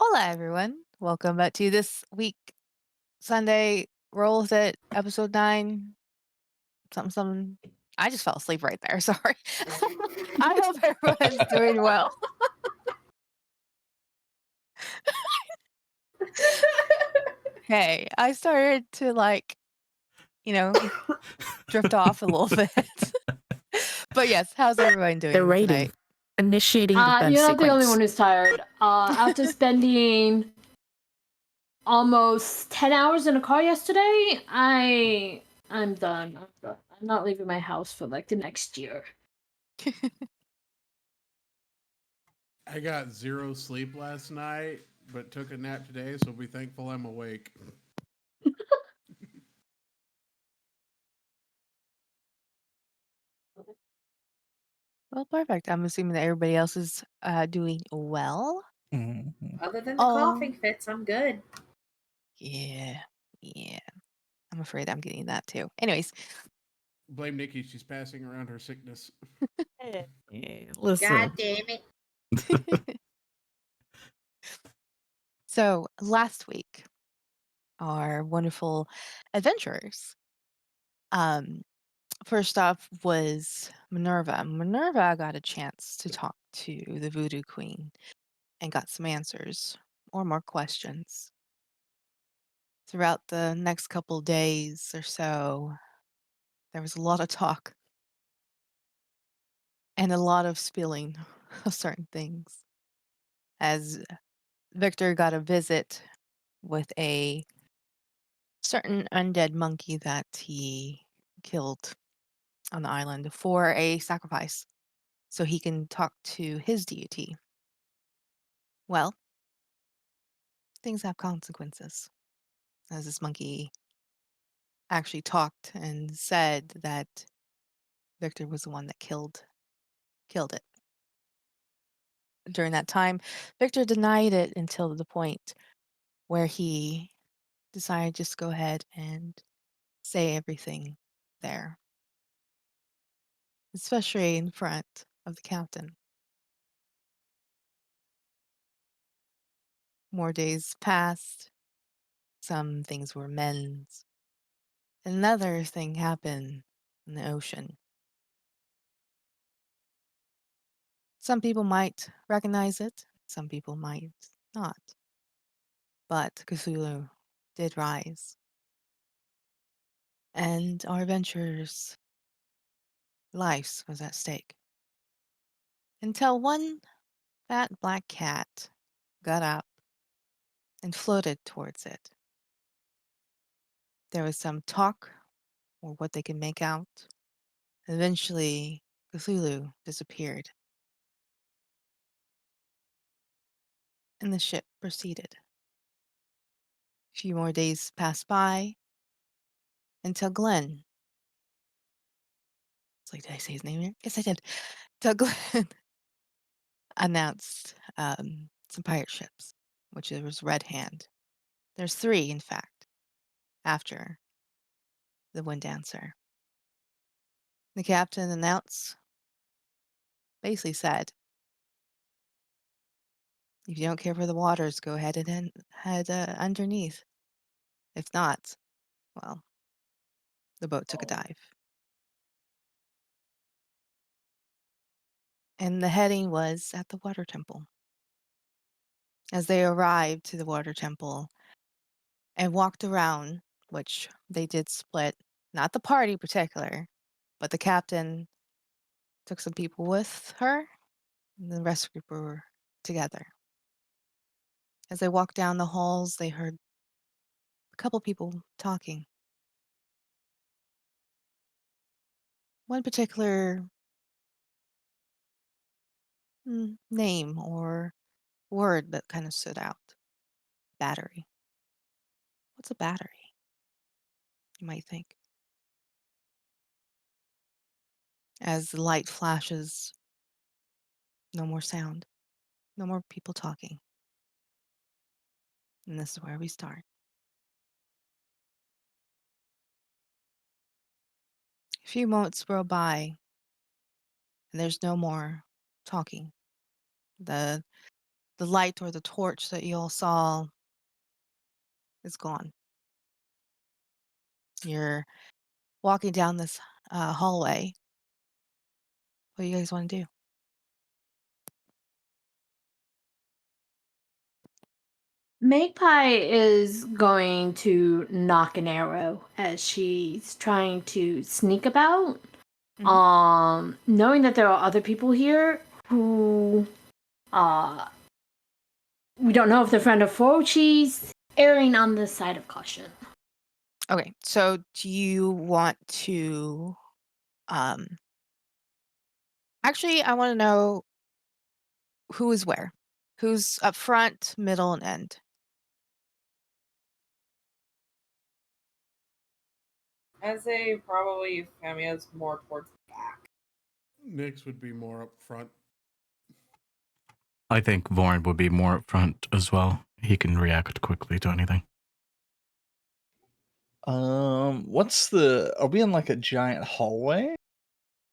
Hola, everyone. Welcome back to this week Sunday Roll with It, episode 9. Something, something. I just fell asleep right there. Sorry. I hope everyone's doing well. Hey, I started to drift off a little bit. But yes, how's everyone The doing rating. tonight? Initiating defense You're not the only sequence. one who's tired. After spending almost 10 hours in a car yesterday, I'm done. I'm not leaving my house for like the next year. I got zero sleep last night, but took a nap today, so be thankful I'm awake. Well, perfect. I'm assuming that everybody else is doing well. Mhm. Other than the Oh, coughing fits, I'm good. yeah. I'm afraid I'm getting that too. Anyways, Blame Nikki, she's passing around her sickness. Listen. God damn it. So last week, our wonderful adventurers. First off was Minerva. Minerva got a chance to talk to the Voodoo Queen and got some answers or more questions. Throughout the next couple days or so, there was a lot of talk and a lot of spilling of certain things. As Victor got a visit with a certain undead monkey that he killed on the island for a sacrifice so he can talk to his deity. Well, things have consequences, as this monkey actually talked and said that Victor was the one that killed it. During that time, Victor denied it until the point where he decided just go ahead and say everything there, especially in front of the captain. More days passed. Some things were men's. Another thing happened in the ocean. Some people might recognize it, some people might not. But Cthulhu did rise, and our adventurers' lives was at stake. Until one fat black cat got up and floated towards it. There was some talk, or what they could make out. Eventually, Cthulhu disappeared, and the ship proceeded. A few more days passed by until Glenn. It's like, did I say his name here? Yes, I did. Till Glenn announced some pirate ships, which it was Red Hand. There's 3, in fact, after the Wind Dancer. The captain announced, basically said, if you don't care for the waters, go ahead and head underneath. If not, well, the boat took a dive. And the heading was at the water temple. As they arrived to the water temple and walked around, which they did split, not the party particular, but the captain took some people with her, and the rest of the group were together. As they walked down the halls, they heard a couple people talking. One particular name or word that kind of stood out. Battery. What's a battery? You might think. As the light flashes, no more sound, no more people talking. And this is where we start. A few moments roll by, and there's no more talking. The the light or the torch that you all saw is gone. You're walking down this hallway. What do you guys want to do? Magpie is going to knock an arrow as she's trying to sneak about. Knowing that there are other people here who we don't know if they're friend or foe, she's erring on the side of caution. Okay, so do you want to actually I want to know who is where. Who's up front, middle, and end? I'd say probably Famia's more towards the back. Nyx would be more up front. I think Vorn would be more up front as well. He can react quickly to anything. Are we in like a giant hallway?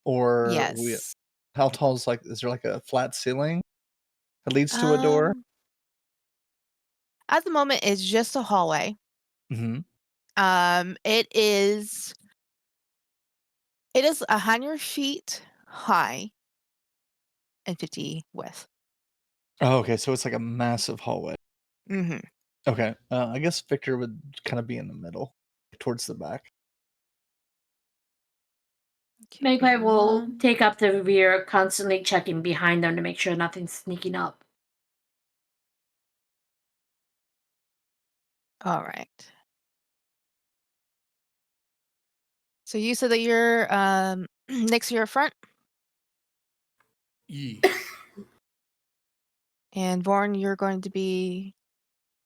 Or Yes. how tall is is there like a flat ceiling that leads to a door? At the moment, it's just a hallway. Mm-hmm. It is 100 feet high and 50 width. Oh, okay, so it's like a massive hallway. Mm-hmm. Okay, I guess Victor would kind of be in the middle, towards the back. Magpie will take up the rear, constantly checking behind them to make sure nothing's sneaking up. All right. So you said that you're next to your front, Ye. and Vorn, you're going to be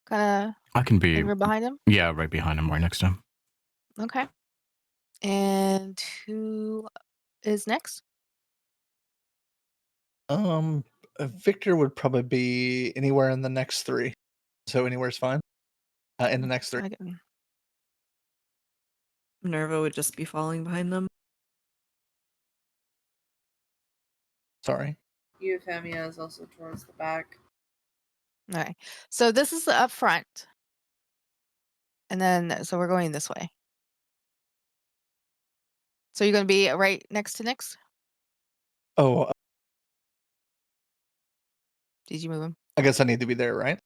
kind I can of be, right behind him. yeah, right behind him, right next to him. Okay. And who is next? Victor would probably be anywhere in the next 3. So anywhere's fine. In the next 3. I can- Minerva would just be falling behind them. Sorry. Euphemia is also towards the back. All right. So this is the up front, and then so we're going this way. So you're going to be right next to Nyx? Oh, Did you move him? I guess I need to be there, right?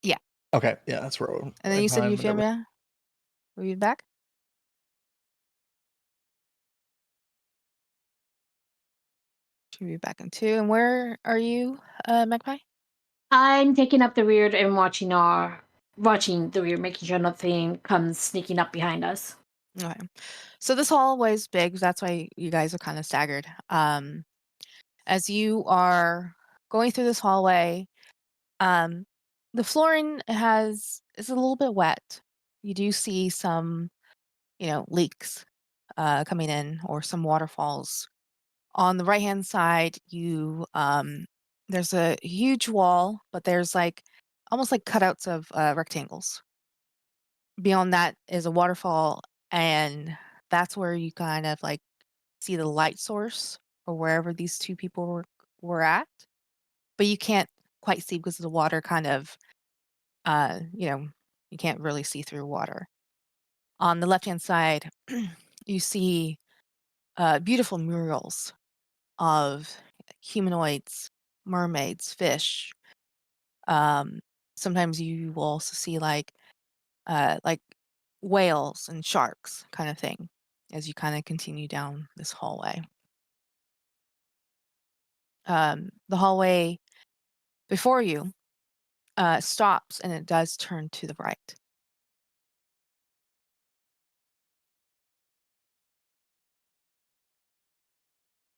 Yeah. Okay, yeah, that's where. And then right you said behind Minerva. Euphemia? Will you be back? Should be back in 2. And where are you, Magpie? I'm taking up the rear and watching the rear, making sure nothing comes sneaking up behind us. Okay. So this hallway is big. That's why you guys are kind of staggered. As you are going through this hallway, the flooring is a little bit wet. You do see some, leaks coming in or some waterfalls. On the right-hand side, there's a huge wall, but there's almost like cutouts of rectangles. Beyond that is a waterfall, and that's where you kind of see the light source or wherever these 2 people were at. But you can't quite see because the water kind of, you can't really see through water. On the left-hand side, you see beautiful murals of humanoids, mermaids, fish. Sometimes you will also see like whales and sharks kind of thing as you kind of continue down this hallway. The hallway before you stops and it does turn to the right.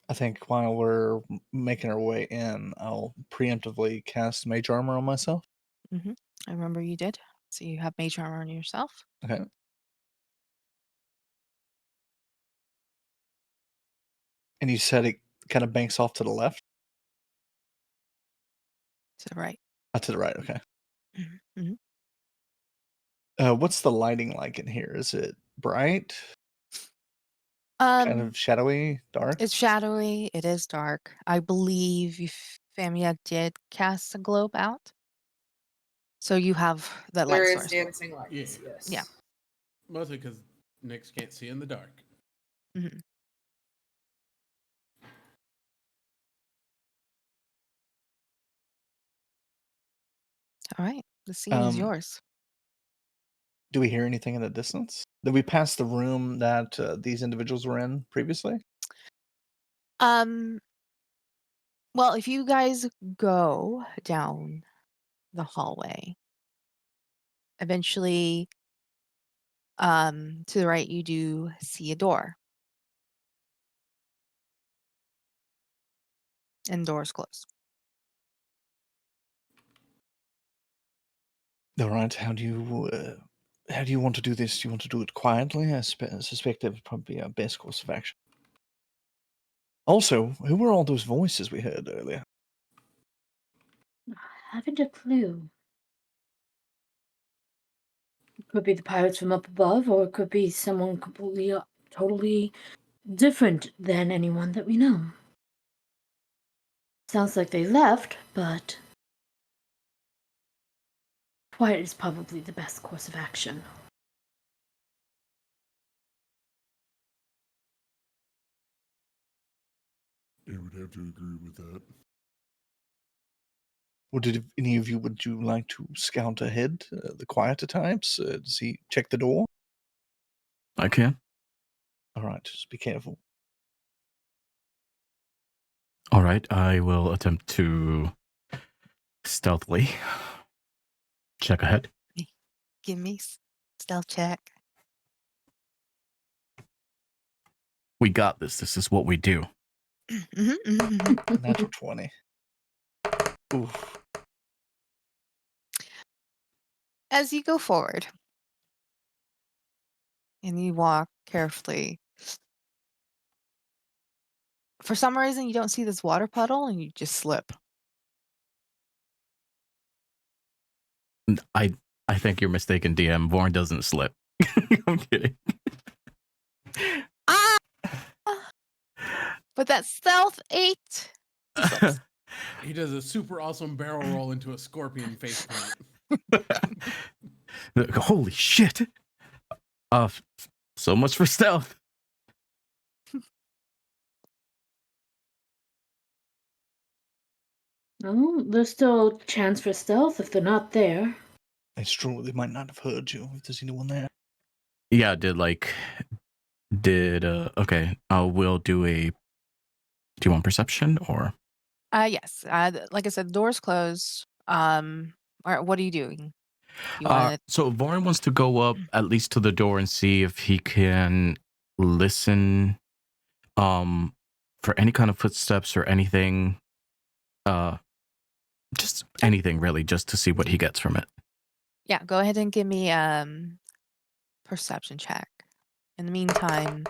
I think while we're making our way in, I'll preemptively cast Mage Armor on myself. I remember you did. So you have mage armor on yourself. Okay. And you said it kind of banks off to the left? To the right. To the right, okay. Mm-hmm. What's the lighting like in here? Is it bright? Kind of shadowy, dark? It's shadowy. It is dark. I believe Famia did cast a globe out. So you have that light There is source. dancing lights. Yeah. Yes. Yeah. Mostly because Nyx can't see in the dark. Mhm. All right. The scene is yours. Do we hear anything in the distance? Did we pass the room that these individuals were in previously? Well, if you guys go down the hallway, eventually, to the right, you do see a door. And doors closed. All right. How do you want to do this? Do you want to do it quietly? I suspect that would probably be our best course of action. Also, who were all those voices we heard earlier? Haven't a clue. It could be the pirates from up above, or it could be someone completely, totally different than anyone that we know. Sounds like they left, but quiet is probably the best course of action. I would have to agree with that. Or did any of you would you like to scout ahead, the quieter types? Does he check the door? I can. All right, just be careful. All right, I will attempt to stealthily check ahead. Give me stealth check. We got this. This is what we do. Natural 20. Oof. As you go forward and you walk carefully, for some reason you don't see this water puddle and you just slip. I think you're mistaken, DM. Vorn doesn't slip. I'm kidding. Ah! But that stealth 8. He slips. He does a super awesome barrel roll into a scorpion face plant. Holy shit. So much for stealth. Oh, there's still a chance for stealth if they're not there. It's true, they might not have heard you if there's anyone there. Yeah, okay. We'll do a. Do you want perception or? Yes. Like I said, the door's closed. Or what are you doing? You want to? So Vorn wants to go up at least to the door and see if he can listen, for any kind of footsteps or anything. Just anything really, just to see what he gets from it. Yeah. Go ahead and give me perception check. In the meantime,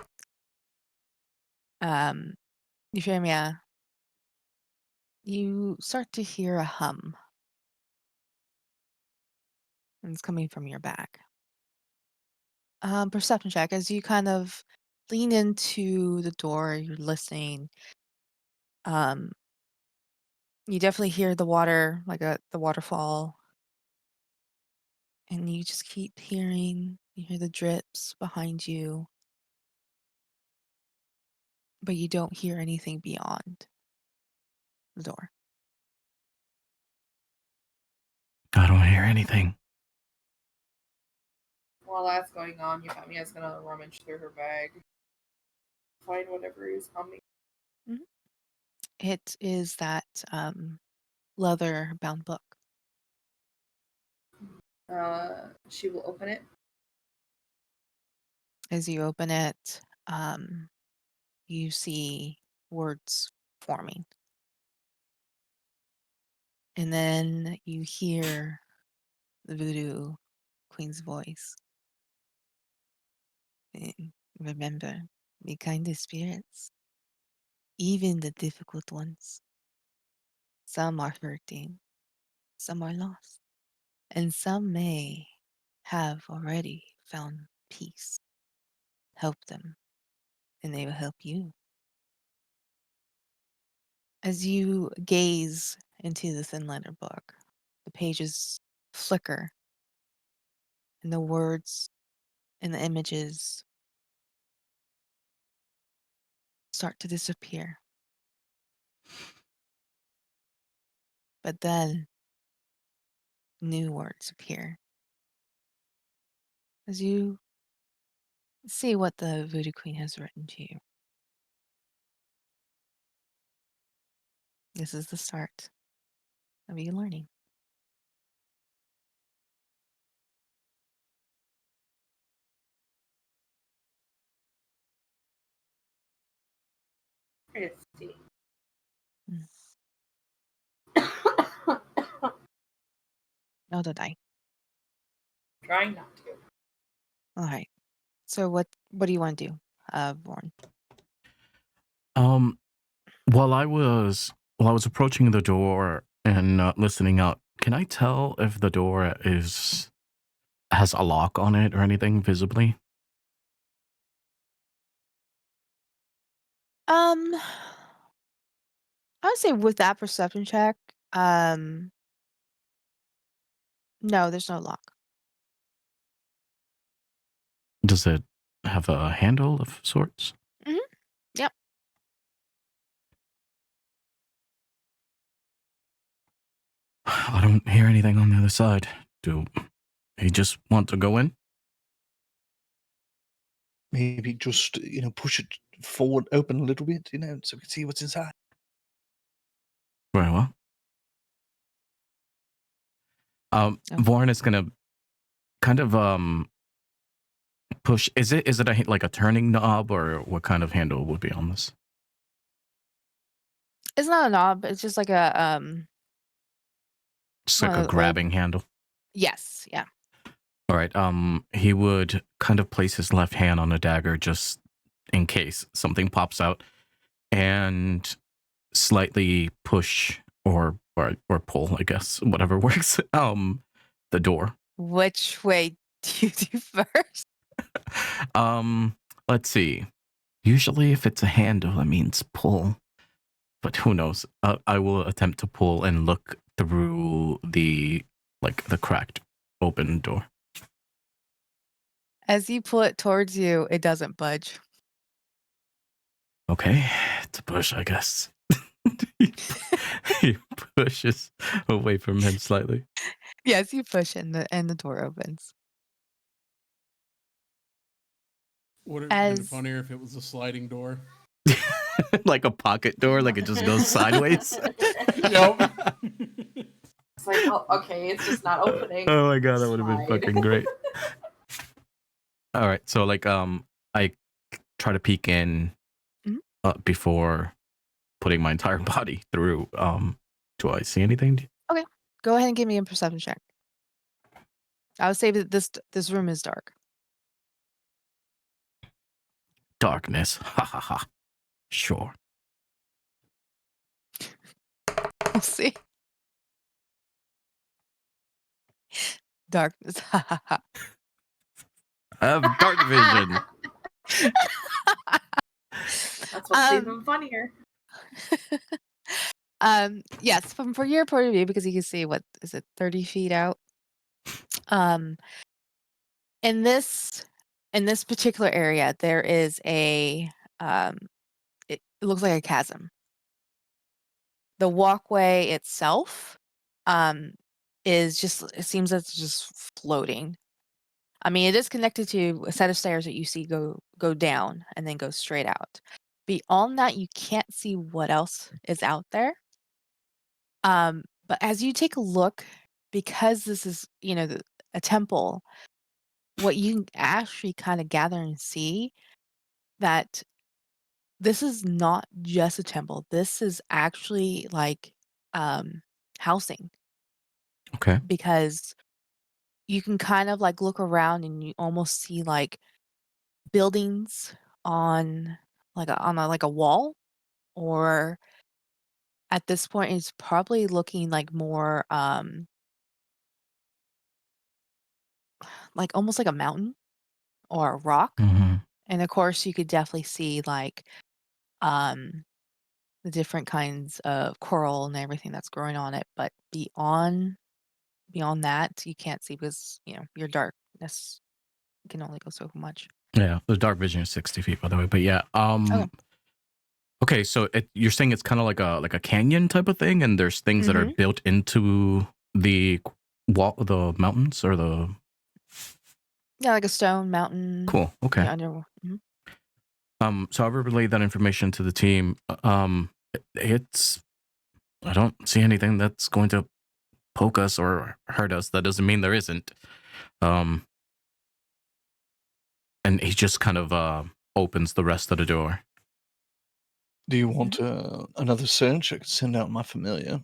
Euphemia, you start to hear a hum. And it's coming from your back. Perception check. As you kind of lean into the door, you're listening. You definitely hear the water, like the waterfall. And you just keep hearing, you hear the drips behind you. But you don't hear anything beyond the door. I don't hear anything. While that's going on, Euphemia's gonna rummage through her bag, find whatever is humming. It is that leather bound book. She will open it. As you open it, you see words forming. And then you hear the voodoo queen's voice. Remember, be kind to spirits, even the difficult ones. Some are hurting, some are lost, and some may have already found peace. Help them, and they will help you. As you gaze into the thin letter book, the pages flicker, and the words and the images start to disappear. But then new words appear as you see what the Voodoo Queen has written to you. This is the start of you learning. Christy. Mm. No, don't die. Trying not to. All right. So what do you want to do, Vorn? Um, while I was approaching the door and listening out, can I tell if the door has a lock on it or anything visibly? I would say with that perception check, no, there's no lock. Does it have a handle of sorts? Mm-hmm. Yep. I don't hear anything on the other side. Do you just want to go in? Maybe just, push it forward, open a little bit, so we can see what's inside. Very well. Okay. Vorn is gonna kind of push. Is it like a turning knob, or what kind of handle would be on this? It's not a knob. It's just like a Just one like a of the old. grabbing handle. Yes. Yeah. All right. He would kind of place his left hand on a dagger just in case something pops out, and slightly push or pull, I guess, whatever works. The door. Which way do you do first? Let's see. Usually, if it's a handle, it means pull. But who knows? I will attempt to pull and look through the cracked open door. As you pull it towards you, it doesn't budge. Okay, it's a push, I guess. He pushes away from him slightly. Yes, you push and the door opens. Would it have been As funnier if it was a sliding door? Like a pocket door, like it just goes sideways. Yep. It's like, oh, okay, it's just not opening. Oh my god, that would have been Slide. fucking great. All right, so I try to peek in Mhm. Before putting my entire body through. Do I see anything? Go ahead and give me a perception check. I would say that this room is dark. Darkness. Ha ha ha. Sure. We'll see. Darkness. Ha ha ha. I have dark vision. That's what's even funnier. Yes, from your point of view, because you can see what is it, 30 feet out. In this particular area, there is it looks like a chasm. The walkway itself, it seems it's just floating. I mean, it is connected to a set of stairs that you see go down and then go straight out. Beyond that, you can't see what else is out there. But as you take a look, because this is, a temple, what you can actually kind of gather and see that this is not just a temple. This is actually like housing, Okay. because you can kind of like look around and you almost see like buildings on like a wall, or at this point it's probably looking like more like almost like a mountain or a rock. Mm-hmm. And of course you could definitely see like um the different kinds of coral and everything that's growing on it. But beyond that, you can't see because your darkness can only go so much. Yeah, the dark vision is 60 feet, by the way. But yeah, Okay. okay, so you're saying it's kind of like a canyon type of thing, and there's things that are built into the wall, the mountains, or the. Yeah, like a stone mountain. Cool. Okay. Yeah, under. So I will relay that information to the team. It's. I don't see anything that's going to poke us or hurt us. That doesn't mean there isn't. And he just kind of opens the rest of the door. Do you want another search? I could send out my familiar.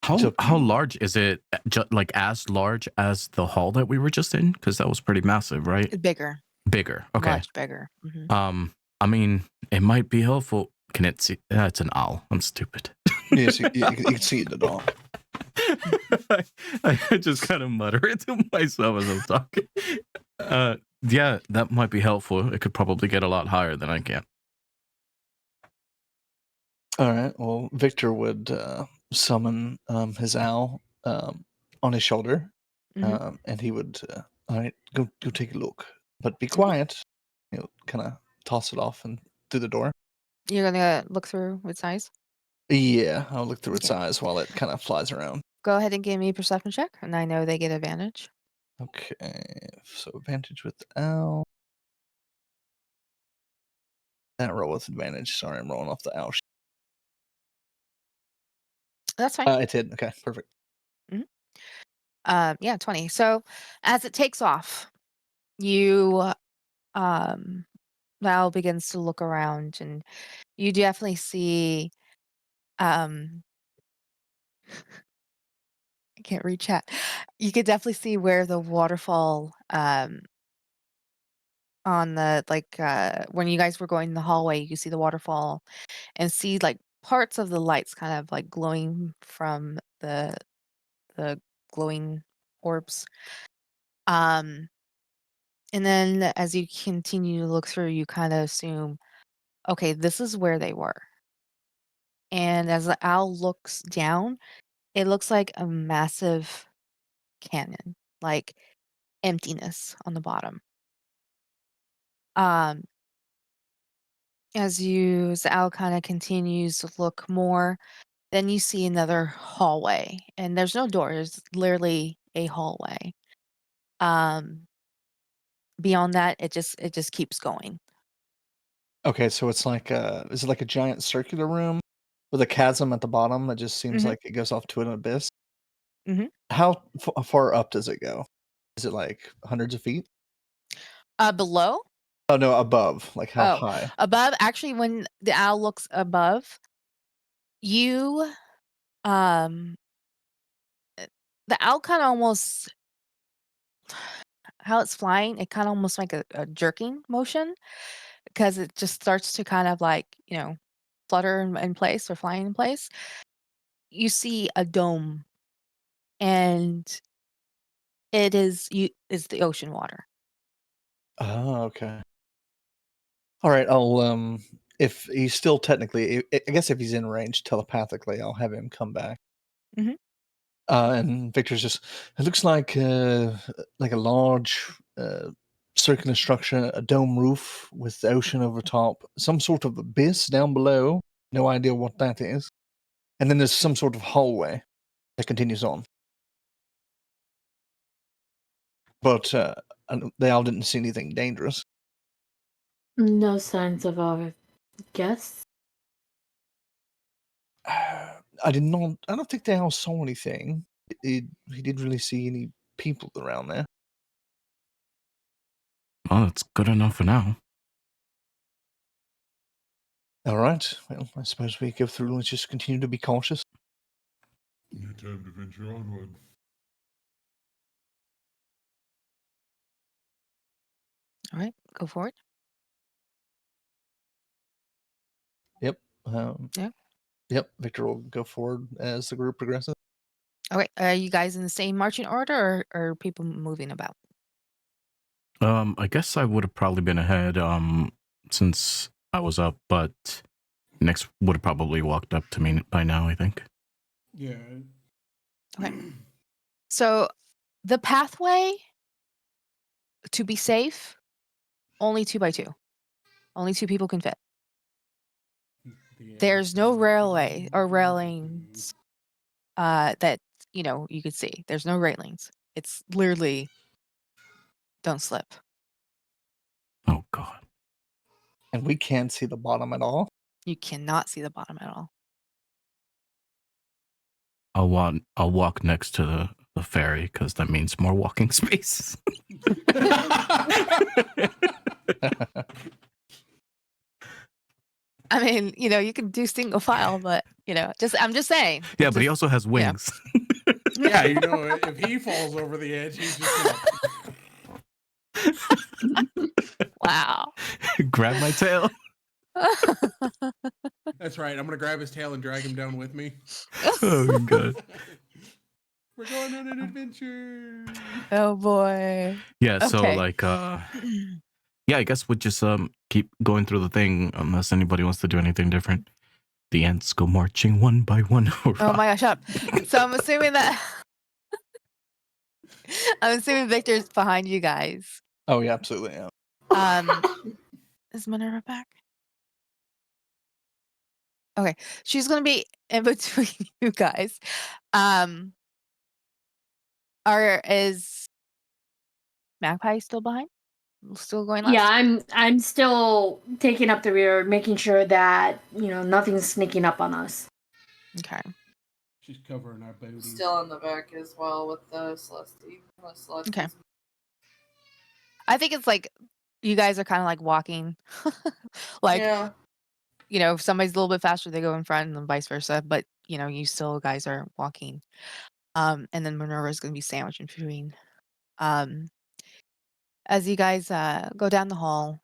How large is it? Like as large as the hall that we were just in? Because that was pretty massive, right? Bigger. Bigger. Okay. Much bigger. I mean, it might be helpful. Can it see? It's an owl. I'm stupid. Yes, you can see it at all. I just kind of mutter it to myself as I'm talking. Yeah, that might be helpful. It could probably get a lot higher than I can. All right. Well, Victor would summon his owl on his shoulder, and he would. All right, go take a look, but be quiet. Kind of toss it off and through the door. You're gonna look through its eyes. Yeah, I'll look through its Okay. eyes while it kind of flies around. Go ahead and give me a perception check, and I know they get advantage. Okay, so advantage with the owl. That roll with advantage. Sorry, I'm rolling off the owl. That's fine. It did. Okay, perfect. Yeah, 20. So as it takes off, you Val begins to look around, and you definitely see I can't read chat. You could definitely see where the waterfall on the when you guys were going in the hallway, you could see the waterfall and see like parts of the lights kind of like glowing from the glowing orbs. And then as you continue to look through, you kind of assume, okay, this is where they were. And as the owl looks down, it looks like a massive canyon, like emptiness on the bottom. Um, as the owl kind of continues to look more, then you see another hallway, and there's no door. It's literally a hallway. Beyond that, it just keeps going. Okay, so it's like is it like a giant circular room with a chasm at the bottom that just seems like it goes off to an abyss? How far up does it go? Is it like hundreds of feet? Below? Oh no, above. Like how Oh, high? above. Actually, when the owl looks above, you, um, the owl kind of almost how it's flying. It kind of almost like a jerking motion because it just starts to kind of like flutter in place or flying in place. You see a dome, and it is the ocean water. Oh, okay. All right, I'll if he's still technically, I guess if he's in range telepathically, I'll have him come back. Mhm. And Victor's just, it looks like a large circular structure, a dome roof with the ocean over top, some sort of abyss down below. No idea what that is. And then there's some sort of hallway that continues on. But they all didn't see anything dangerous. No signs of our guests. I did not. I don't think they all saw anything. He didn't really see any people around there. Well, that's good enough for now. All right. Well, I suppose we go through. Let's just continue to be cautious. Time to venture onward. All right, go for it. Yep. Yeah. Yep. Victor will go forward as the group progresses. Okay, are you guys in the same marching order, or are people moving about? I guess I would have probably been ahead since I was up, but Next would have probably walked up to me by now, I think. Yeah. Okay. So the pathway, to be safe, only 2x2. Only 2 people can fit. There's no railway or railings that you could see. There's no railings. It's literally don't slip. Oh God. And we can't see the bottom at all. You cannot see the bottom at all. I'll walk next to the ferry because that means more walking space. I mean, you can do single file, but I'm just saying. Yeah, but he also has wings. Yeah, if he falls over the edge, he's just Wow. Grab my tail. That's right. I'm gonna grab his tail and drag him down with me. Oh God. We're going on an adventure. Oh boy. Yeah, so Okay. like yeah, I guess we'll just keep going through the thing unless anybody wants to do anything different. The ants go marching one by one. Oh my gosh, shut up. So I'm assuming Victor's behind you guys. Oh yeah, absolutely. Yeah. Is Minerva back? Okay. She's gonna be in between you guys. Is Magpie still behind? Still going last? Yeah, I'm still taking up the rear, making sure that nothing's sneaking up on us. Okay. She's covering our booties. Still in the back as well with the Celestia. Okay. I think it's like you guys are kind of like walking. Like, yeah. If somebody's a little bit faster, they go in front and then vice versa. But, you still guys are walking. And then Minerva's going to be sandwiched in between. As you guys go down the hall,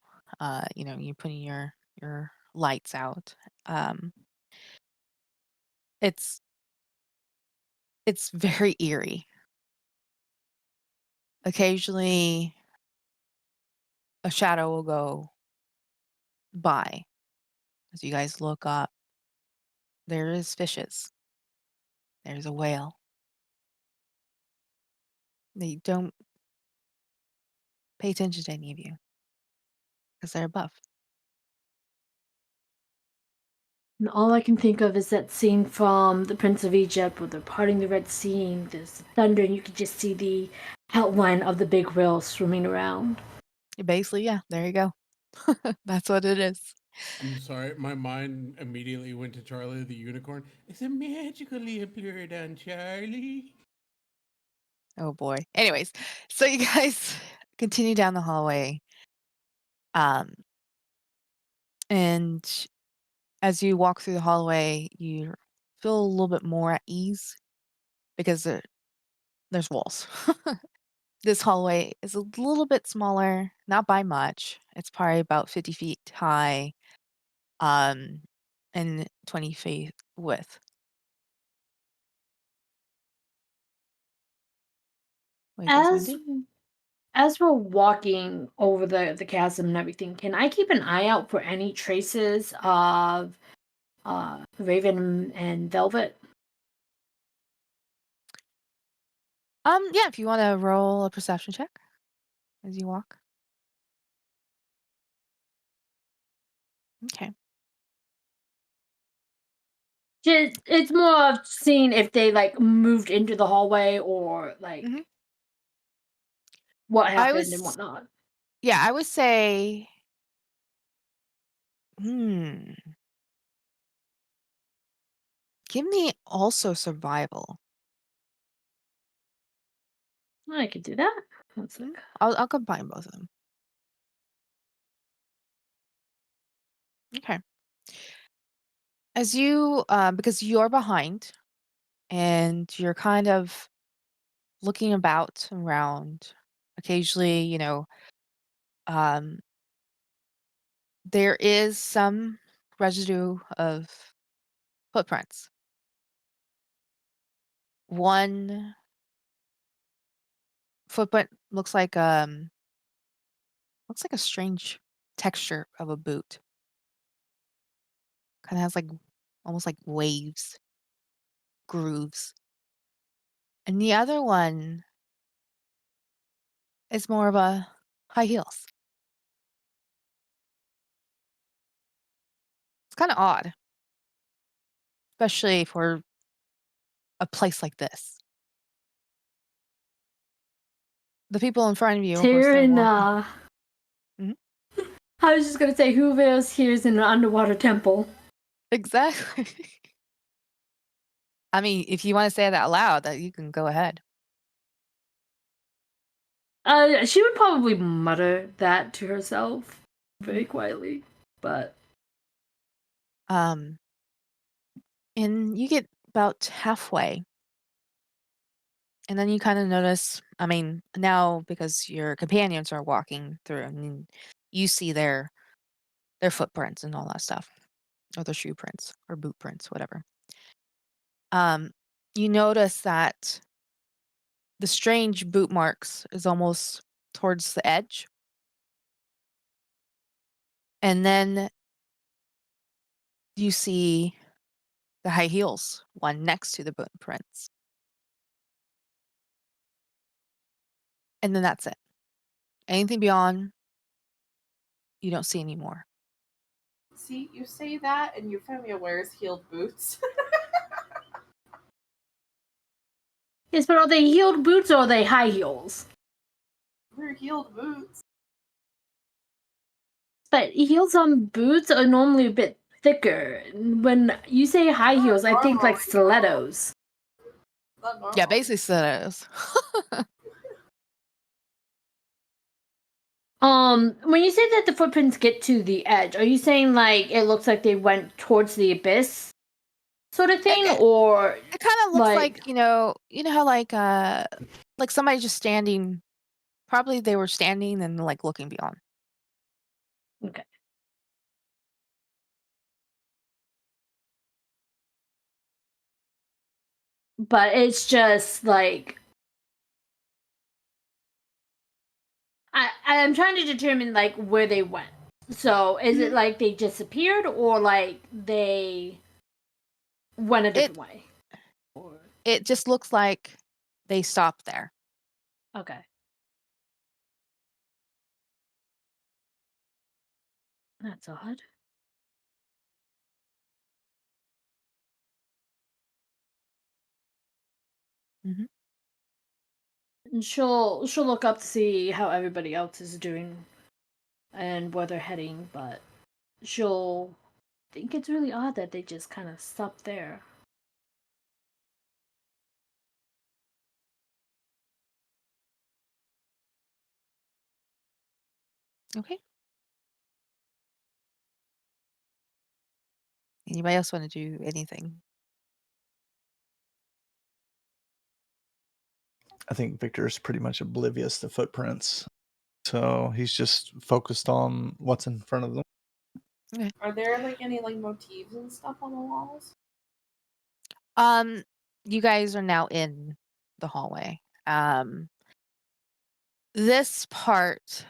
you're putting your lights out. It's very eerie. Occasionally, a shadow will go by. As you guys look up, there is fishes. There's a whale. They don't pay attention to any of you because they're above. And all I can think of is that scene from The Prince of Egypt where they're parting the Red Sea and there's thunder and you can just see the outline of the big whale swimming around. Basically, yeah, there you go. That's what it is. I'm sorry, my mind immediately went to Charlie the Unicorn. It's a magically appeared on Charlie. Oh boy. Anyways, so you guys continue down the hallway. And as you walk through the hallway, you feel a little bit more at ease because there's walls. This hallway is a little bit smaller, not by much. It's probably about 50 feet high, and 20 feet width. What are you guys gonna do? As we're walking over the chasm and everything, can I keep an eye out for any traces of Raven and Velvet? Yeah, if you want to roll a perception check as you walk. Okay. Just, it's more of seeing if they moved into the hallway or Mhm. what I happened was and whatnot. Yeah, I would say give me also survival. I could do that. One sec. I'll combine both of them. Okay. As you because you're behind and you're kind of looking about around, occasionally, there is some residue of footprints. One footprint looks like a strange texture of a boot. Kind of has like almost like waves, grooves. And the other one is more of a high heels. It's kind of odd, especially for a place like this. The people in front of you, of course, they're walking. Tyrina. Mhm. I was just gonna say, who else here is in an underwater temple? Exactly. I mean, if you want to say it out loud, that you can go ahead. She would probably mutter that to herself very quietly, but And you get about halfway, and then you kind of notice. I mean, now because your companions are walking through, and you see their footprints and all that stuff, or their shoe prints or boot prints, whatever. You notice that the strange boot marks is almost towards the edge, and then you see the high heels, one next to the boot prints, and then that's it. Anything beyond, you don't see anymore. See, you say that, and Euphemia wears heeled boots. yes, but are they heeled boots or are they high heels? They're heeled boots. But heels on boots are normally a bit thicker. When you say high heels, I think like stilettos. Not normal. Yeah, basically stilettos. When you say that the footprints get to the edge, are you saying like it looks like they went towards the abyss, sort of thing, or It kind of looks like, you know how like somebody just standing. Probably they were standing and like looking beyond. okay? But it's just like I'm trying to determine like where they went. So is it like they disappeared or like they went a different way? Or It just looks like they stopped there. okay. That's odd. Mhm. And she'll look up to see how everybody else is doing and where they're heading, but she'll think it's really odd that they just kind of stopped there. Okay. Anybody else want to do anything? I think Victor's pretty much oblivious to footprints. So he's just focused on what's in front of them. Are there like any like motifs and stuff on the walls? You guys are now in the hallway. This part,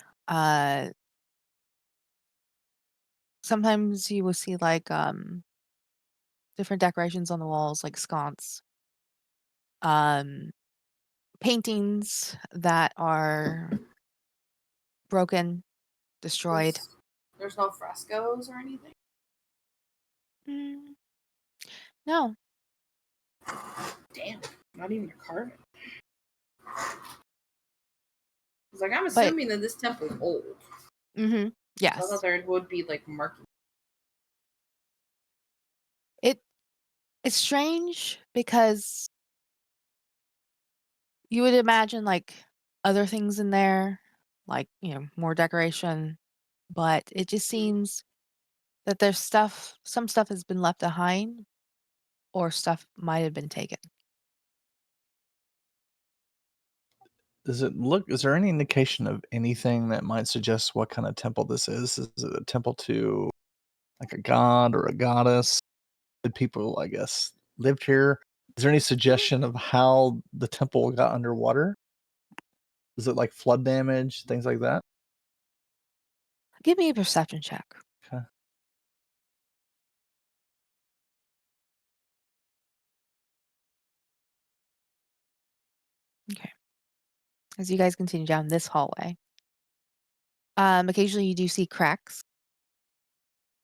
sometimes you will see like different decorations on the walls, like sconce. Paintings that are broken, destroyed. There's no frescoes or anything. Mm, no. Damn, not even a carving. It's like I'm But assuming that this temple's old. I yes. thought there would be like markings. It's strange because you would imagine like other things in there, like, more decoration, but it just seems that there's some stuff has been left behind or stuff might have been taken. Is there any indication of anything that might suggest what kind of temple this is? Is it a temple to like a god or a goddess? Did people, I guess, lived here? Is there any suggestion of how the temple got underwater? Is it like flood damage, things like that? Give me a perception check. Okay. as you guys continue down this hallway. Occasionally you do see cracks.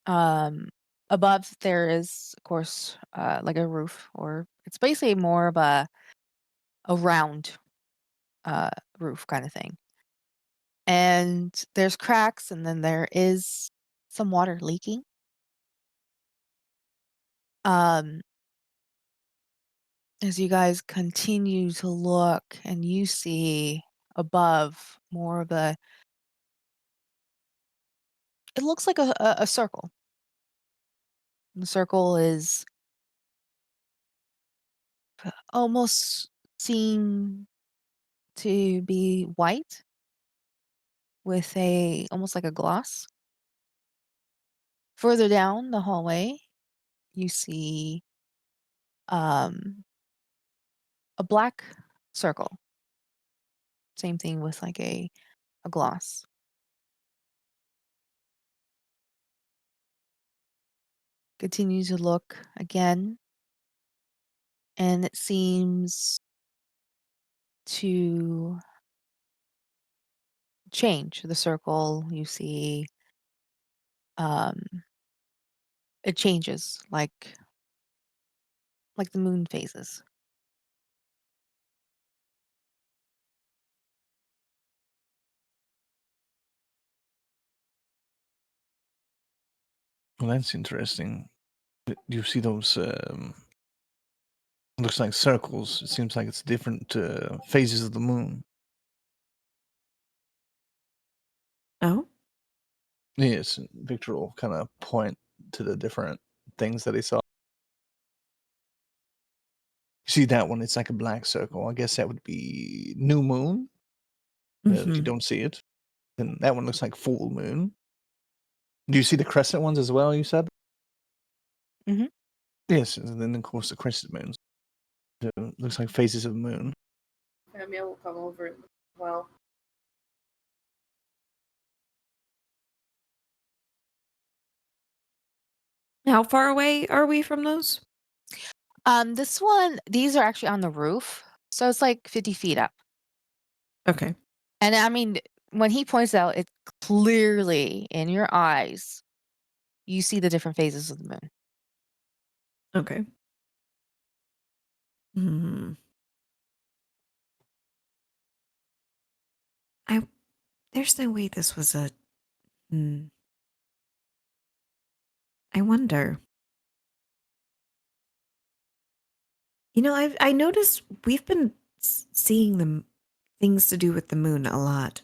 Above there is, of course, like a roof, or it's basically more of a round roof kind of thing. And there's cracks, and then there is some water leaking. Um, as you guys continue to look, and you see above more of a, it looks like a circle. The circle is almost seen to be white with a almost like a gloss. Further down the hallway, you see um, a black circle. Same thing with like a gloss. Continue to look again, and it seems to change. The circle you see, um, it changes like the moon phases. Well, that's interesting. You see those looks like circles. It seems like it's different phases of the moon. Oh, Yes, Victor will kind of point to the different things that he saw. See that one? It's like a black circle. I guess that would be new moon. If you mhm. don't see it, then that one looks like full moon. Do you see the crescent ones as well? You said Mhm. yes, and then of course the crescent moons. Looks like phases of the moon. Famia will come over and well. How far away are we from those? These are actually on the roof, so it's like 50 feet up. Okay. And I mean, when he points out, it's clearly in your eyes, you see the different phases of the moon. Okay. Hmm. I there's no way this was a. Hmm. I wonder. I noticed we've been seeing the things to do with the moon a lot.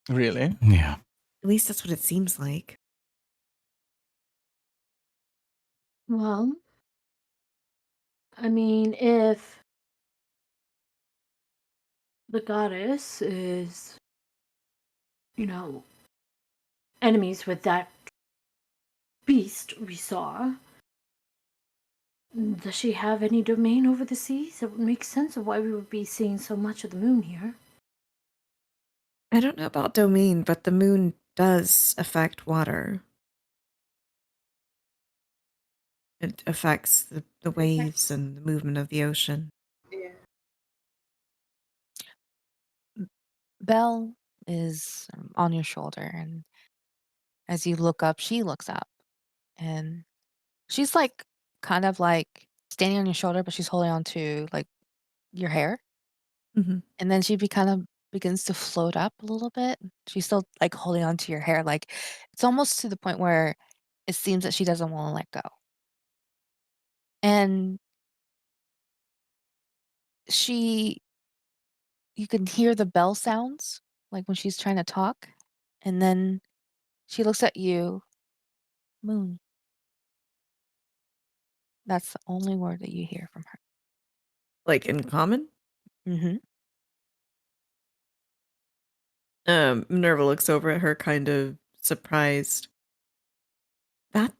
Really? Yeah. At least that's what it seems like. Well, I mean, if the goddess is, you know, enemies with that beast we saw, does she have any domain over the seas? It would make sense of why we would be seeing so much of the moon here. I don't know about domain, but the moon does affect water. It affects the waves and the movement of the ocean. Yeah. Belle is on your shoulder, and as you look up, she looks up, and she's like kind of like standing on your shoulder, but she's holding on to like your hair. Hmm. And then kind of begins to float up a little bit. She's still like holding on to your hair. Like it's almost to the point where it seems that she doesn't want to let go. And she, you can hear the bell sounds like when she's trying to talk. And then she looks at you, moon. That's the only word that you hear from her. Like in common? Mm-hmm. Minerva looks over at her kind of surprised. That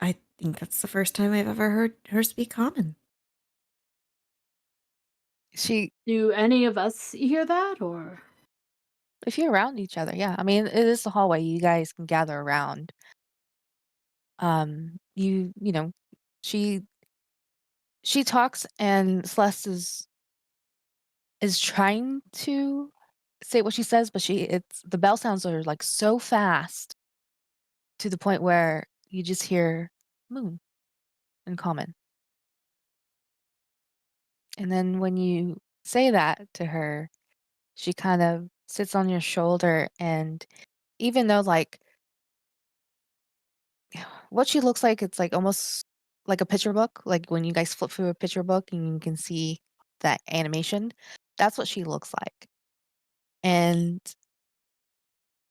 I think that's the first time I've ever heard her speak common. Do any of us hear that, or? If you're around each other, yeah. I mean, it is the hallway. You guys can gather around. You know, she talks, and Celeste is is trying to say what she says, but it's the bell sounds are like so fast to the point where you just hear moon in common. And then when you say that to her, she kind of sits on your shoulder, and even though like what she looks like, it's like almost like a picture book, like when you guys flip through a picture book and you can see that animation, that's what she looks like. And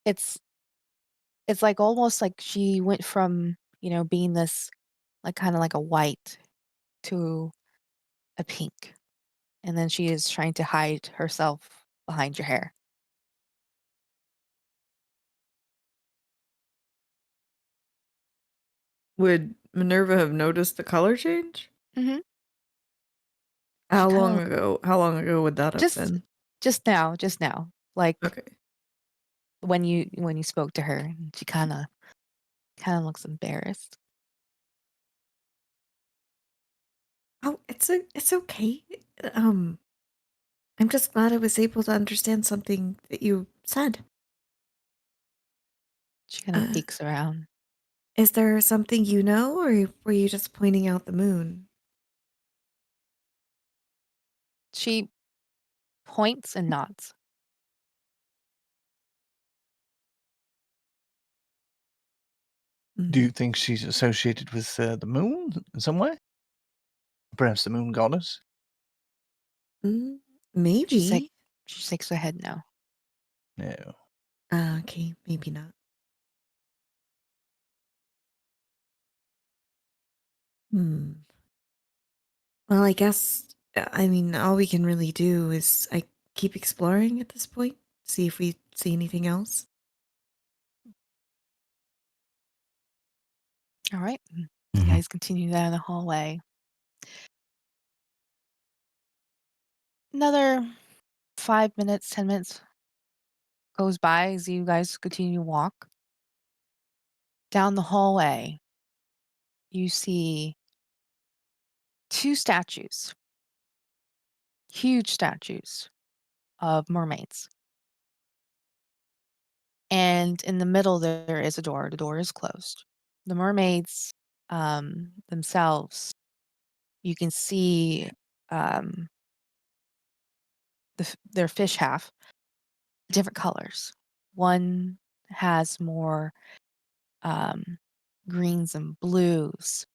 it's it's like almost like she went from, being this like kind of like a white to a pink. And then she is trying to hide herself behind your hair. Would Minerva have noticed the color change? Mhm. She How long kinda ago? How long ago would that have just been? just now, like Okay. when you spoke to her, and she kinda looks embarrassed. Oh, it's okay. Um, I'm just glad I was able to understand something that you said. She kinda Uh, peeks around. is there something you know, or were you just pointing out the moon? She points and nods. Do Mm, you think she's associated with the moon in some way? Perhaps the moon goddess? mm, She's like maybe. she shakes her head no. No. Okay, maybe not. Hmm. Well, I guess, I mean, all we can really do is I keep exploring at this point, see if we see anything else. Alright. You Mhm. guys continue down the hallway. Another 5 minutes, 10 minutes goes by as you guys continue to walk. Down the hallway, you see 2 statues, huge statues of mermaids. And in the middle, there is a door. The door is closed. The mermaids, themselves, you can see, um, their fish have different colors. One has more, um, greens and blues,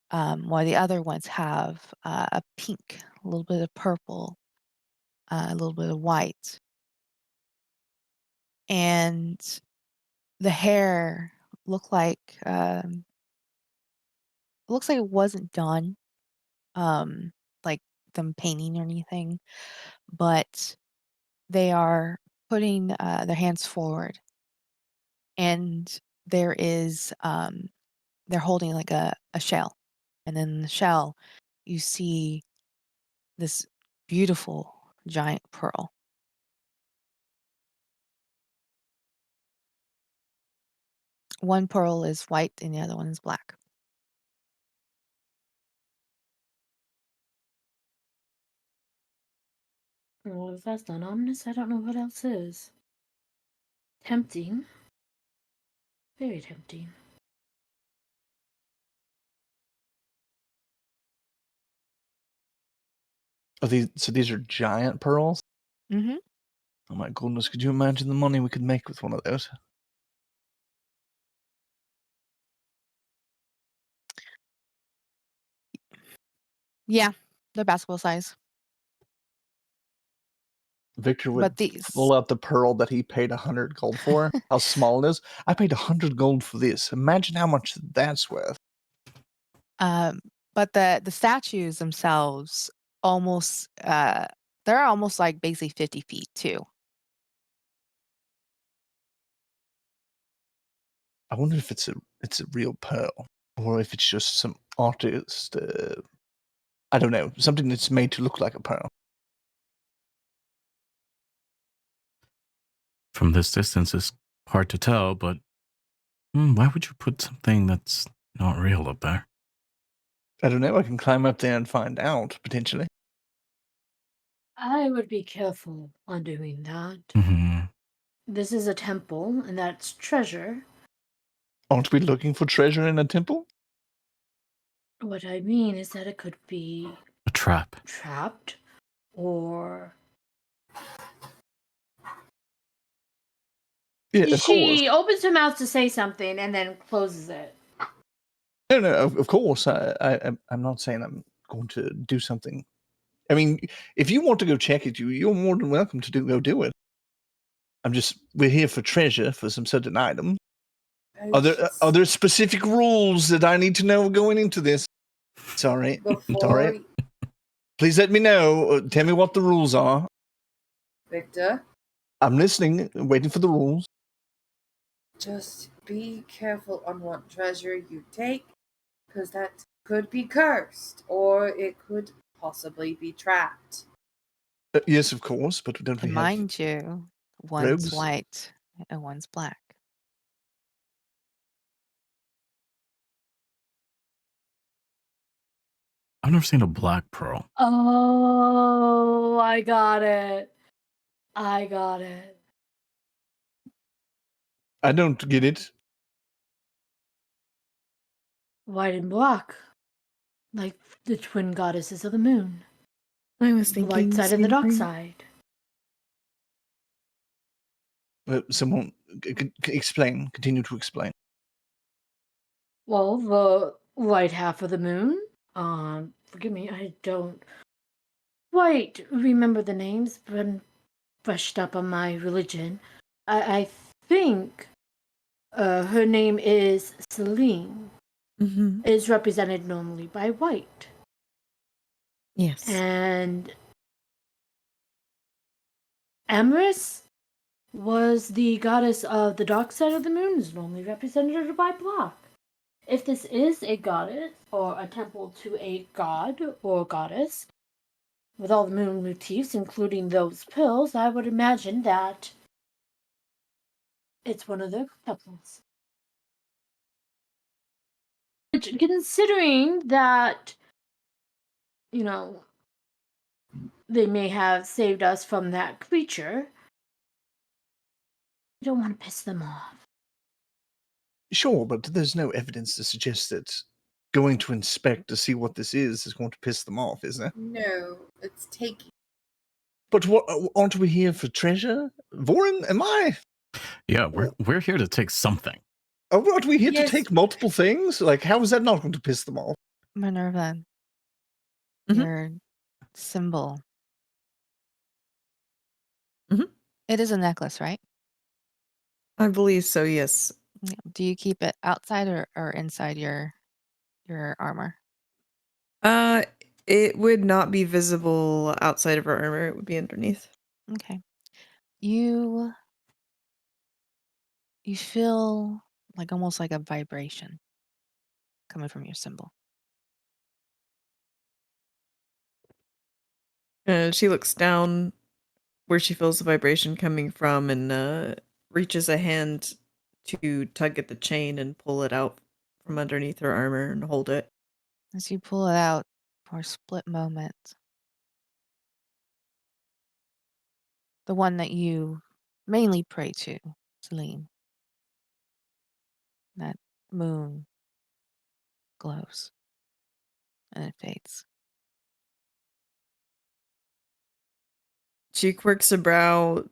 while the other ones have, a pink, a little bit of purple, a little bit of white. And the hair look like, looks like it wasn't done, um, like them painting or anything, but they are putting, their hands forward, and there is, they're holding like a shell, and then in the shell, you see this beautiful giant pearl. One pearl is white and the other one is black. Well, if that's not ominous, I don't know what else is. Tempting. Very tempting. So these are giant pearls? Mhm. Oh my goodness, could you imagine the money we could make with one of those? Yeah, they're basketball size, Victor would but these pull out the pearl that he paid 100 gold for. How small it is. I paid 100 gold for this. Imagine how much that's worth. Um, but the statues themselves almost, they're almost like basically 50 feet too. I wonder if it's a real pearl, or if it's just some artist. I don't know, something that's made to look like a pearl. From this distance, it's hard to tell, but why would you put something that's not real up there? I don't know. I can climb up there and find out potentially. I would be careful on doing that. Mhm. This is a temple, and that's treasure. Aren't we looking for treasure in a temple? What I mean is that it could be A trap. trapped or. Yeah, of course. She opens her mouth to say something and then closes it. No, of course. I'm not saying I'm going to do something. I mean, if you want to go check it, you're more than welcome to go do it. We're here for treasure for some certain item. Are there specific rules that I need to know going into this? Sorry. Before Please let me know. Tell me what the rules are. Victor, I'm listening, waiting for the rules. just be careful on what treasure you take, because that could be cursed, or it could possibly be trapped. Yes, of course, but don't we And have mind you, one's robes? white and one's black. I've never seen a black pearl. Oh, I got it. I got it. I don't get it. White and black. Like the twin goddesses of the moon. I was The thinking light the side and the same dark thing. side. Someone explain. Continue to explain. Well, the white half of the moon. Forgive me, I don't quite remember the names, but I'm brushed up on my religion. I think her name is Celine. Mm-hmm. Is represented normally by white. Yes. And Amorous was the goddess of the dark side of the moon, is normally represented by black. If this is a goddess or a temple to a god or goddess, with all the moon motifs, including those pills, I would imagine that it's one of their temples. Which, considering that, you know, they may have saved us from that creature, I don't want to piss them off. Sure, but there's no evidence to suggest that going to inspect to see what this is going to piss them off, is there? No, it's taking. But what aren't we here for treasure? Vorin, am I? Yeah, we're here to take something. Aren't we here to Yes. take multiple things? Like, how is that not going to piss them off? Minerva, Mhm. your symbol. Mhm. It is a necklace, right? I believe so, yes. Yeah. Do you keep it outside or inside your armor? It would not be visible outside of our armor. It would be underneath. Okay. You feel like almost like a vibration coming from your symbol. She looks down where she feels the vibration coming from and reaches a hand to tug at the chain and pull it out from underneath her armor and hold it. As you pull it out for a split moment, the one that you mainly pray to, Celine, that moon glows and it fades. She quirks a brow,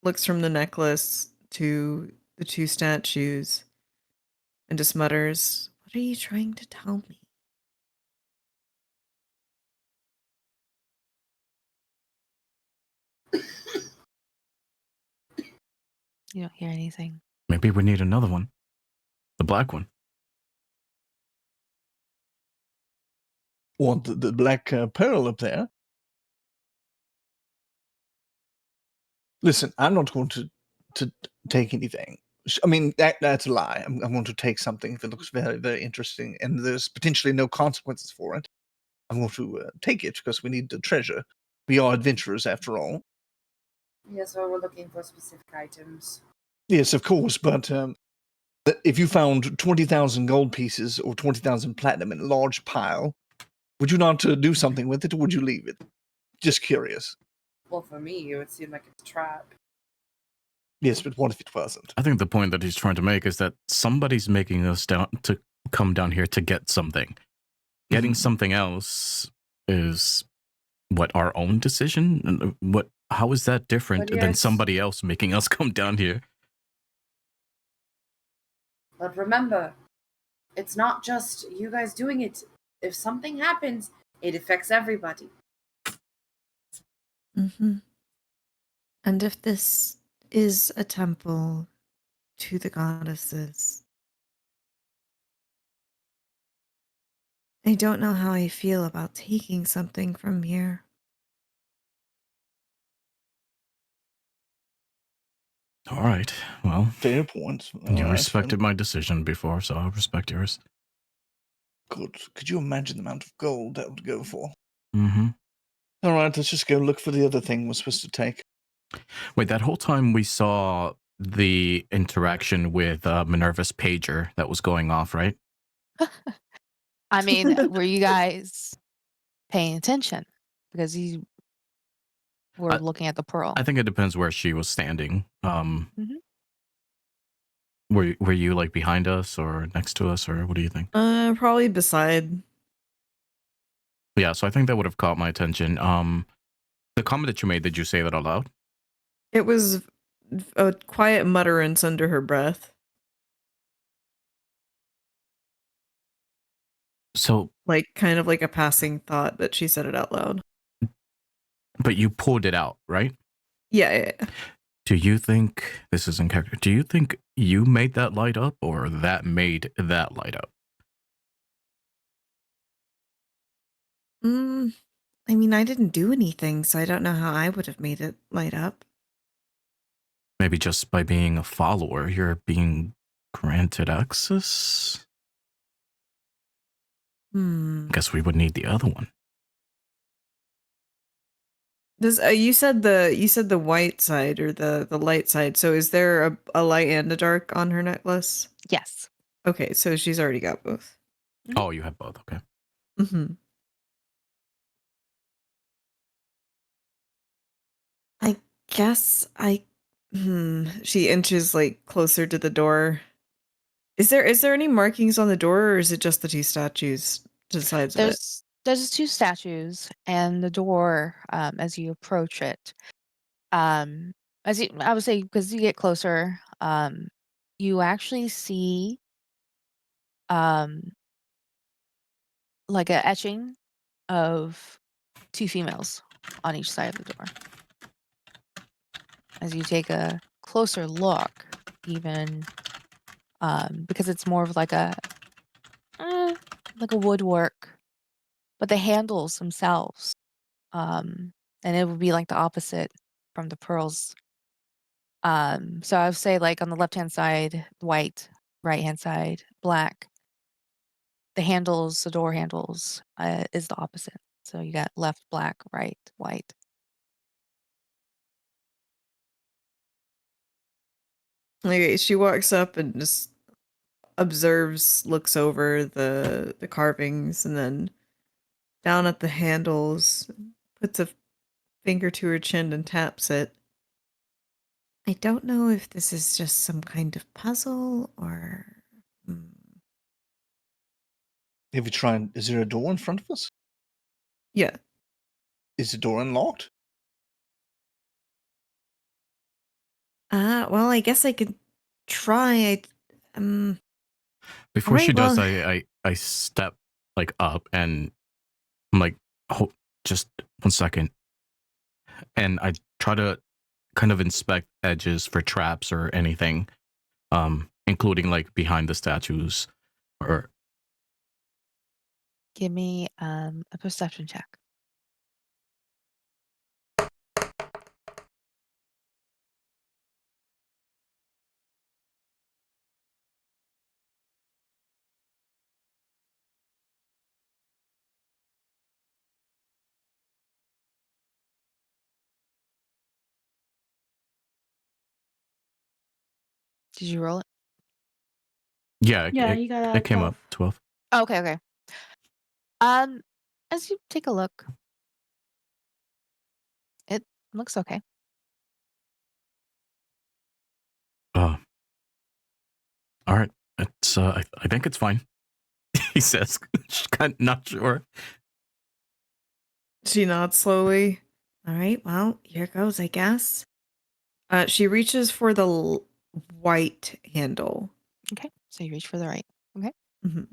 looks from the necklace to the two statues, and just mutters, "What are you trying to tell me?" You don't hear anything. Maybe we need another one. The black one. Want the black pearl up there? Listen, I'm not going to take anything. I mean, that's a lie. I'm going to take something if it looks very, very interesting and there's potentially no consequences for it. I'm going to take it because we need the treasure. We are adventurers after all. Yes, well, we're looking for specific items. Yes, of course, but if you found 20,000 gold pieces or 20,000 platinum in a large pile, would you not do something with it or would you leave it? Just curious. Well, for me, it would seem like it's a trap. Yes, but what if it wasn't? I think the point that he's trying to make is that somebody's making us down to come down here to get something. Getting something else is what, our own decision? And what? How is that different But than yes. somebody else making us come down here? But remember, it's not just you guys doing it. If something happens, it affects everybody. And if this is a temple to the goddesses, I don't know how I feel about taking something from here. All right. Well, Fair point. All you right, respected my decision before, so I'll respect yours. Good. Could you imagine the amount of gold that would go for? Mm-hmm. All right, let's just go look for the other thing we're supposed to take. Wait, that whole time we saw the interaction with Minerva's pager that was going off, right? I mean, were you guys paying attention? Because you were I- looking at the pearl. I think it depends where she was standing. Mhm. Were you like behind us or next to us, or what do you think? Probably beside. Yeah, so I think that would have caught my attention. The comment that you made, did you say that out loud? It was a quiet mutterance under her breath. So, Like, kind of like a passing thought, but she said it out loud. but you pulled it out, right? Yeah. Do you think, this is in character, do you think you made that light up or that made that light up? I mean, I didn't do anything, so I don't know how I would have made it light up. Maybe just by being a follower, you're being granted access? Guess we would need the other one. Does you said the white side or the light side. So is there a light and a dark on her necklace? Yes. Okay, so she's already got both. Oh, you have both. Okay. I guess she inches like closer to the door. Is there any markings on the door, or is it just the two statues to the sides of it? There's 2 statues and the door, as you approach it. As you, I would say, because you get closer, you actually see like a etching of 2 females on each side of the door. As you take a closer look, even because it's more of like a woodwork, but the handles themselves, and it would be like the opposite from the pearls. So I would say like on the left-hand side, white, right-hand side, black. The handles, the door handles, is the opposite. So you got left black, right white. Okay, she walks up and just observes, looks over the carvings, and then down at the handles, puts a finger to her chin and taps it. I don't know if this is just some kind of puzzle or. Have you tried? Is there a door in front of us? Yeah. Is the door unlocked? Well, I guess I could try. Before she Alright, does, well- I step like up and I'm like, oh, just 1 second. And I try to kind of inspect edges for traps or anything, including like behind the statues or. Give me a perception check. Did you roll it? Yeah, Yeah, you got it came up 12. Oh, okay. As you take a look, Looks okay. All right. It's I think it's fine. He says, just kind of not sure. She nods slowly. All right, well, here goes, I guess. She reaches for the white handle. Okay. So you reach for the right. Okay. Mhm.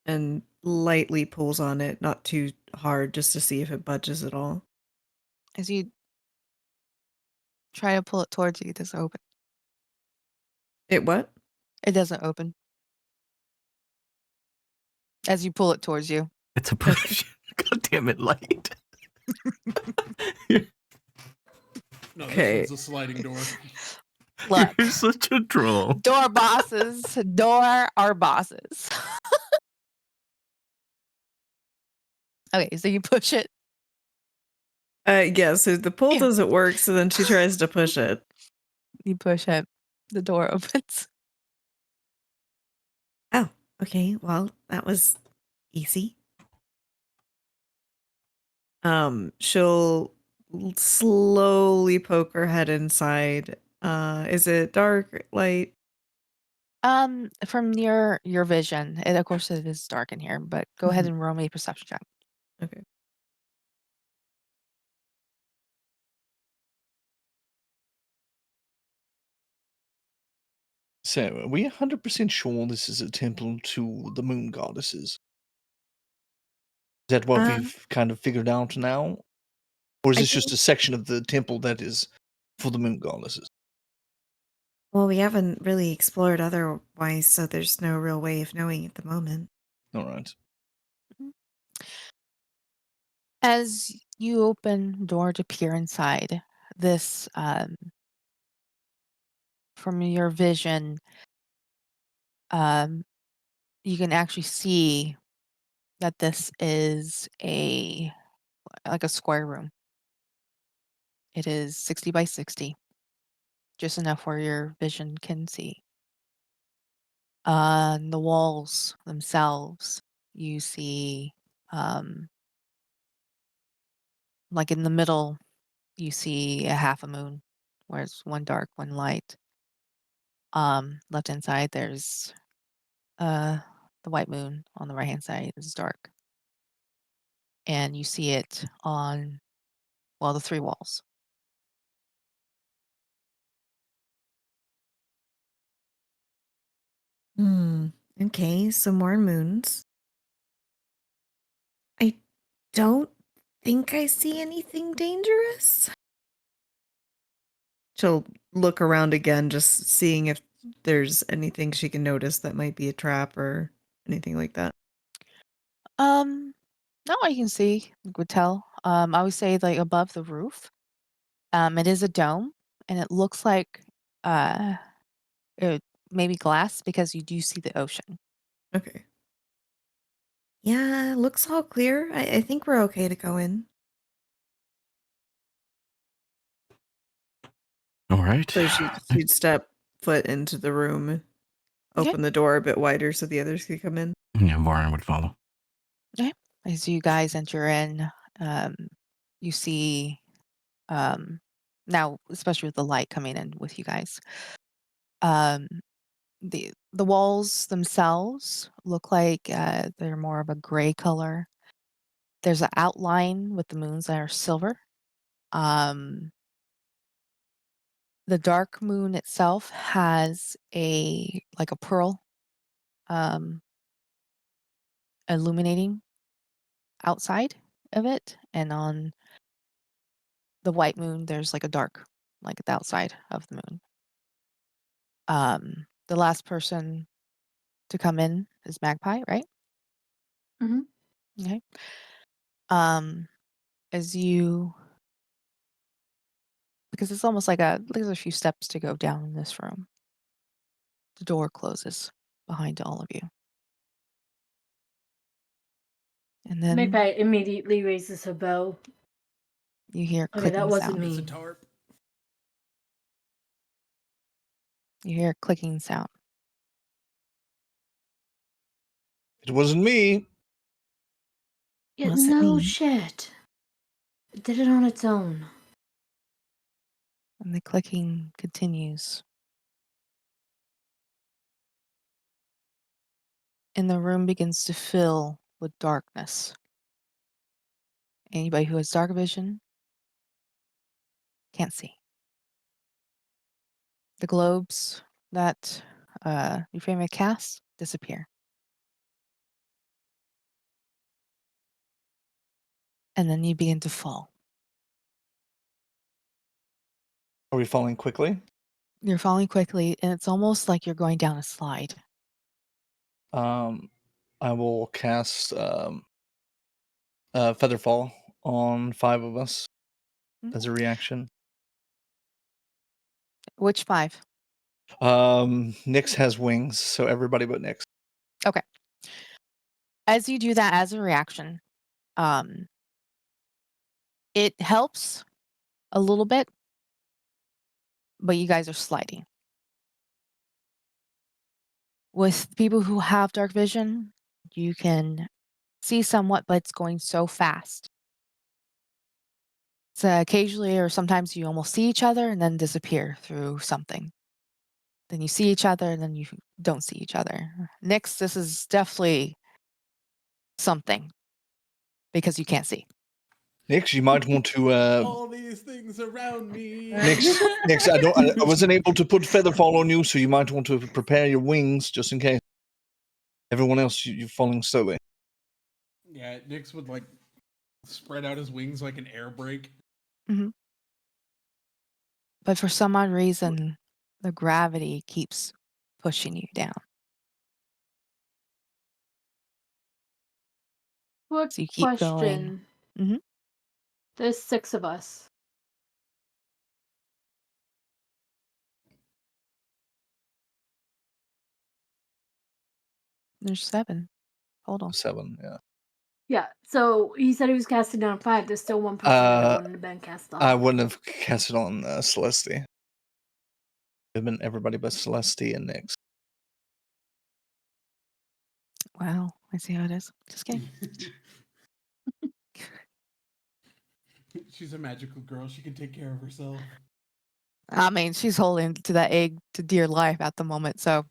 And lightly pulls on it, not too hard, just to see if it budges at all. As you try to pull it towards you, it doesn't open. It what? It doesn't open. As you pull it towards you. It's a push. God damn it, light. No, Okay. this one's a sliding door. Look. You're such a troll. Door bosses. Door are bosses. Okay, so you push it. Yeah, so the pull Yeah. doesn't work, so then she tries to push it. You push it. The door opens. Oh, okay, well, that was easy. She'll slowly poke her head inside. Is it dark, light? From your vision, and of course it is dark in here, but go ahead Mhm. and roll me a perception check. Okay. So, are we 100% sure this is a temple to the moon goddesses? Is that what Um, we've kind of figured out now? Or is I this just think, a section of the temple that is for the moon goddesses? well, we haven't really explored otherwise, so there's no real way of knowing at the moment. All right. As you open the door to peer inside, this from your vision, you can actually see that this is like a square room. It is 60 by 60, just enough where your vision can see. On the walls themselves, you see, like in the middle, you see a half a moon, where it's one dark, one light. Left hand side, there's the white moon. On the right hand side is dark, and you see it on the three walls. Hmm. Okay, so more moons. I don't think I see anything dangerous. She'll look around again, just seeing if there's anything she can notice that might be a trap or anything like that. Not what you can see, would tell. I would say like above the roof. It is a dome, and it looks like uh, it maybe glass because you do see the ocean. Okay. Yeah, looks all clear. I think we're okay to go in. All right. So she'd step foot into the room, Okay. open the door a bit wider so the others could come in. Yeah, Warren would follow. Okay. As you guys enter in, you see now, especially with the light coming in with you guys, um, the walls themselves look like they're more of a gray color. There's an outline with the moons that are silver. Um, the dark moon itself has a pearl um, illuminating outside of it, and on the white moon, there's like a dark, like at the outside of the moon. The last person to come in is Magpie, right? Mhm. Okay. Um, as you, because it's almost like there's a few steps to go down in this room. The door closes behind all of you. And then Magpie immediately raises her bow. you hear Okay, clicking that wasn't sound. It's a me. tarp. You hear a clicking sound. It wasn't me. Yeah, Wasn't no me. shit. It did it on its own. And the clicking continues. And the room begins to fill with darkness. Anybody who has dark vision can't see. The globes that Euphemia casts disappear. And then you begin to fall. Are we falling quickly? You're falling quickly, and it's almost like you're going down a slide. I will cast Featherfall on 5 of us as a reaction. Which 5? Nyx has wings, so everybody but Nyx. Okay. As you do that as a reaction, it helps a little bit, but you guys are sliding. With people who have dark vision, you can see somewhat, but it's going so fast. So occasionally or sometimes you almost see each other and then disappear through something. Then you see each other and then you don't see each other. Nyx, this is definitely something because you can't see. Nyx, you might want to. All these things around me. Nyx, I wasn't able to put Featherfall on you, so you might want to prepare your wings just in case. Everyone else, you're falling slowly. Yeah, Nyx would like spread out his wings like an air brake. But for some odd reason, the gravity keeps pushing you down. Quick So you keep going. question. Mhm. There's 6 of us. There's 7. Hold on. 7, yeah. Yeah, so he said he was casting down 5. There's still one person that wanted to been cast off. I wouldn't have cast it on Celeste. It would have been everybody but Celeste and Nyx. Wow, I see how it is. Just kidding. She's a magical girl. She can take care of herself. I mean, she's holding to that egg to dear life at the moment, so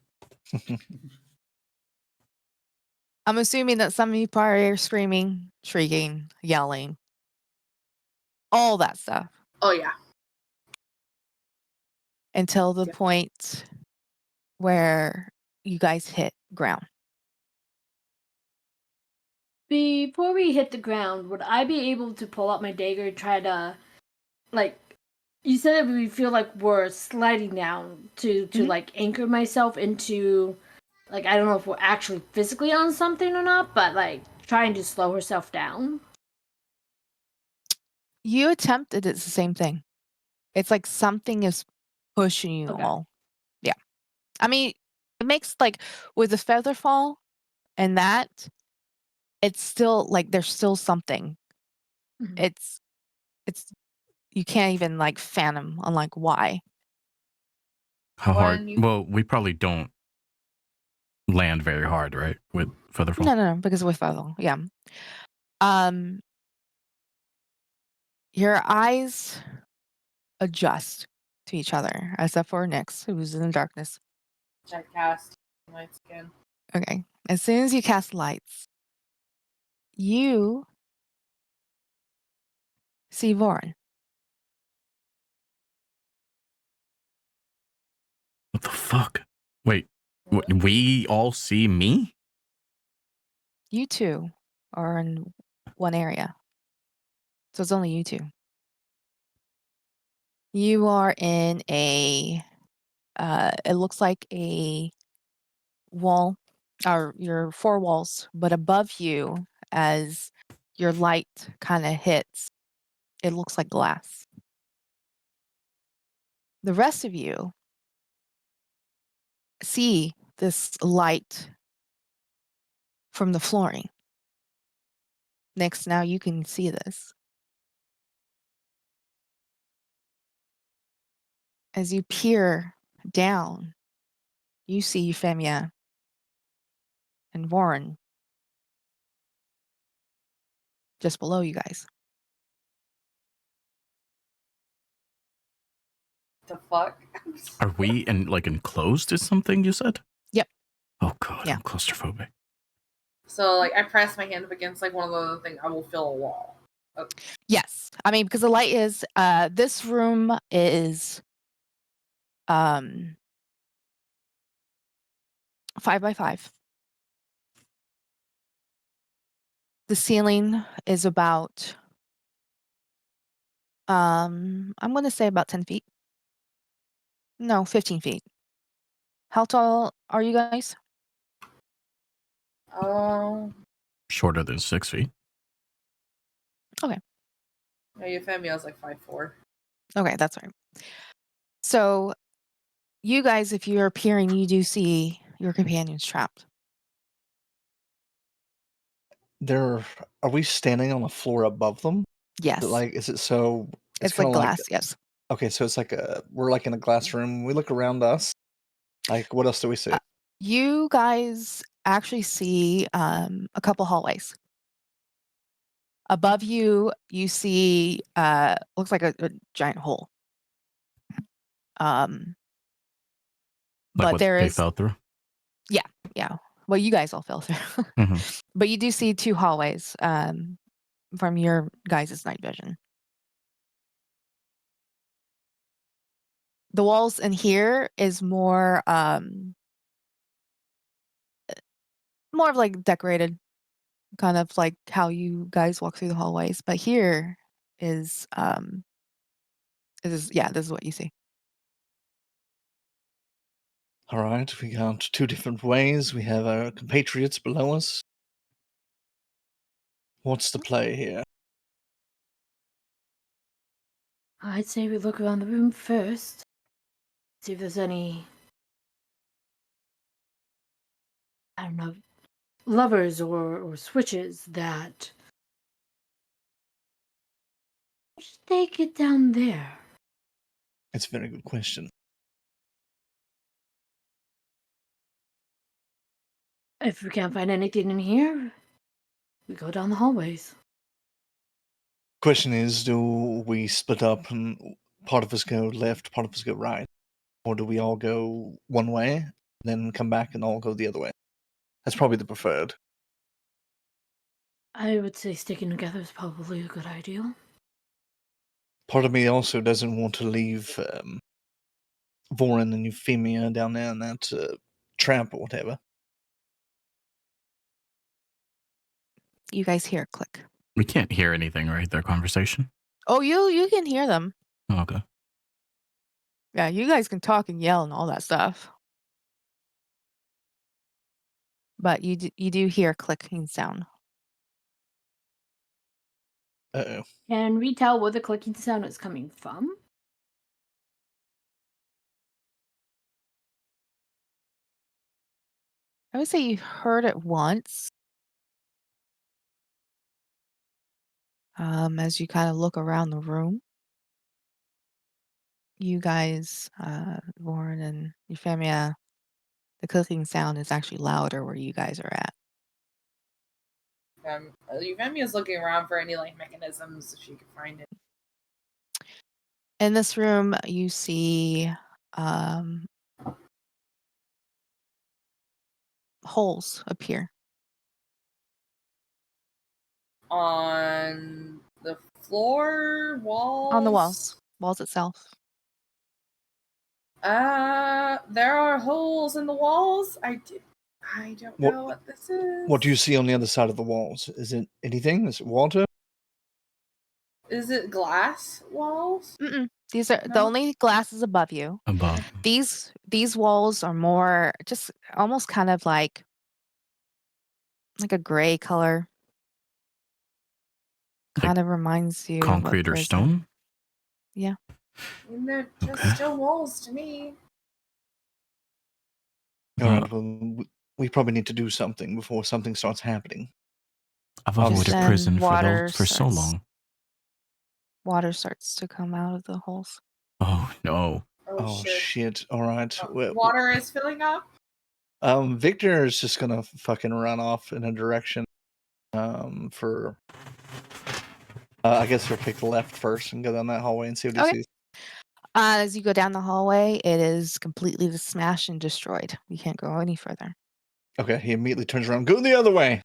I'm assuming that some of you probably are screaming, shrieking, yelling, all that stuff Oh yeah. until the Yep. point where you guys hit ground. Before we hit the ground, would I be able to pull out my dagger and try to, like, you said that we feel like we're sliding down to Mhm. like anchor myself into, like, I don't know if we're actually physically on something or not, but like trying to slow herself down. You attempted it's the same thing. It's like something is pushing you Okay. all. Yeah. I mean, it makes like with the feather fall and that, it's still like there's still something. Mhm. It's you can't even like fathom on like why. How hard? When you Well, we probably don't land very hard, right? With Featherfall. No, because with feather, yeah. Um, your eyes adjust to each other, except for Nyx, who's in the darkness. I cast light skin. Okay. As soon as you cast lights, you see Vorin. What the fuck? Wait, we all see me? You two are in one area. So it's only you two. You are in a it looks like a wall, or your 4 walls, but above you as your light kind of hits, it looks like glass. The rest of you see this light from the flooring. Next, now you can see this. As you peer down, you see Euphemia and Warren just below you guys. The fuck? Are we enclosed? Is something you said? Yep. Oh god, Yeah. I'm claustrophobic. So like I press my hand up against like one of the things, I will feel a wall. Yes. I mean, because the light is this room is 5 by 5. The ceiling is about I'm gonna say about 10 feet. No, 15 feet. How tall are you guys? Oh, Shorter than 6 feet. no, Euphemia's like 5'4". Okay, that's right. So you guys, if you're peering, you do see your companions trapped. Are we standing on the floor above them? Yes. Is it so? It's kind like of glass, yes. Okay, so it's like we're like in a glass room. We look around us. Like, what else do we see? You guys actually see a couple hallways. Above you, you see looks like a giant hole. But what there they is fell through. yeah. Well, you guys all fell through. Mhm. But you do see 2 hallways from your guys' night vision. The walls in here is more of like decorated, kind of like how you guys walk through the hallways. But here is this is what you see. All right, we got 2 different ways. We have our compatriots below us. What's the play here? I'd say we look around the room first. See if there's any, I don't know, levers or switches that. How should they get down there? It's a very good question. If we can't find anything in here, we go down the hallways. Question is, do we split up and part of us go left, part of us go right? Or do we all go one way, then come back and all go the other way? That's probably the preferred. I would say sticking together is probably a good idea. Part of me also doesn't want to leave Vorin and Euphemia down there in that trap or whatever. You guys hear a click. We can't hear anything, right? Their conversation. Oh, you can hear them. Oh, okay. Yeah, you guys can talk and yell and all that stuff. But you do hear a clicking sound. Uh-oh. Can we tell where the clicking sound is coming from? I would say you heard it once. As you kind of look around the room, you guys, Warren and Euphemia, the clicking sound is actually louder where you guys are at. Euphemia's looking around for any like mechanisms if she could find it. In this room, you see holes appear On the floor, walls. on the walls itself. There are holes in the walls. I don't What- know what this is. What do you see on the other side of the walls? Is it anything? Is it water? Is it glass walls? Mm-mm. These are the No? only glasses above you. Above. These walls are more just almost kind of like a gray color. Like Kind of reminds you of a concrete or prison. stone. Yeah. And they're just Okay. stone walls to me. All right, well, we probably need to do something before something starts happening. I've Just avoided then prison water for so starts- long. Water starts to come out of the holes. Oh no. Oh, shit. Shit! All right. Water is filling up. Victor is just gonna fucking run off in a direction. For I guess he'll pick the left first and go down that hallway and see what he Okay. sees. As you go down the hallway, it is completely smashed and destroyed. You can't go any further. Okay, he immediately turns around. Go the other way.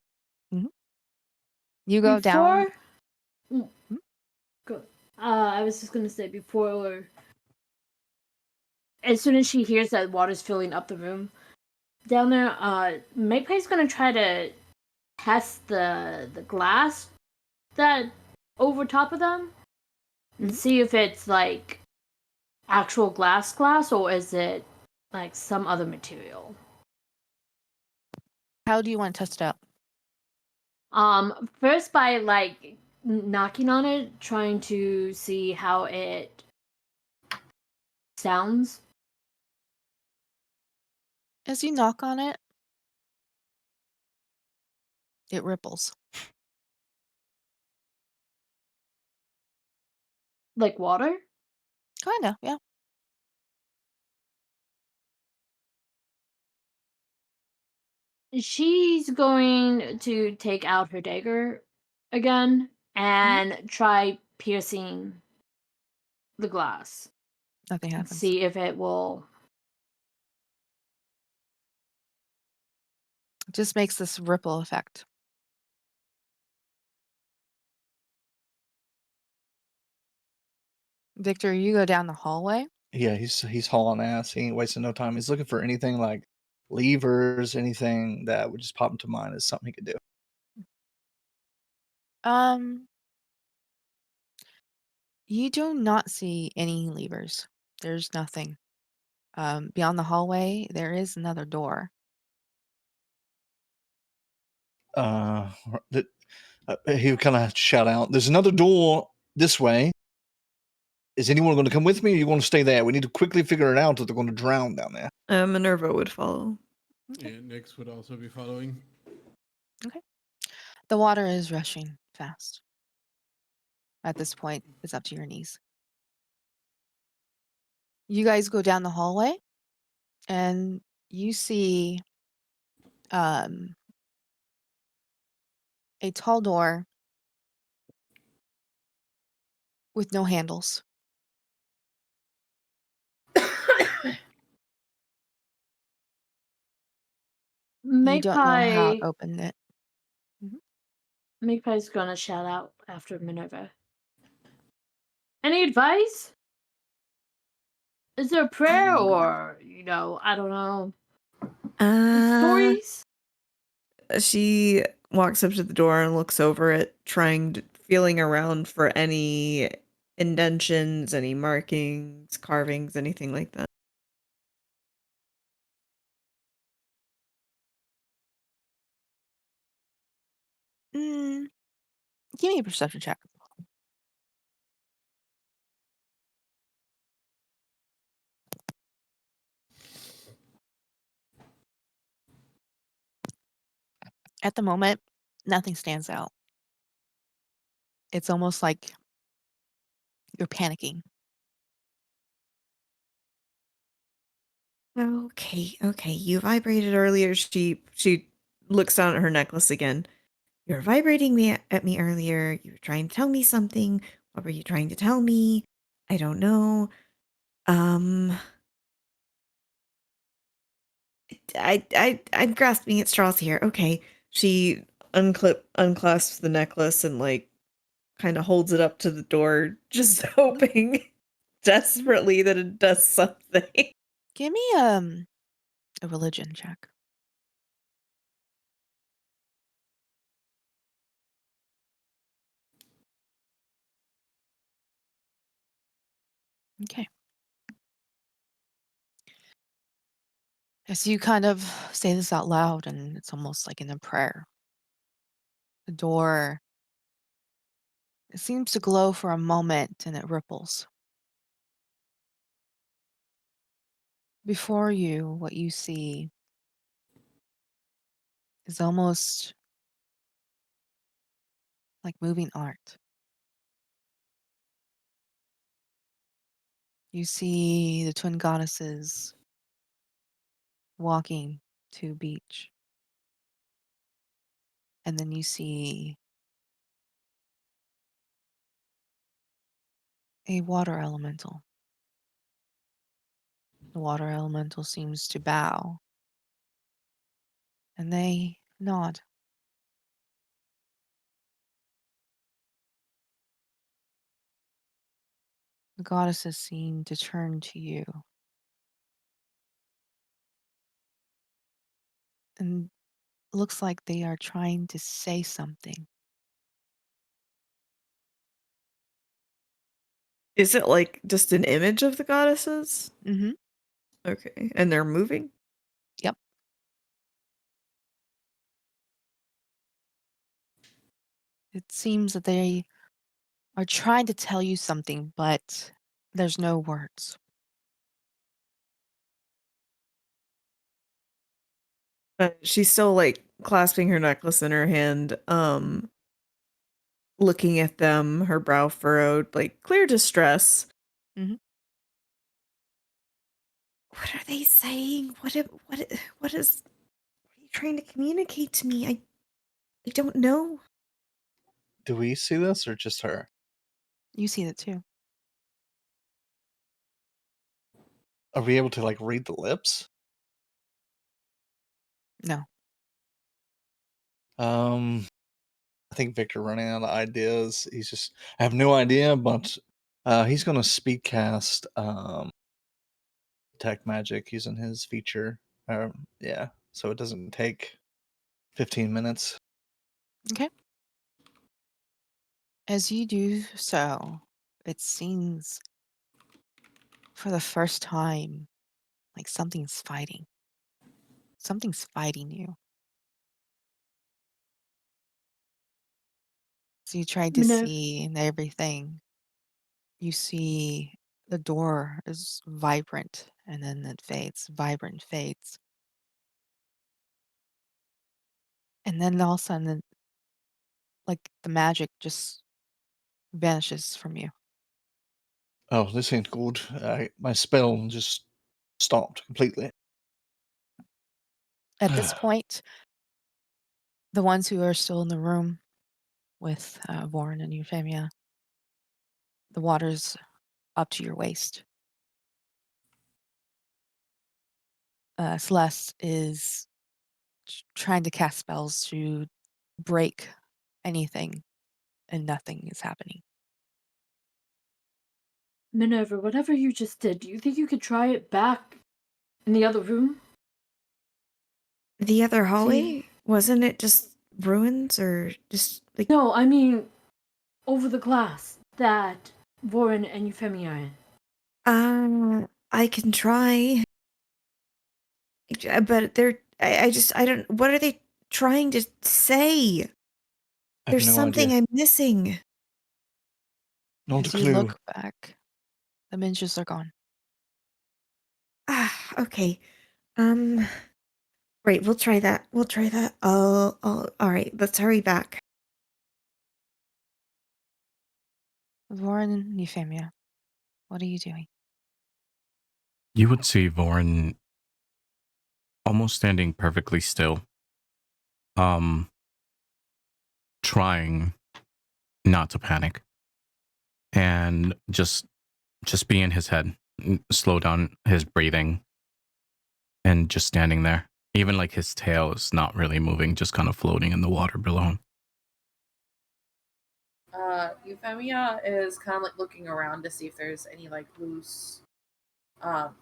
You go down. Before, Hmm? go, I was just gonna say before, as soon as she hears that water's filling up the room down there, Maypay's gonna try to test the glass that over top of them and Mhm. see if it's like actual glass or is it like some other material. How do you want to test it out? First by like knocking on it, trying to see how it sounds. As you knock on it, it ripples. Like water? Kinda, yeah. She's going to take out her dagger again and try piercing the glass. Nothing And happens. see if it will. It just makes this ripple effect. Victor, you go down the hallway. Yeah, he's hauling ass. He ain't wasting no time. He's looking for anything like levers, anything that would just pop into mind as something he could do. Um, you do not see any levers. There's nothing. Beyond the hallway, there is another door. Uh, that he would kind of shout out, "There's another door this way. Is anyone going to come with me, or you want to stay there? We need to quickly figure it out, or they're going to drown down there." Minerva would follow. Okay. Yeah, Nyx would also be following. Okay. The water is rushing fast. At this point, it's up to your knees. You guys go down the hallway, and you see um, a tall door with no handles. You don't know how to Magpie open it. Magpie's gonna shout out after Minerva. Any advice? Is there a prayer or I don't know. Uh, Stories? she walks up to the door and looks over it, feeling around for any indentions, any markings, carvings, anything like that. Mm, give me a perception check. At the moment, nothing stands out. It's almost like you're panicking. Okay. You vibrated earlier. She looks down at her necklace again. You were vibrating at me earlier. You were trying to tell me something. What were you trying to tell me? I don't know. Um, I'm grasping at straws here. Okay. She unclasps the necklace and like kind of holds it up to the door, just hoping desperately that it does something. Give me a religion check. Okay. As you kind of say this out loud, and it's almost like in a prayer. The door, it seems to glow for a moment and it ripples. Before you, what you see is almost like moving art. You see the twin goddesses walking to beach. And then you see a water elemental The water elemental seems to bow, and they nod. The goddesses seem to turn to you, and looks like they are trying to say something. Is it like just an image of the goddesses? Mm-hmm. Okay. And they're moving? Yep. It seems that they are trying to tell you something, but there's no words. She's still like clasping her necklace in her hand, looking at them, her brow furrowed, like clear distress. Mhm. What are they saying? What is what are you trying to communicate to me? I don't know. Do we see this or just her? You see it too. Are we able to like read the lips? No. I think Victor running out of ideas. He's just I have no idea, but he's gonna speed cast detect magic using his feature. Yeah, so it doesn't take 15 minutes. Okay. As you do so, it seems for the first time like something's fighting. Something's fighting you. So you try to Minerva, see and everything. You see the door is vibrant and then it fades, vibrant fades. And then all of a sudden, like the magic just vanishes from you. Oh, this ain't good. My spell just stopped completely. At this point, the ones who are still in the room with Warren and Euphemia, the water's up to your waist. Celeste is trying to cast spells to break anything, and nothing is happening. Minerva, whatever you just did, do you think you could try it back in the other room? The other See? hallway? Wasn't it just ruins or just like No, I mean over the glass that Warren and Euphemia are in. I can try. But I don't what are they trying to say? I have There's no something idea. I'm missing. Not a As you clue. look back, the ninjas are gone. Okay. Um, right, we'll try that. We'll try that. All right, let's hurry back. Warren and Euphemia, what are you doing? You would see Vorin almost standing perfectly still, um, trying not to panic and just be in his head, slow down his breathing, and just standing there. Even like his tail is not really moving, just kind of floating in the water below him. Euphemia is kind of like looking around to see if there's any like loose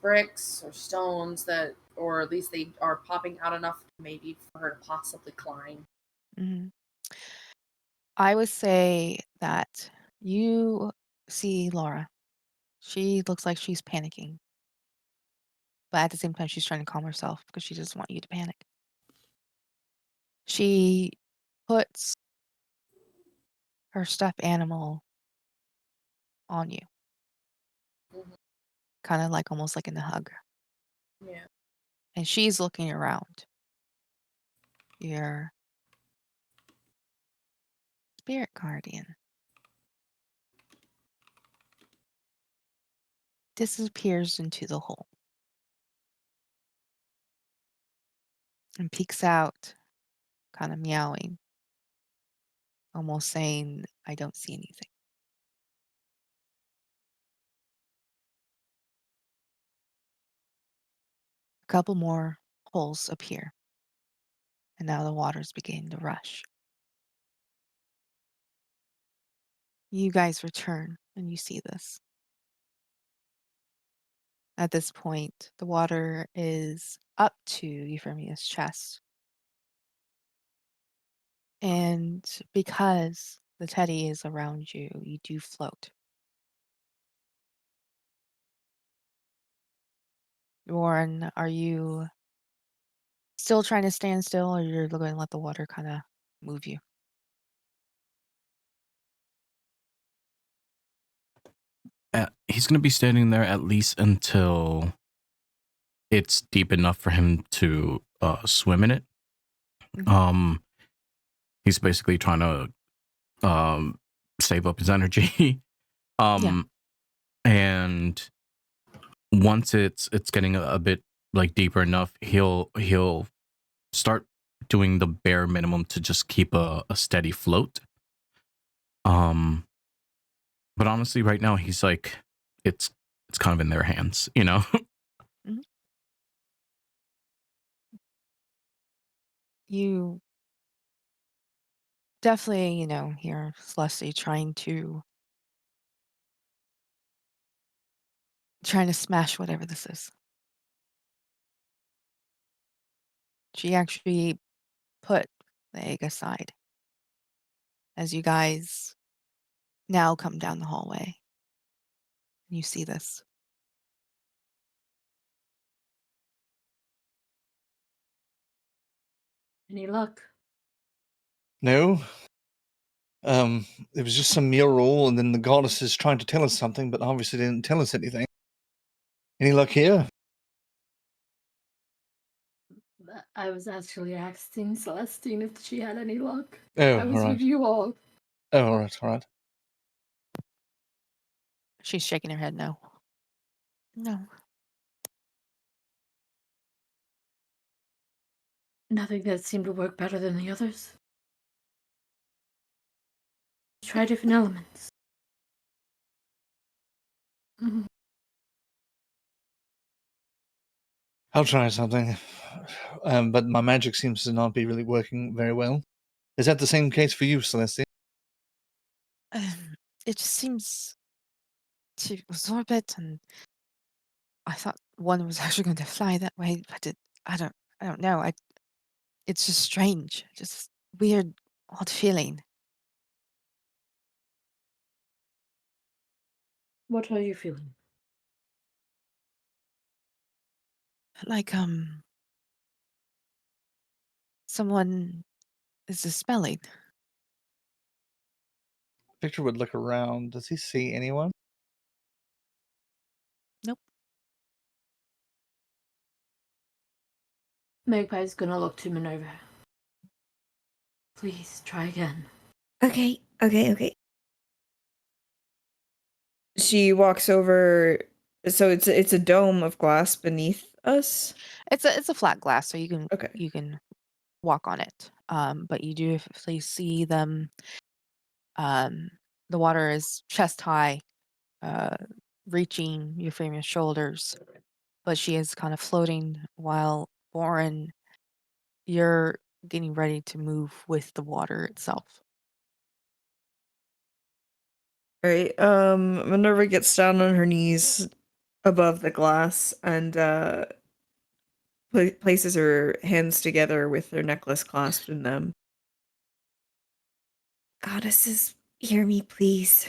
bricks or stones that, or at least they are popping out enough maybe for her to possibly climb. Mhm. I would say that you see Laura. She looks like she's panicking, but at the same time, she's trying to calm herself because she doesn't want you to panic. She puts her stuffed animal on you, Mhm. kind of like almost like in a hug. Yeah. And she's looking around. Your spirit guardian disappears into the hole and peeks out, kind of meowing, almost saying, I don't see anything. couple more holes appear, and now the water's beginning to rush. You guys return, and you see this. At this point, the water is up to Euphemia's chest. And because the teddy is around you, you do float. Warren, are you still trying to stand still, or you're going to let the water kind of move you? He's going to be standing there at least until it's deep enough for him to swim in it. Mhm. He's basically trying to save up his energy. Yeah. And once it's getting a bit like deeper enough, he'll start doing the bare minimum to just keep a steady float. But honestly, right now he's like, it's kind of in their hands, you know. Mhm. You definitely, hear Celeste trying to smash whatever this is. She actually put the egg aside as you guys now come down the hallway. You see this. Any luck? No. It was just some mural, and then the goddess is trying to tell us something, but obviously didn't tell us anything. Any luck here? I was actually asking Celestine if she had any luck. Oh, I was all right. with you all. Oh, all right, all right. She's shaking her head no. No. Nothing that seemed to work better than the others. Try different elements. Mhm. I'll try something. But my magic seems to not be really working very well. Is that the same case for you, Celeste? It just seems to absorb it, and I thought one was actually going to fly that way, but I don't know. It's just strange, just weird, odd feeling. What are you feeling? Like someone is dispelling. Victor would look around. Does he see anyone? Nope. Magpie's gonna look to Minerva. Please try again. Okay. She walks over. So it's a dome of glass beneath us. It's a flat glass, so Okay. you can walk on it. But you do definitely see them. The water is chest high, reaching Euphemia's shoulders, but she is kind of floating while Warren, you're getting ready to move with the water itself. All right. Minerva gets down on her knees above the glass and places her hands together with her necklace clasped in them. Goddesses, hear me, please.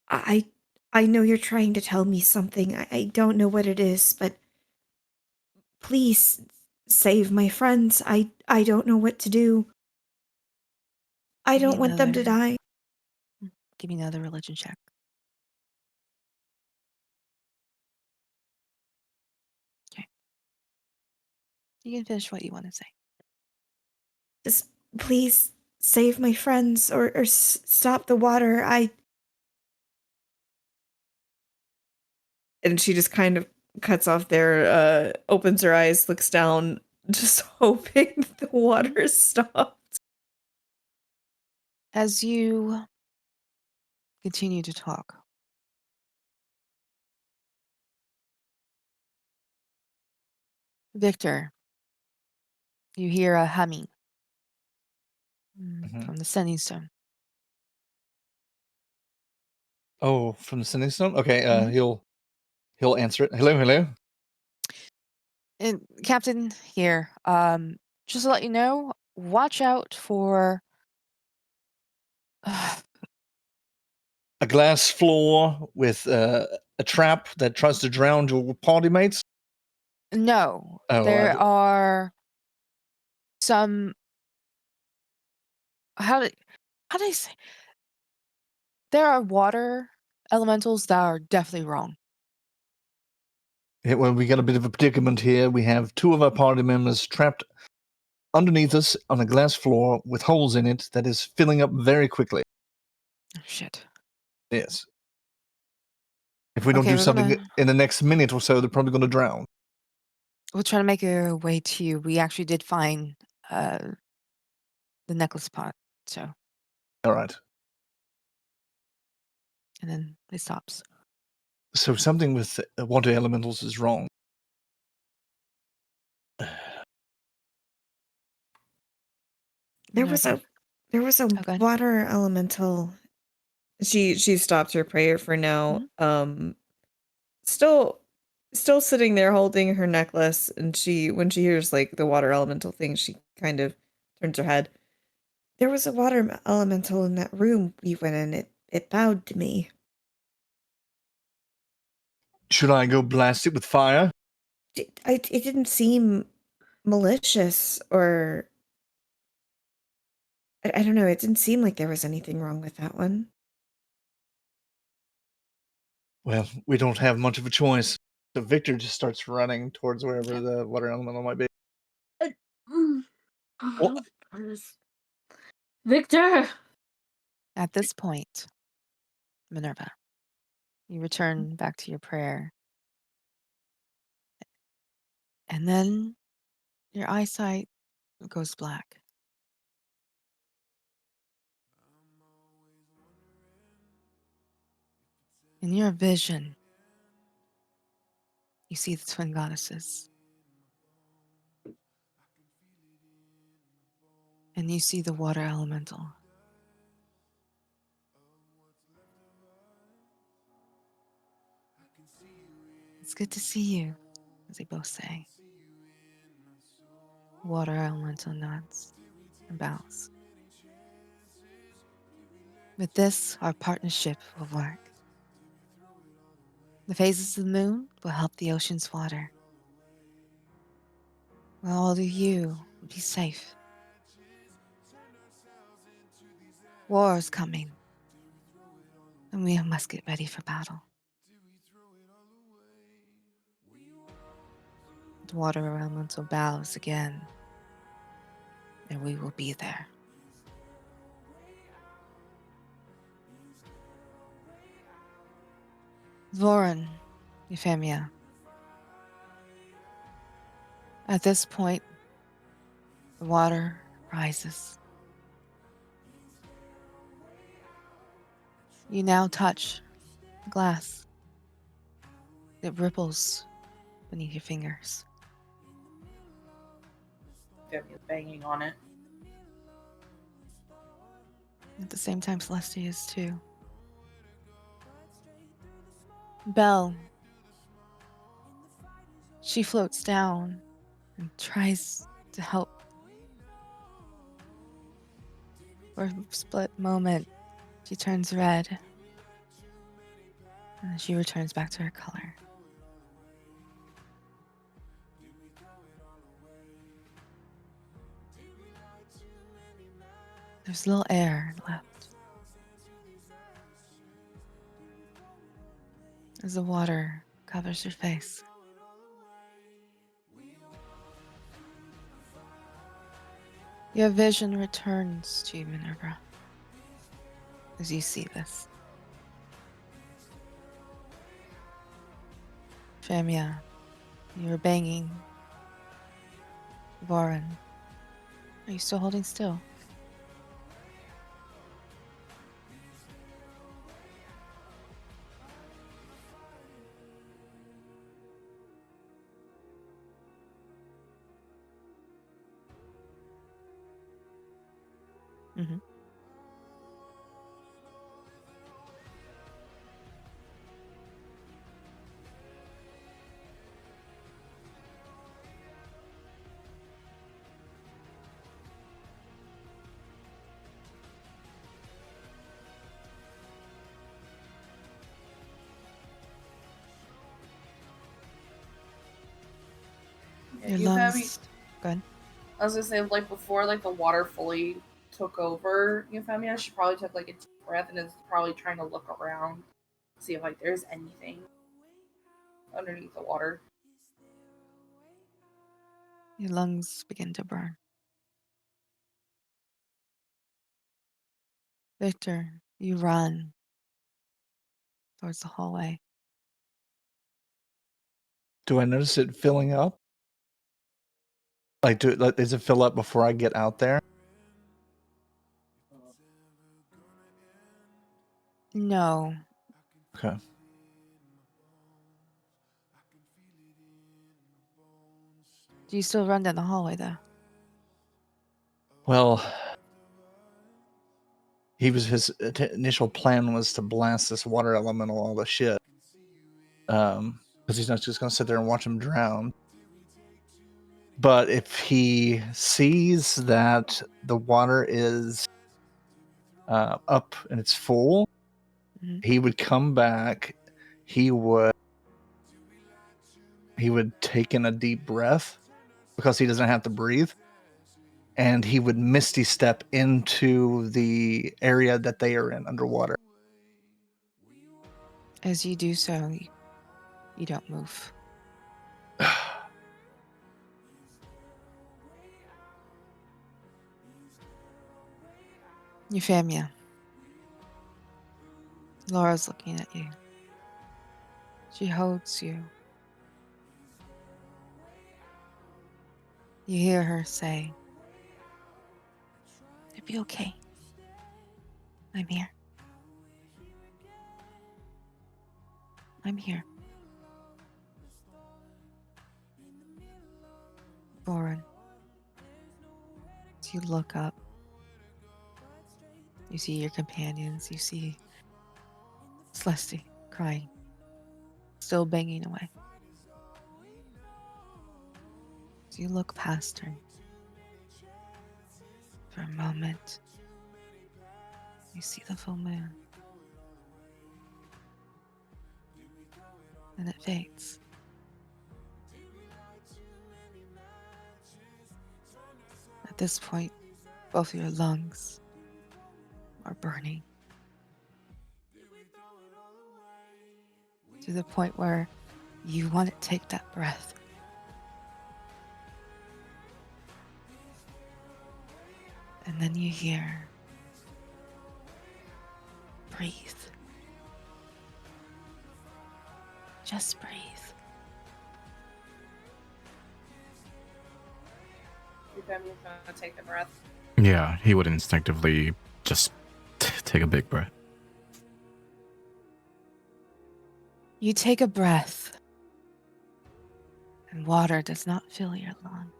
I I know you're trying to tell me something. I don't know what it is, but please save my friends. I don't know what to do. I Give me don't want them to another die. give me another religion check. Okay. You can finish what you want to say. Just please save my friends or stop the water. And she just kind of cuts off there, opens her eyes, looks down, just hoping the water stops. As you continue to talk, Victor, you hear a humming Mhm. from the sending stone. Oh, from the sending stone. Okay, Mhm. he'll answer it. Hello, hello. And Captain here, just to let you know, watch out for A glass floor with a trap that tries to drown your party mates. no, Oh, there are some how do how do I say? There are water elementals that are definitely wrong. yeah, well, we got a bit of a predicament here. We have two of our party members trapped underneath us on a glass floor with holes in it that is filling up very quickly. Oh, shit. Yes. If we don't Okay, do something in the next minute or so, they're probably going to drown. we'll try to make our way to you. We actually did find uh, the necklace pot, so All right. and then it stops. So something with water elementals is wrong. There was a Okay. water elemental. She stopped her prayer for now. Still sitting there holding her necklace, and when she hears like the water elemental thing, she kind of turns her head. There was a water elemental in that room we went in. It bowed to me. Should I go blast it with fire? It didn't seem malicious or I don't know. It didn't seem like there was anything wrong with that one. Well, we don't have much of a choice. So Victor just starts running towards wherever Yeah. the water elemental might be. Oh, Victor! At this point, Minerva, you return back to your prayer, and then your eyesight goes black. In your vision, you see the twin goddesses, and you see the water elemental. It's good to see you, as they both say. Water elemental nods and bows. With this, our partnership will work. The phases of the moon will help the ocean's water. While all of you will be safe. War is coming, and we must get ready for battle. The water elemental bows again, and we will be there. Voron, Euphemia. At this point, the water rises. You now touch the glass. It ripples beneath your fingers. Femia's banging on it. At the same time, Celestia is too. Belle, she floats down and tries to help. For a split moment, she turns red, and then she returns back to her color. There's little air left as the water covers your face. Your vision returns to you, Minerva, as you see this. Femia, you're banging. Voron, are you still holding still? Mhm. Yeah, Your you have me. lungs. Good. I was gonna say, like, before like the water fully took over, you feel me? I should probably take like a deep breath and is probably trying to look around, see if like there's anything underneath the water. Your lungs begin to burn. Victor, you run towards the hallway. Do I notice it filling up? Like, does it fill up before I get out there? No. Okay. Do you still run down the hallway though? Well, his initial plan was to blast this water elemental all the shit. Because he's not just gonna sit there and watch him drown. But if he sees that the water is up and it's full, Mhm. he would come back. He would take in a deep breath because he doesn't have to breathe, and he would misty step into the area that they are in underwater. As you do so, you don't move. Euphemia. Laura's looking at you. She holds you. You hear her say, "It'll be okay. I'm here. I'm here." Lauren, as you look up, you see your companions. You see Celeste crying, still banging away. As you look past her for a moment, you see the full moon. And it fades. At this point, both your lungs are burning to the point where you want to take that breath. And then you hear, "Breathe. Just breathe." You feel me? Gonna take a breath. Yeah, he would instinctively just take a big breath. You take a breath, and water does not fill your lung.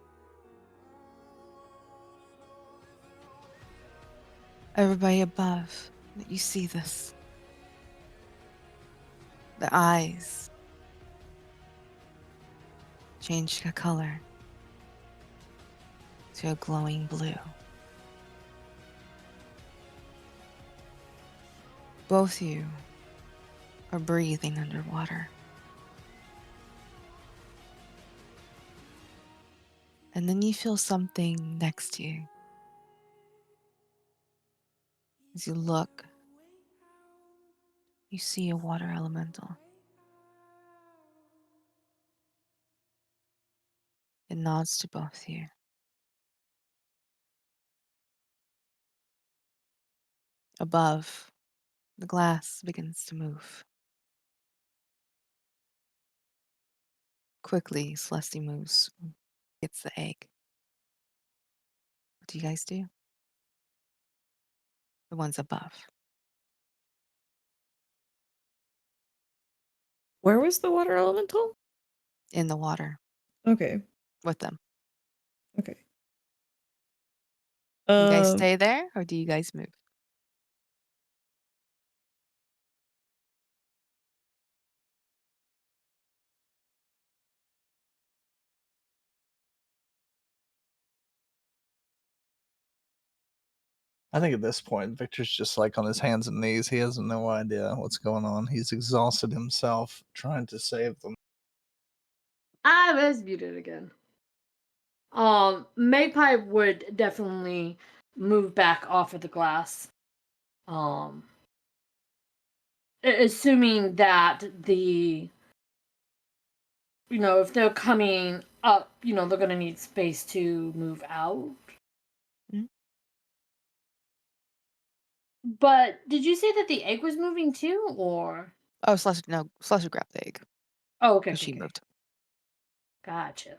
Everybody above, you see this. The eyes change the color to a glowing blue. Both you are breathing underwater. And then you feel something next to you. As you look, you see a water elemental. It nods to both of you. Above, the glass begins to move. Quickly, Celeste moves, gets the egg. What do you guys do? The ones above. Where was the water elemental? In the water Okay. with them. Okay. You guys Um, stay there, or do you guys move? I think at this point, Victor's just like on his hands and knees. He has no idea what's going on. He's exhausted himself trying to save them. I was muted again. Magpie would definitely move back off of the glass. Assuming that if they're coming up, they're gonna need space to move out. Mhm. But did you say that the egg was moving too, or? Oh, Celeste grabbed the egg Oh, okay, because okay, she okay. moved. Gotcha.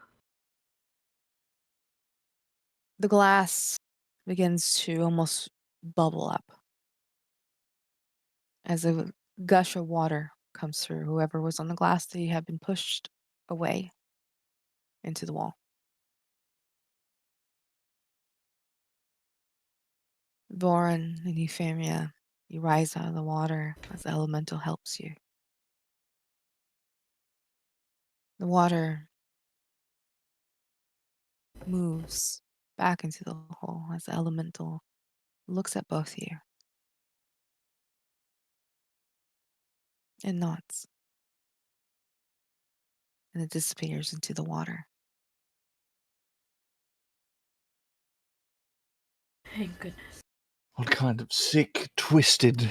The glass begins to almost bubble up as a gush of water comes through. Whoever was on the glass, they have been pushed away into the wall. Voron and Euphemia, you rise out of the water as the elemental helps you. The water moves back into the hole as the elemental looks at both of you and nods. And it disappears into the water. Thank goodness. What kind of sick, twisted.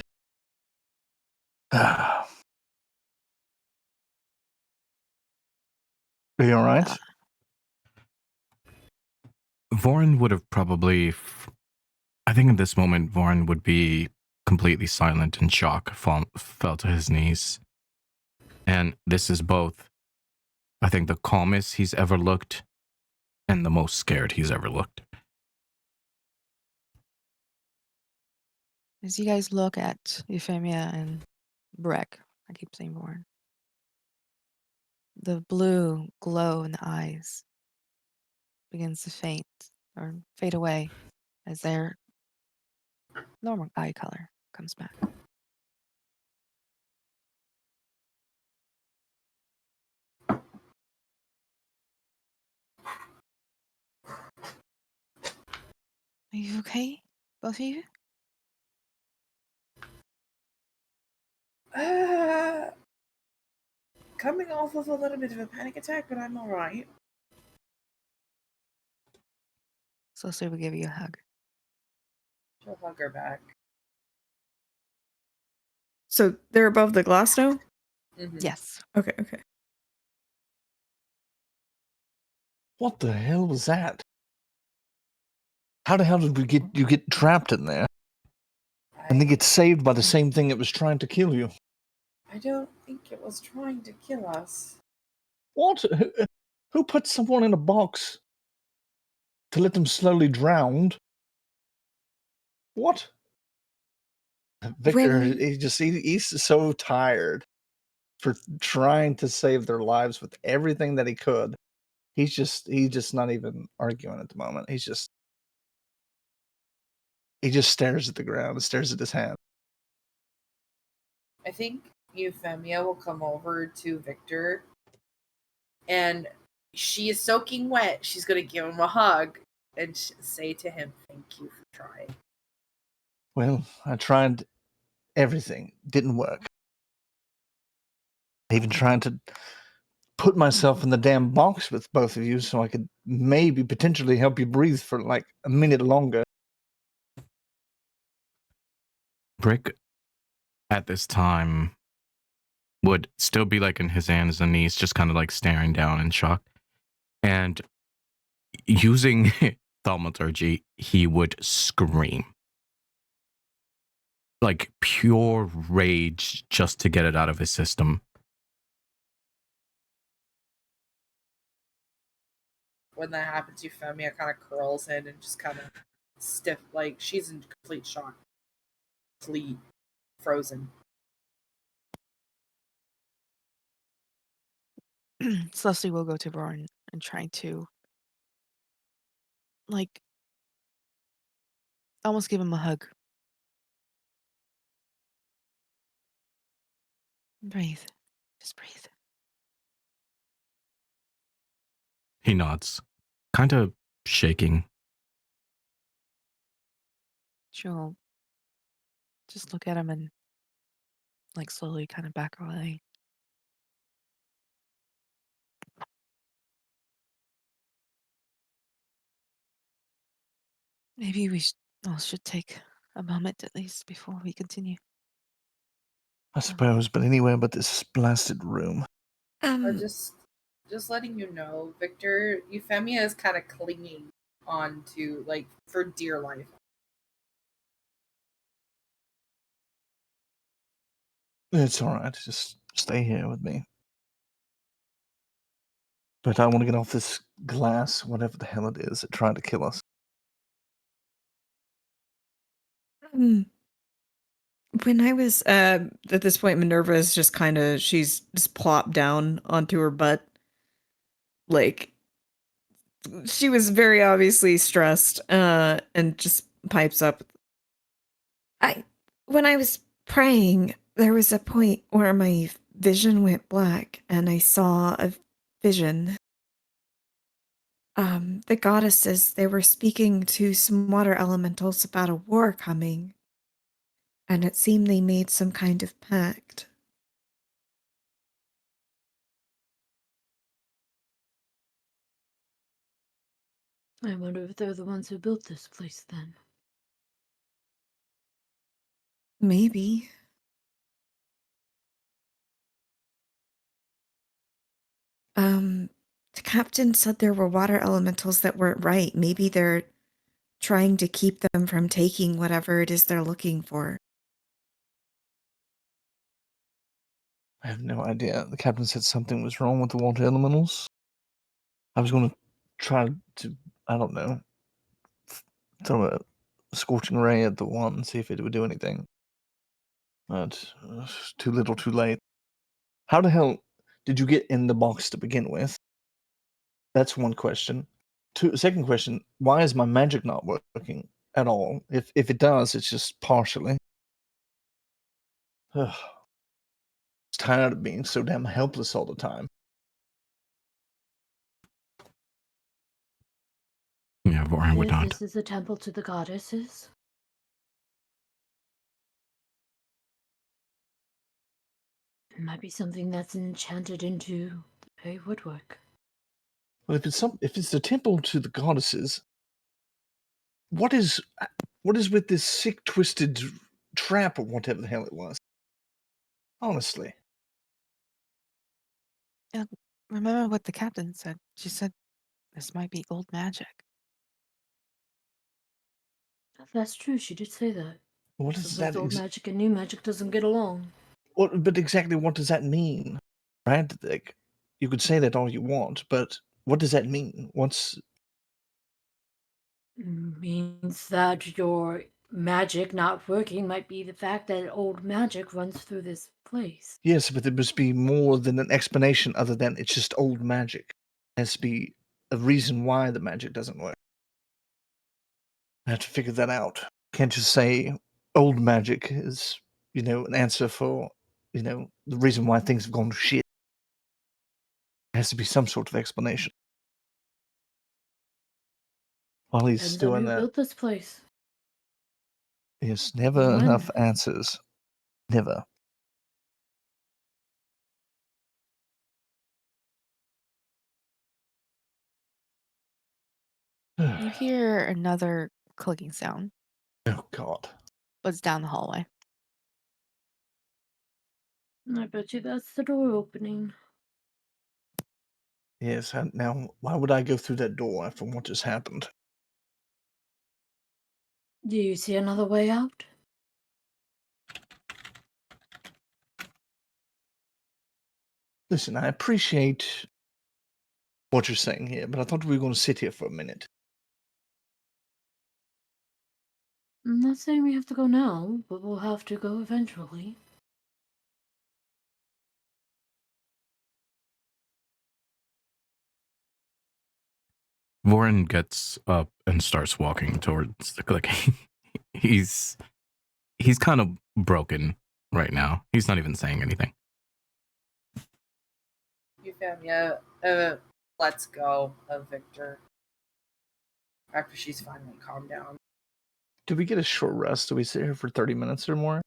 Are you alright? Vorin would have probably. I think in this moment, Vorin would be completely silent in shock, fell to his knees. And this is both, I think, the calmest he's ever looked and the most scared he's ever looked. As you guys look at Euphemia and Breck, I keep saying Voron, the blue glow in the eyes begins to faint or fade away as their normal eye color comes back. Are you okay? Both of you? Coming off of a little bit of a panic attack, but I'm all right. Celeste will give you a hug. She'll hug her back. so they're above the glass now? Mhm. Yes. Okay, okay. What the hell was that? How the hell did you get trapped in there and then get saved by the same thing that was trying to kill you? I don't think it was trying to kill us. What? Who put someone in a box to let them slowly drown? What? Victor, When he's so tired for trying to save their lives with everything that he could. He's just not even arguing at the moment. He just stares at the ground and stares at his hand. I think Euphemia will come over to Victor, and she is soaking wet. She's going to give him a hug and say to him, "Thank you for trying." Well, I tried everything. Didn't work. I even tried to put myself in the damn box with both of you so I could maybe potentially help you breathe for like a minute longer. Brick, at this time, would still be like in his hands and knees, just kind of like staring down in shock. And using thaumaturgy, he would scream. Like pure rage just to get it out of his system. When that happens, Euphemia kind of curls in and just kind of stiff, like she's in complete shock. Complete frozen. Celeste will go to Voron and try to, like, almost give him a hug. Breathe. Just breathe. He nods, kind of shaking. She'll just look at him and like slowly kind of back away. Maybe we all should take a moment at least before we continue. I suppose, but anywhere but this blasted room. Just letting you know, Victor, Euphemia is kind of clinging on to, like, for dear life. It's all right. Just stay here with me. But I want to get off this glass, whatever the hell it is, that tried to kill us. When I was at this point, Minerva is just kind of she's just plopped down onto her butt, like she was very obviously stressed, and just pipes up. When I was praying, there was a point where my vision went black, and I saw a vision. The goddesses, they were speaking to some water elementals about a war coming, and it seemed they made some kind of pact. I wonder if they're the ones who built this place then. Maybe. The captain said there were water elementals that weren't right. Maybe they're trying to keep them from taking whatever it is they're looking for. I have no idea. The captain said something was wrong with the water elementals. I was going to try to, I don't know, throw a scorching ray at the one and see if it would do anything. But too little, too late. How the hell did you get in the box to begin with? That's one question. Second question, why is my magic not working at all? If it does, it's just partially. Ugh. I'm tired of being so damn helpless all the time. Yeah, Vorin would If nod. this is a temple to the goddesses? It might be something that's enchanted into the very woodwork. Well, if it's the temple to the goddesses, what is with this sick, twisted trap or whatever the hell it was? Honestly, And remember what the captain said. She said this might be old magic. That's true, she did say that. what is Sounds that? like old magic and new magic doesn't get along. But exactly what does that mean? Right? Like, you could say that all you want, but what does that mean? Means that your magic not working might be the fact that old magic runs through this place. Yes, but there must be more than an explanation other than it's just old magic. There has to be a reason why the magic doesn't work. I have to figure that out. Can't just say old magic is, an answer for, the reason why things have gone to shit. There has to be some sort of explanation. While he's Depends on doing who that, built this place. yes, never When? enough answers. Never. You hear another clicking sound, Oh, God. but it's down the hallway. I bet you that's the door opening. Yes, now, why would I go through that door after what just happened? Do you see another way out? Listen, I appreciate what you're saying here, but I thought we were going to sit here for a minute. I'm not saying we have to go now, but we'll have to go eventually. Vorin gets up and starts walking towards the clicking. he's kind of broken right now. He's not even saying anything. Euphemia lets go of Victor after she's finally calmed down. Do we get a short rest? Do we sit here for 30 minutes or more?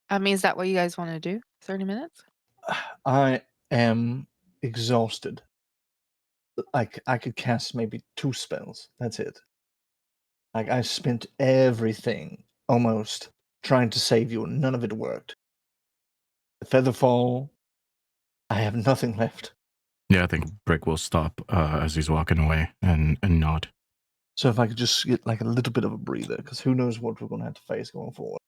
I mean, is that what you guys want to do? 30 minutes? I am exhausted. Like, I could cast maybe 2 spells. That's it. Like, I spent everything almost trying to save you, and none of it worked. The Featherfall, I have nothing left. Yeah, I think Brick will stop as he's walking away and nod. So if I could just get like a little bit of a breather, because who knows what we're going to have to face going forward.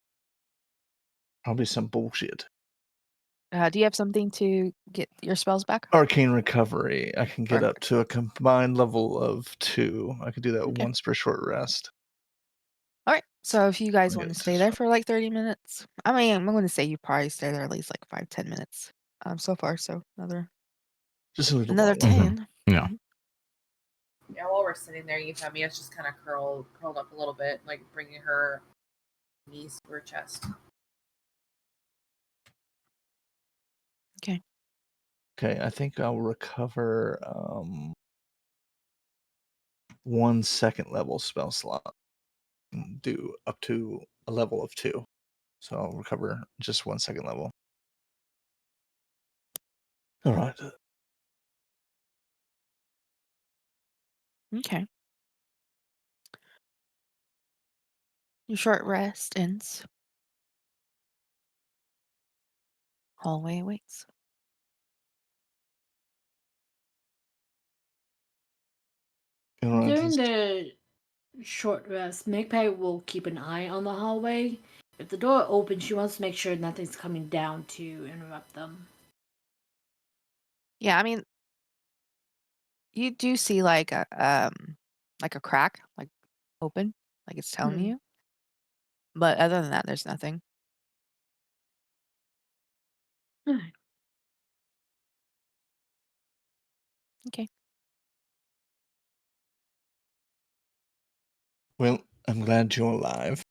Probably some bullshit. Do you have something to get your spells back? Arcane Recovery. I can get up Perfect. to a combined level of 2. I could do that Okay. once per short rest. All right. So if you guys Okay, want to stay there for like 30 minutes, I mean, I'm going to say you probably stay there at least like 5-10 minutes. So far, so Just a little another while. 10. Yeah. Yeah, while we're sitting there, Euphemia's just kind of curled up a little bit, like bringing her knees to her chest. Okay. Okay, I think I'll recover 1 second level spell slot. Do up to a level of 2. So I'll recover just 1 second level. All right. Okay. Your short rest ends. Hallway awaits. All right. During the short rest, Magpie will keep an eye on the hallway. If the door opens, she wants to make sure nothing's coming down to interrupt them. Yeah, I mean, you do see like a crack, like open, like it's telling you. But other than that, there's nothing. Alright. Okay. Well, I'm glad you're alive.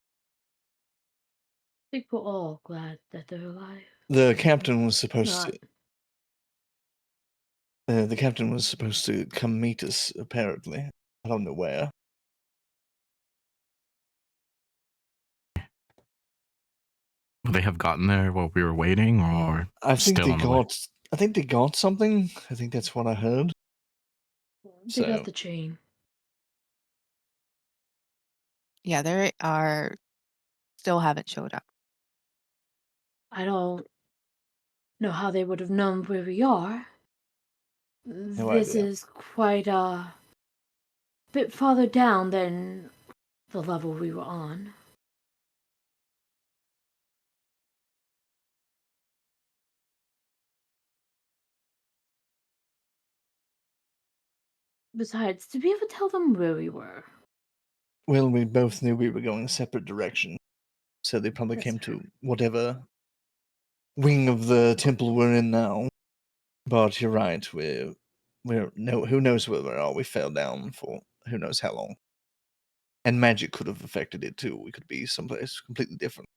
I think we're all glad that they're alive. The captain was supposed Not. to. The captain was supposed to come meet us. Apparently, I don't know where. Would they have gotten there while we were waiting, or I think still they on the way? got. I think they got something. I think that's what I heard. They got So the chain. Yeah, they are still haven't showed up. I don't know how they would have known where we are. no This idea. is quite a bit farther down than the level we were on. Besides, did we ever tell them where we were? Well, we both knew we were going a separate direction, so they probably That's came fair. to whatever wing of the temple we're in now. But you're right. We're no. Who knows where we are? We fell down for who knows how long. And magic could have affected it too. We could be someplace completely different.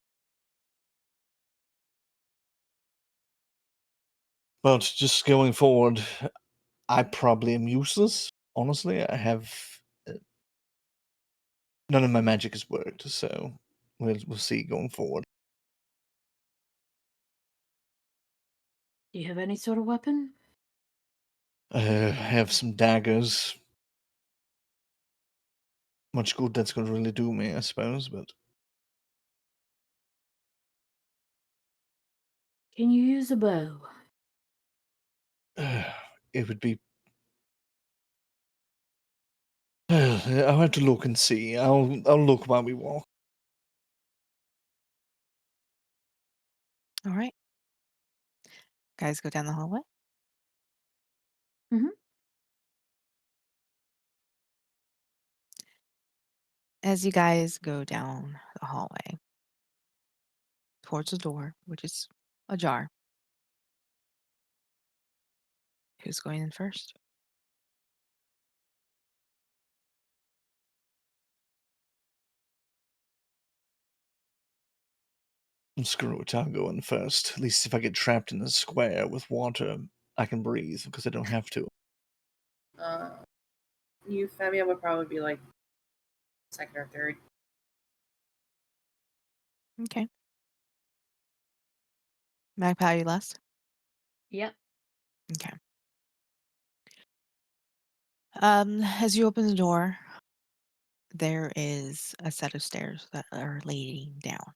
But just going forward, I probably am useless. Honestly, I have none of my magic has worked, so we'll see going forward. Do you have any sort of weapon? I have some daggers. Much good that's going to really do me, I suppose. But Can you use a bow? it would be. I'll have to look and see. I'll look while we walk. All right. Guys go down the hallway. Mhm. As you guys go down the hallway towards the door, which is ajar. Who's going in first? Screw it, I'll go in first. At least if I get trapped in a square with water, I can breathe because I don't have to. Uh, Euphemia would probably be like second or third. Okay. Magpie, you last? Yep. Okay. As you open the door, there is a set of stairs that are leading down.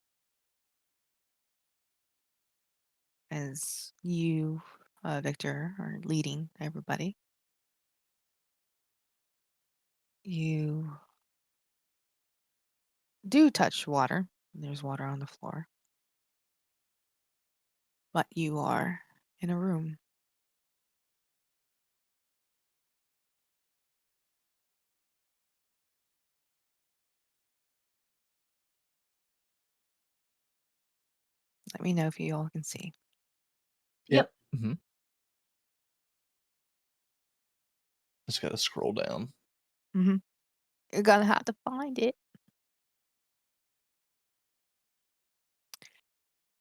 As you, Victor, are leading everybody, you do touch water. There's water on the floor. But you are in a room. Let me know if you all can see. Yep. Mm-hmm. Just gotta scroll down. Mm-hmm. You're gonna have to find it.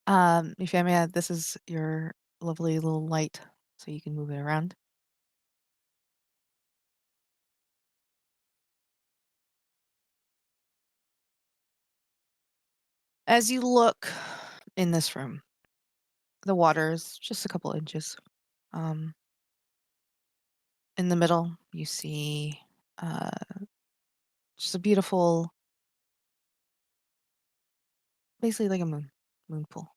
Euphemia, this is your lovely little light, so you can move it around. As you look in this room, the water is just a couple inches. Um, in the middle, you see uh, just a beautiful, basically like a moon pool.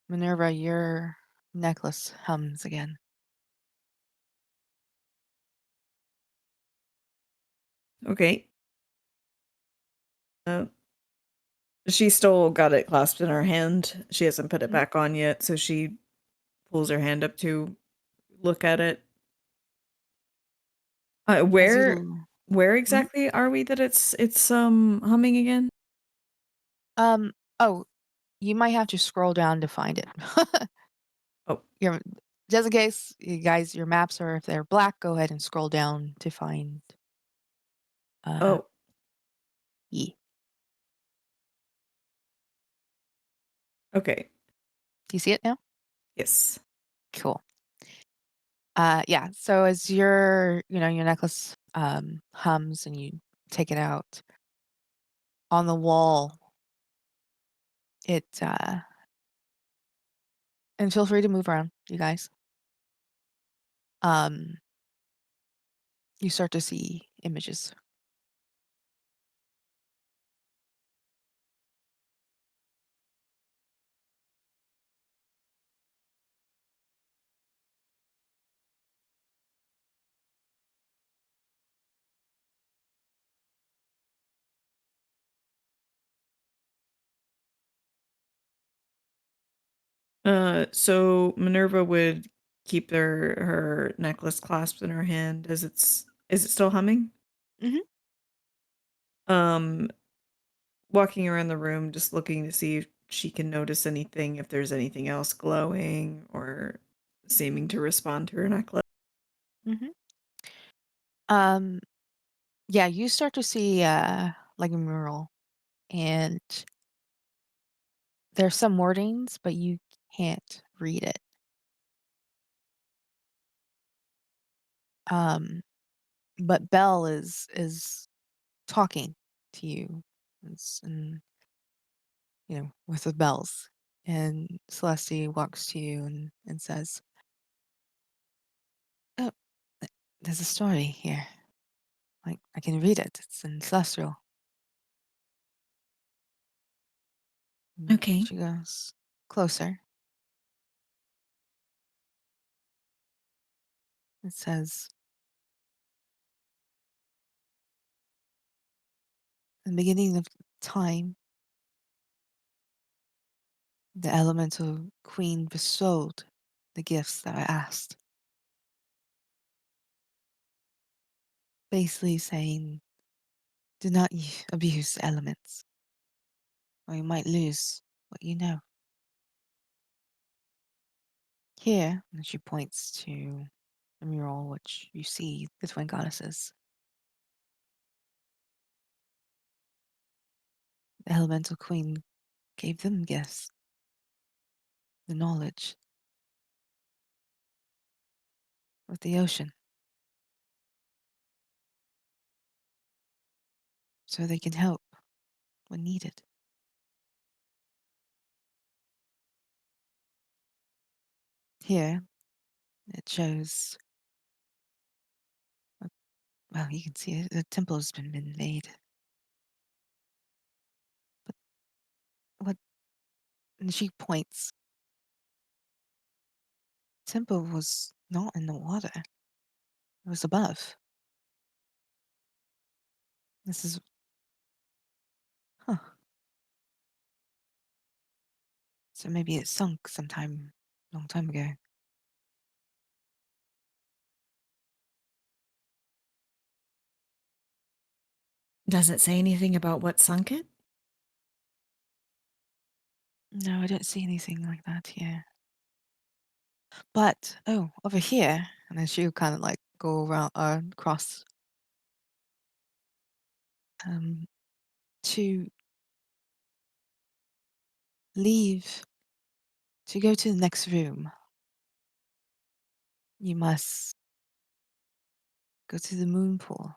Minerva, your necklace hums again. Okay. Uh, she still got it clasped in her hand. She hasn't put it Mhm. back on yet, so she pulls her hand up to look at it. As you Where Mhm. exactly are we that it's humming again? Oh, you might have to scroll down to find it. Oh. Your just in case, you guys, your maps are if they're black, go ahead and scroll down to find Oh. E. Okay. Do you see it now? Yes. Cool. Yeah, so as your your necklace hums and you take it out, on the wall, it and feel free to move around, you guys. Um, you start to see images. So Minerva would keep her necklace clasped in her hand as is it still humming? Mhm. Um, walking around the room, just looking to see if she can notice anything, if there's anything else glowing or seeming to respond to her necklace. Mhm. Um, yeah, you start to see like a mural, and there's some wordings, but you can't read it. Um, but Belle is talking to you, and with the bells. And Celeste walks to you and says, "Oh, there's a story here. Like I can read it. It's in celestial." And Okay. she goes closer. It says, "In the beginning of time, the elemental queen bestowed the gifts that I asked." Basically saying, "Do not abuse the elements, or you might lose what you know." Here, and she points to a mural which you see the twin goddesses. The Elemental Queen gave them gifts, the knowledge of the ocean, so they can help when needed. Here, it shows, well, you can see it, the temple has been made. But what, and she points, temple was not in the water, it was above. This is, huh. So maybe it sunk sometime, long time ago. Does it say anything about what sunk it? No, I don't see anything like that here. But, oh, over here, and then she'll kind of like go around, across, to leave, to go to the next room, you must go to the moon pool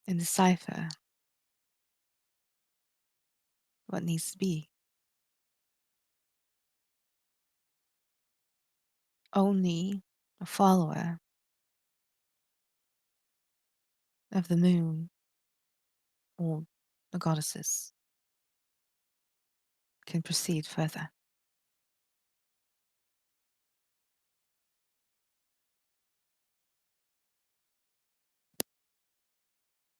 and decipher what needs to be. Only a follower of the moon or the goddesses can proceed further.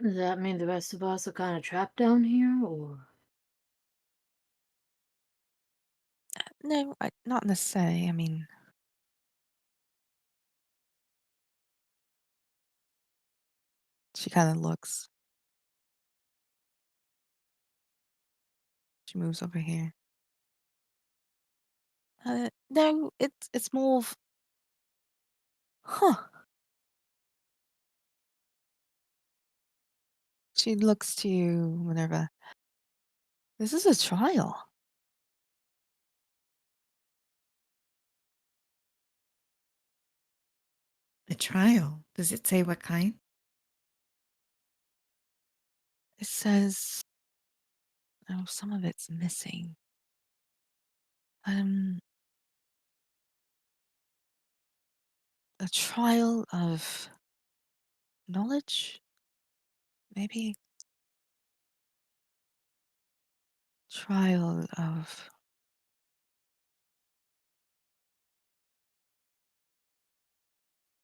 Does that mean the rest of us are kind of trapped down here, or? No, not necessarily. I mean, she kind of looks. She moves over here. No, it's more of, huh. She looks to you whenever. This is a trial. A trial? Does it say what kind? It says, oh, some of it's missing. A trial of knowledge, maybe? Trial of,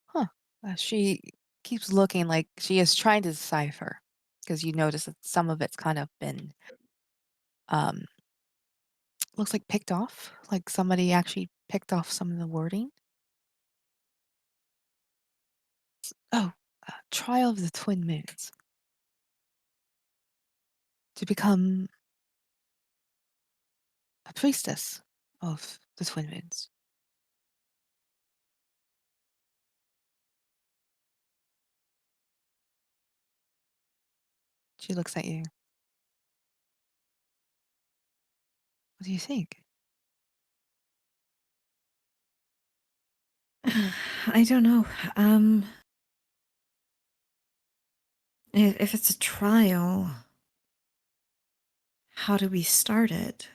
huh. She keeps looking like she is trying to decipher, because you notice that some of it's kind of been, um, looks like picked off, like somebody actually picked off some of the wording. Oh, trial of the twin moons. To become a priestess of the twin moons. She looks at you. What do you think? I don't know. If it's a trial, how do we start it?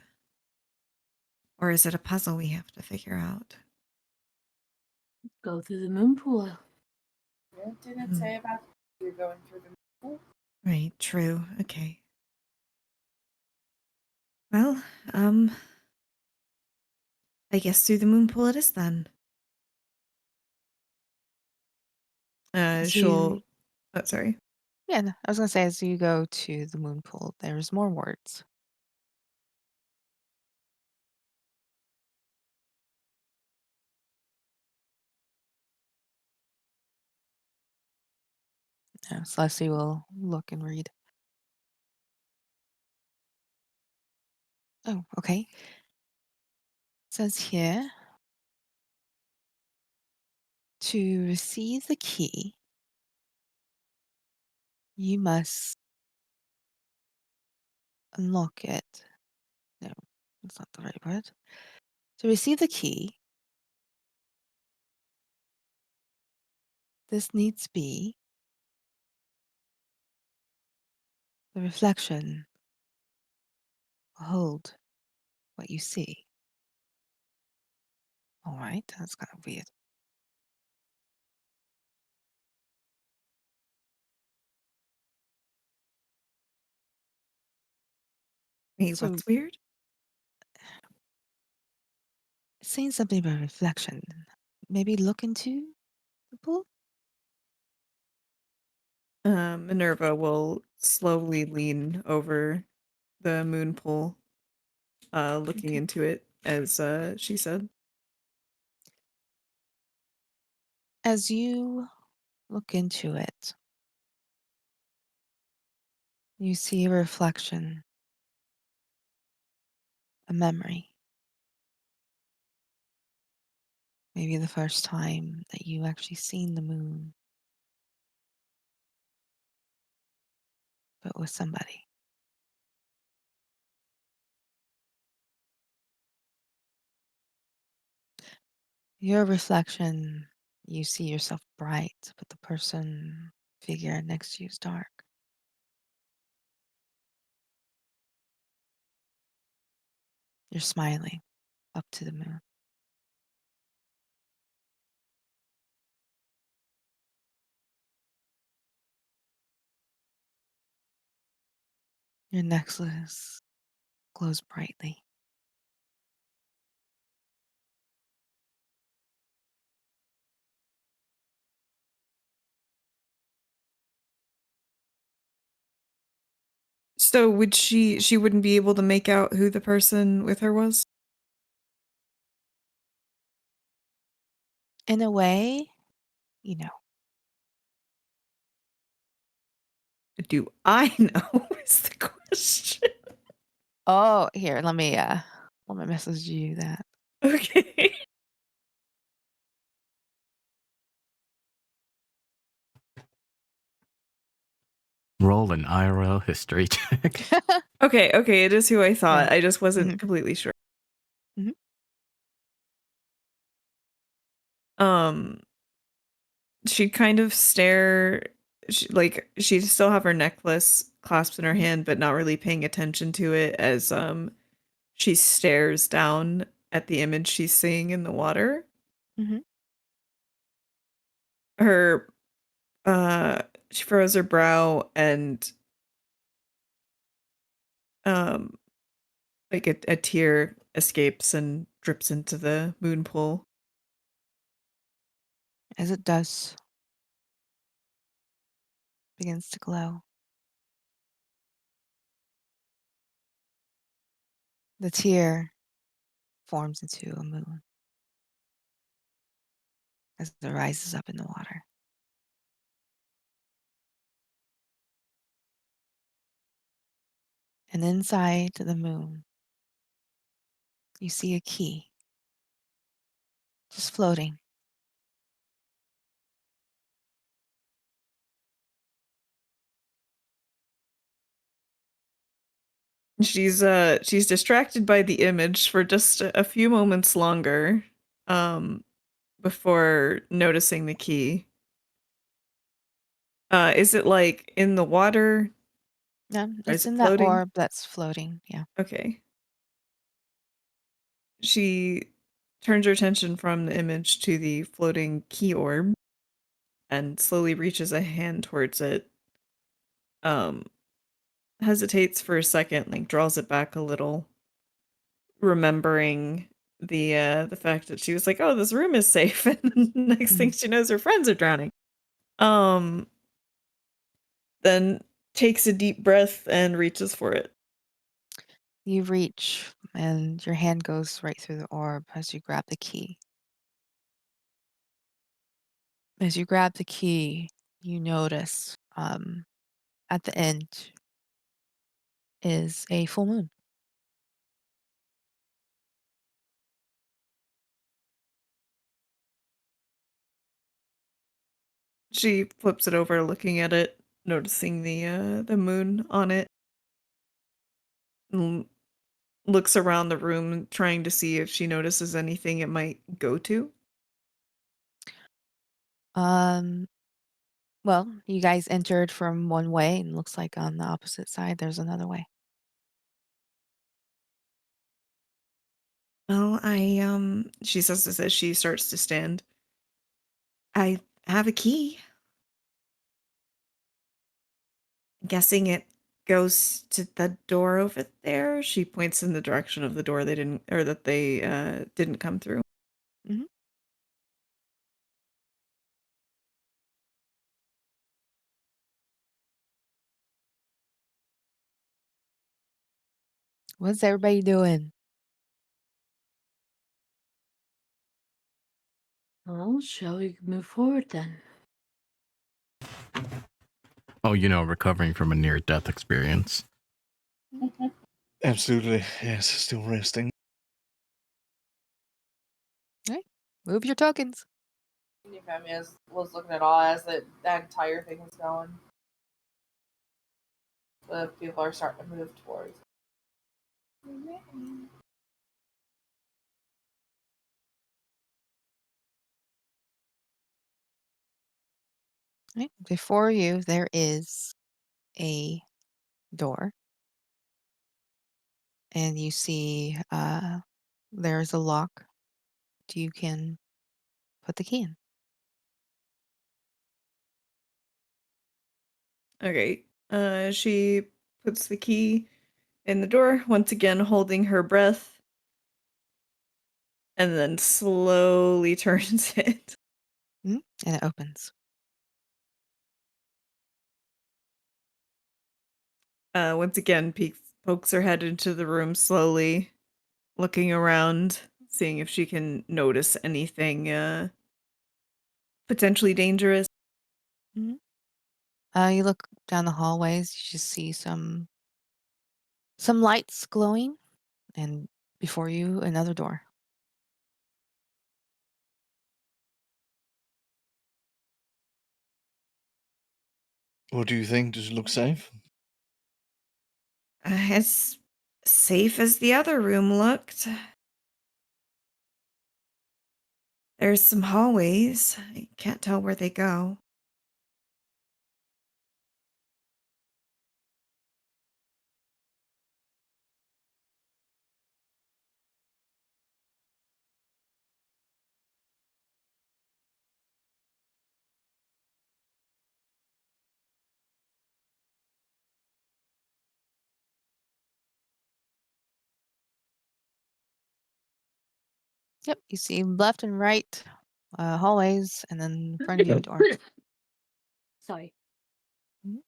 Or is it a puzzle we have to figure out? Go through the moon pool. What did it say about you're going through the pool? Right, true. Okay. Well, I guess through the moon pool it is then. As She'll. you, Oh, sorry. yeah, no, I was gonna say, as you go to the moon pool, there's more words. Celeste will look and read. Oh, okay. It says here, to receive the key, You must unlock it. No, that's not the right word. To receive the key, this needs be the reflection will hold what you see. All right, that's kind of weird. Wait, So what's weird? it's saying something about reflection. Maybe look into the pool? Minerva will slowly lean over the moon pool, looking Okay. into it as she said. As you look into it, you see a reflection, a memory. Maybe the first time that you actually seen the moon, but with somebody. Your reflection, you see yourself bright, but the person, figure next to you is dark. You're smiling up to the moon. Your necklace glows brightly. So would she wouldn't be able to make out who the person with her was? In a way, you know. Do I know is the question. Oh, here, let me message you that. Okay. Roll an IRL history check. Okay, it is who I thought. Yeah. I just wasn't Mhm. completely sure. Mhm. Um, she'd kind of stare like she'd still have her necklace clasped in her Mhm. hand, but not really paying attention to it as she stares down at the image she's seeing in the water. Mhm. Her she furrows her brow and um like a tear escapes and drips into the moon pool. As it does, begins to glow. The tear forms into a moon as it rises up in the water. And inside the moon, you see a key just floating. She's distracted by the image for just a few moments longer um before noticing the key. Is it like in the water Yeah, or is it's it in that floating? orb that's floating. Yeah. Okay. She turns her attention from the image to the floating key orb and slowly reaches a hand towards it. Um hesitates for a second, like draws it back a little, remembering the fact that she was like, "Oh, this room is safe," and next thing Mhm. she knows, her friends are drowning. Um, then takes a deep breath and reaches for it. You reach, and your hand goes right through the orb as you grab the key. As you grab the key, you notice at the end is a full moon. She flips it over, looking at it, noticing the moon on it. And looks around the room trying to see if she notices anything it might go to. Um, well, you guys entered from one way, and looks like on the opposite side there's another way. Well, she says this as she starts to stand. I have a key. Guessing it goes to the door over there. She points in the direction of the door they didn't come through. Mhm. What's everybody doing? Well, shall we move forward then? Oh, recovering from a near-death experience. Absolutely. Yes, still resting. Right. Move your tokens. Family was looking at all as that entire thing was going. The people are starting to move towards. Right. Before you, there is a door, and you see there's a lock. You can put the key in. Okay. She puts the key in the door, once again holding her breath, and then slowly turns it. And it opens. Once again, pokes her head into the room slowly, looking around, seeing if she can notice anything potentially dangerous. Mhm. You look down the hallways. You just see some lights glowing, and before you, another door. What do you think? Does it look safe? As safe as the other room looked. There's some hallways. I can't tell where they go. Yep. You see left and right hallways, and then in front of you a door. Sorry. Mhm.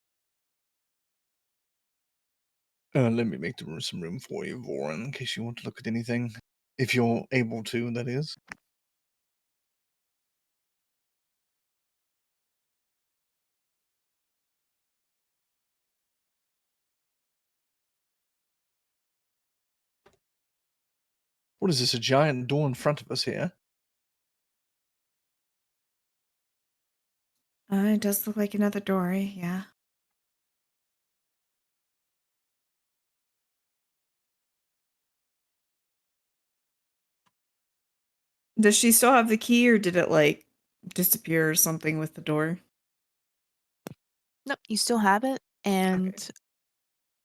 Let me make some room for you, Voran, in case you want to look at anything. If you're able to, that is. What is this, a giant door in front of us here? It does look like another door, yeah. Does she still have the key, or did it, like, disappear or something with the door? Nope, you still have it. And Okay.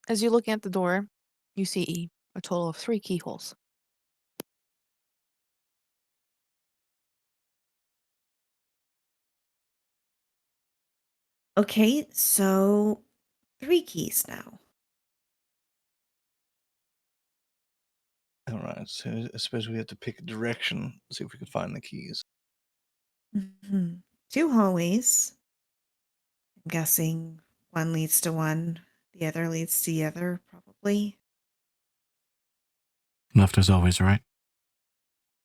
as you're looking at the door, you see a total of 3 keyholes. Okay, so 3 keys now. All right, so I suppose we have to pick a direction, see if we can find the keys. 2 hallways. I'm guessing one leads to one, the other leads to the other, probably. Left is always right.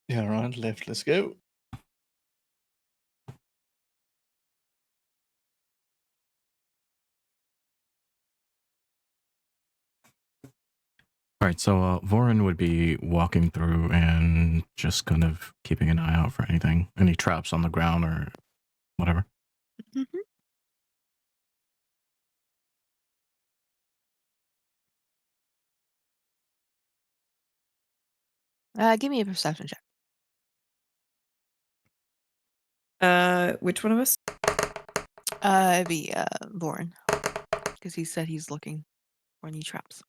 Yeah, all right, left, let's go. All right, so Voran would be walking through and just kind of keeping an eye out for any traps on the ground or whatever. Mhm. Give me a perception check. Which one of us? It'd be Vorin, because he said he's looking for any traps.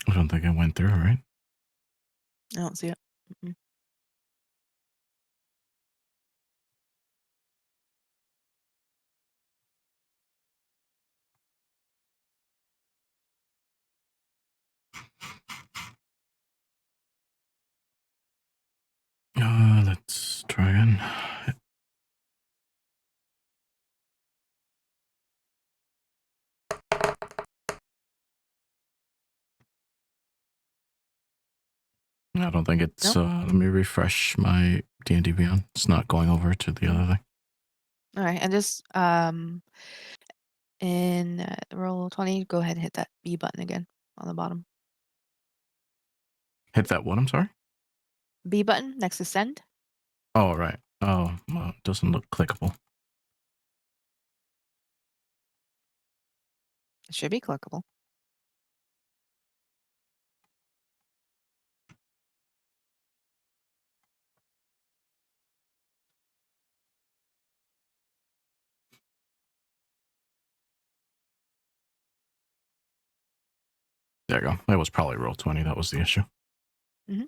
I don't think it went through, right? I don't see it. Mm-mm. Let's try again. I don't think it's. Nope. Let me refresh my D&D Beyond. It's not going over to the other thing. All right, and just in roll 20, go ahead and hit that B button again on the bottom. Hit that one. I'm sorry. B button next to send. Oh, right. Oh, well, it doesn't look clickable. It should be clickable. There you go. That was probably roll 20. That was the issue. Mhm.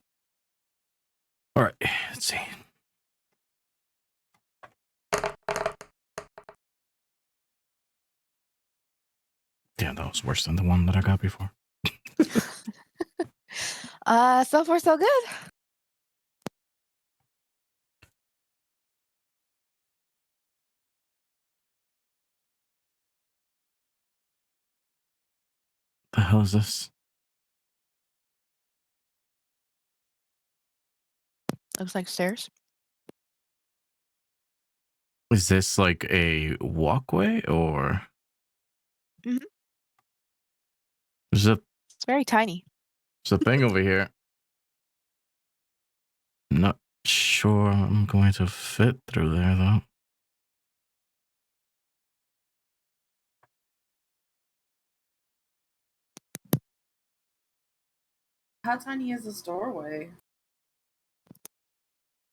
All right. Let's see. Yeah, that was worse than the one that I got before. So far so good. The hell is this? Looks like stairs. Is this like a walkway or Mhm. there's a It's very tiny. thing over here? Not sure I'm going to fit through there though. How tiny is this doorway?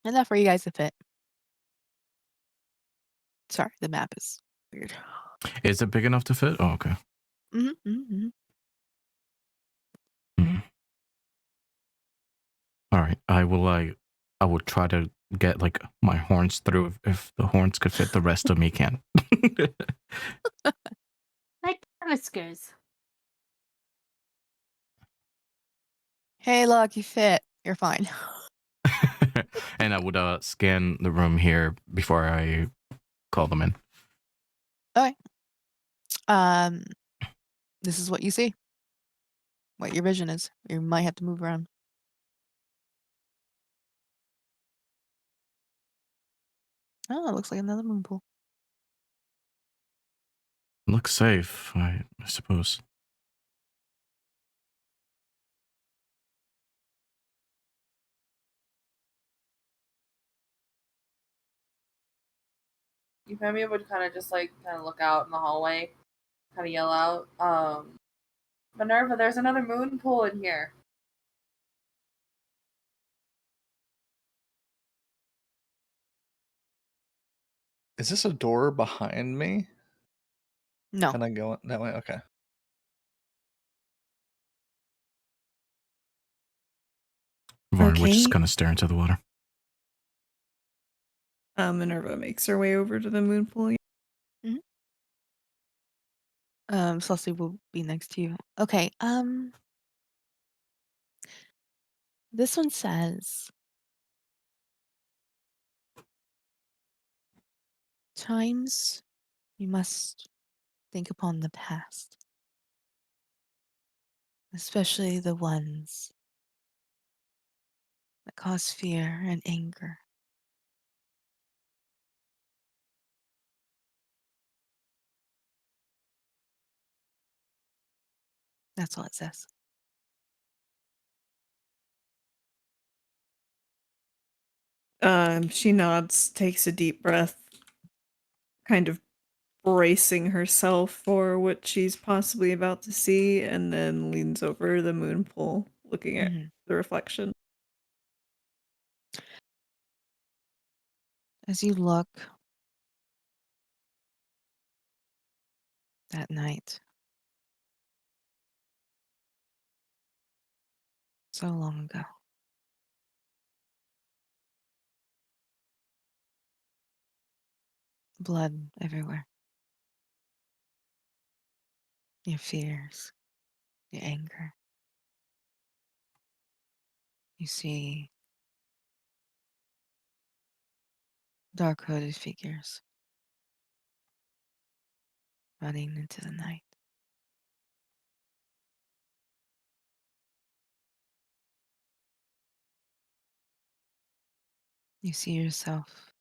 Enough for you guys to fit. Sorry, the map is weird. Is it big enough to fit? Oh, okay. Mm-hmm, mm-hmm. Mhm. All right. I will try to get like my horns through if the horns could fit. The rest of me can. Like whiskers. Hey, look, you fit. You're fine. And I would scan the room here before I call them in. Okay. Um, this is what you see. What your vision is. You might have to move around. Oh, it looks like another moon pool. Looks safe, I suppose. You might be able to kind of just like kind of look out in the hallway, kind of yell out, Minerva, there's another moon pool in here. Is this a door behind me? No. Can I go that way? Okay. Varn would just Okay. kind of stare into the water. Minerva makes her way over to the moon pool. Celeste will be next to you. Okay, this one says times you must think upon the past, especially the ones that cause fear and anger. That's all it says. She nods, takes a deep breath, kind of bracing herself for what she's possibly about to see, and then leans over the moon pool, looking at Mhm. the reflection. As you look that night, so long ago, blood everywhere, your fears, your anger. You see dark hooded figures running into the night. You see yourself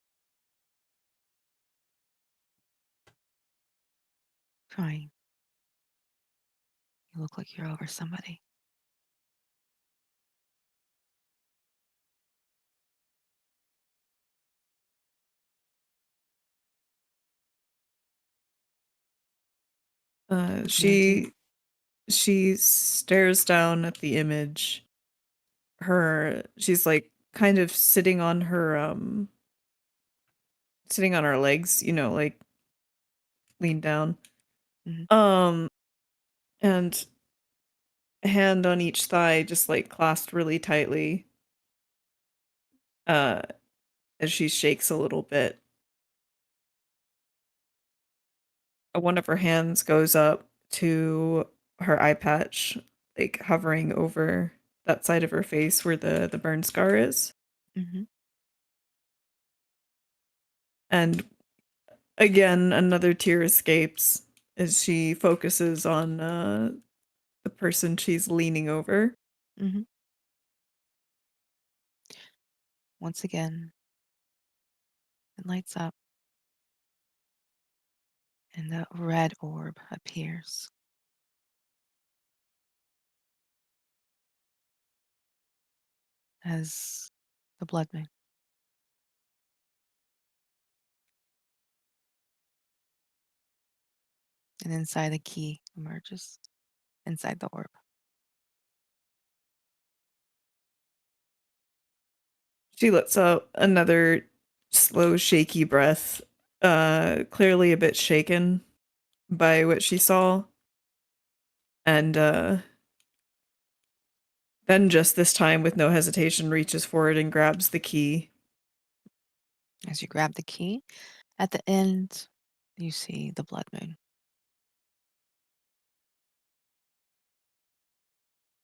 crying. You look like you're over somebody. What you gonna do? She stares down at the image. She's like kind of sitting on her legs, like leaned down. Mhm. Um and a hand on each thigh just like clasped really tightly. Uh as she shakes a little bit. One of her hands goes up to her eye patch, like hovering over that side of her face where the burn scar is. Mhm. And again, another tear escapes as she focuses on the person she's leaning over. Mhm. Once again, it lights up and the red orb appears. As the blood moon. And inside the key emerges inside the orb. She lets out another slow, shaky breath, clearly a bit shaken by what she saw. And then just this time, with no hesitation, reaches forward and grabs the key. As you grab the key, at the end, you see the blood moon.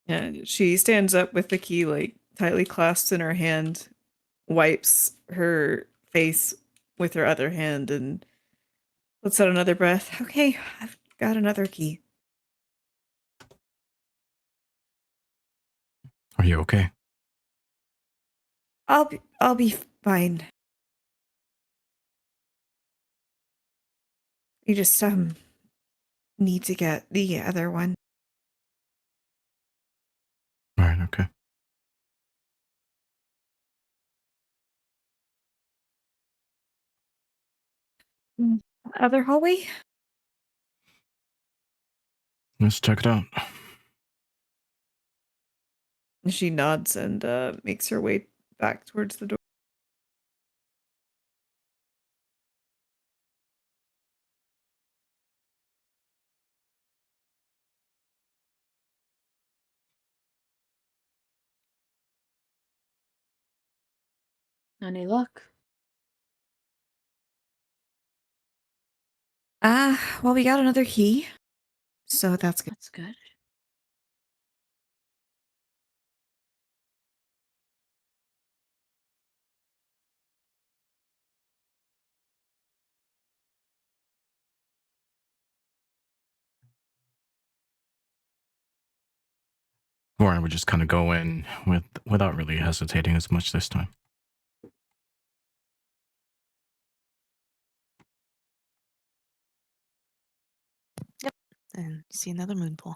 And she stands up with the key like tightly clasped in her hand, wipes her face with her other hand, and lets out another breath. Okay, I've got another key. Are you okay? I'll be fine. You just need to get the other one. All right, okay. Other hallway? Let's check it out. She nods and makes her way back towards the door. Any luck? Well, we got another key, so that's good. That's good. Warren would just kind of go in without really hesitating as much this time. Yep. And you see another moon pool.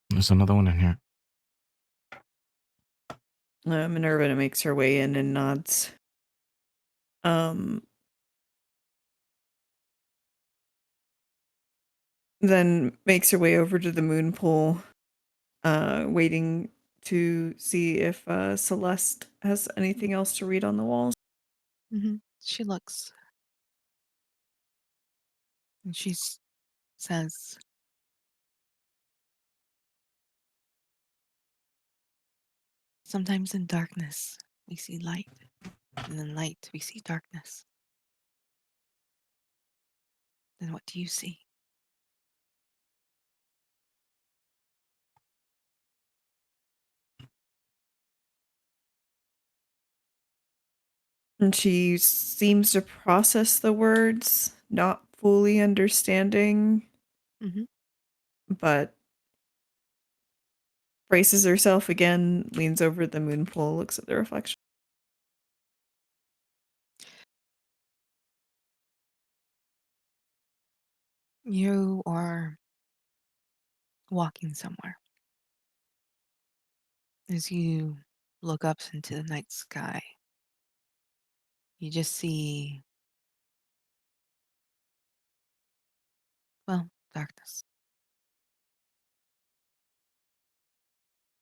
There's another one in here. Minerva makes her way in and nods. Um, then makes her way over to the moon pool, waiting to see if Celeste has anything else to read on the walls. She looks and says, "Sometimes in darkness we see light, and in light we see darkness. Then what do you see?" And she seems to process the words, not fully understanding, Mhm. but braces herself again, leans over the moon pool, looks at the reflection. You are walking somewhere. As you look up into the night sky, you just see, well, darkness.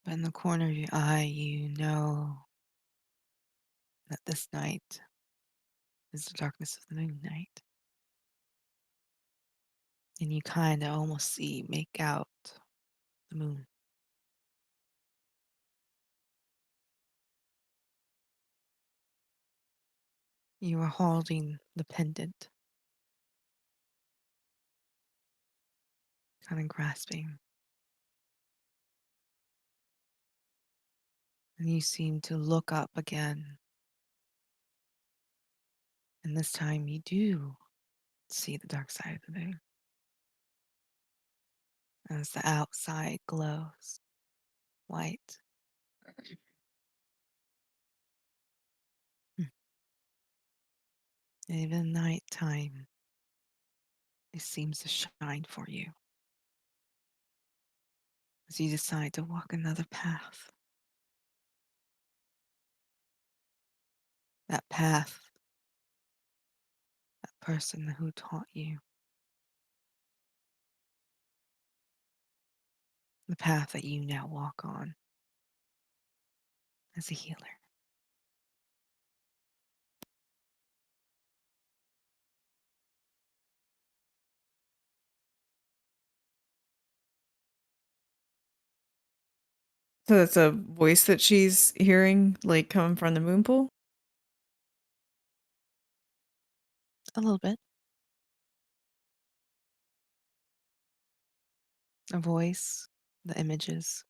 But in the corner of your eye, you know that this night is the darkness of the moon night. And you kind of almost make out the moon. You are holding the pendant, kind of grasping. And you seem to look up again. And this time you do see the dark side of the moon as the outside glows white. Hmm. And even nighttime, it seems to shine for you as you decide to walk another path. That path, that person who taught you, the path that you now walk on as a healer. So that's a voice that she's hearing, like coming from the moon pool? A little bit. A voice, the images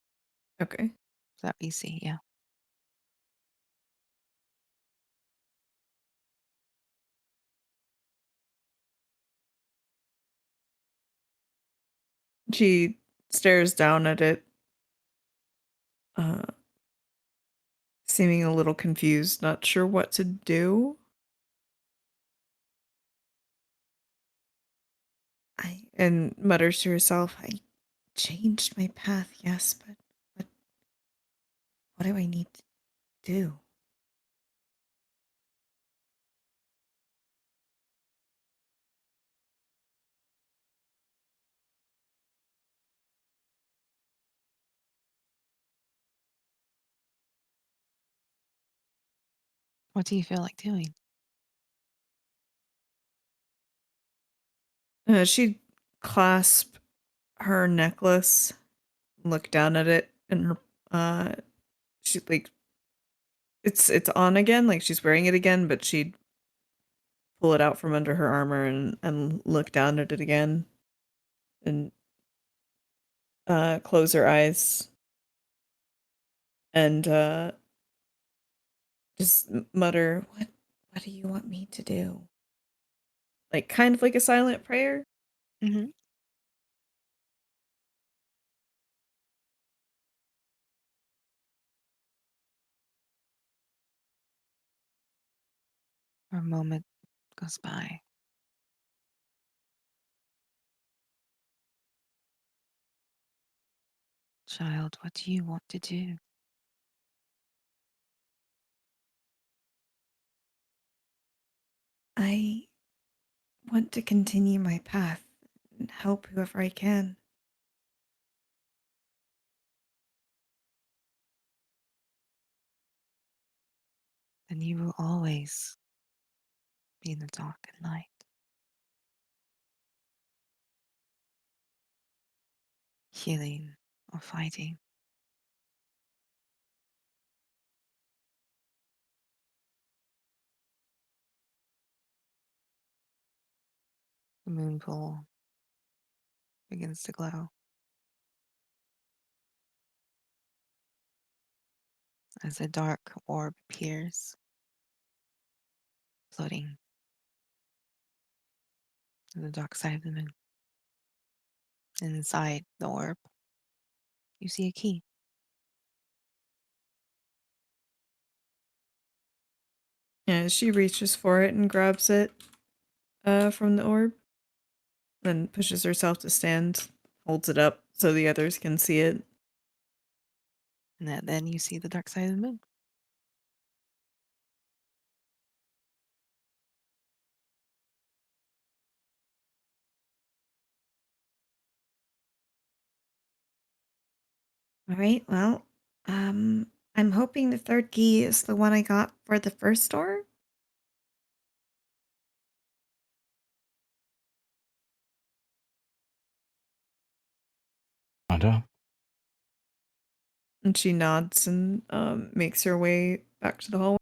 Okay. that we see, yeah. She stares down at it, uh, seeming a little confused, not sure what to do. And mutters to herself, I changed my path, yes, but what do I need to do? What do you feel like doing? She'd clasp her necklace, look down at it, and her, she like it's on again, like she's wearing it again, but she'd pull it out from under her armor and look down at it again, and close her eyes, and just mutter, what do you want me to do? Like kind of like a silent prayer. Hmm. A moment goes by. Child, what do you want to do? I want to continue my path and help whoever I can. And you will always be in the dark and light. Healing or fighting. The moon pool begins to glow as a dark orb appears, floating to the dark side of the moon. And inside the orb, you see a key. Yeah, she reaches for it and grabs it from the orb, then pushes herself to stand, holds it up so the others can see it. And then you see the dark side of the moon. All right, well, I'm hoping the third key is the one I got for the first door. Wanda? And she nods and makes her way back to the hallway.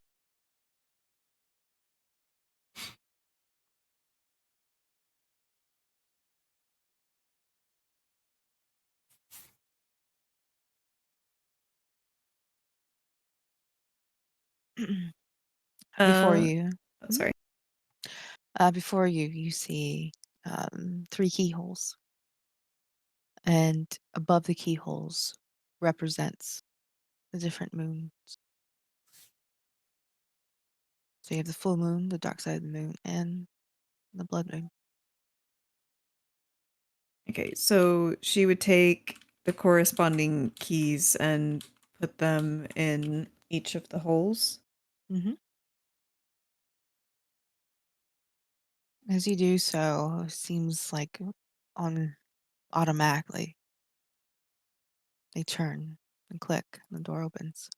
Before Uh, you, oh, sorry. before you see 3 keyholes, and above the keyholes represents the different moons. So you have the full moon, the dark side of the moon, and the blood moon. Okay, so she would take the corresponding keys and put them in each of the holes. Mm-hmm. As you do so, it seems like on automatically they turn and click, and the door opens.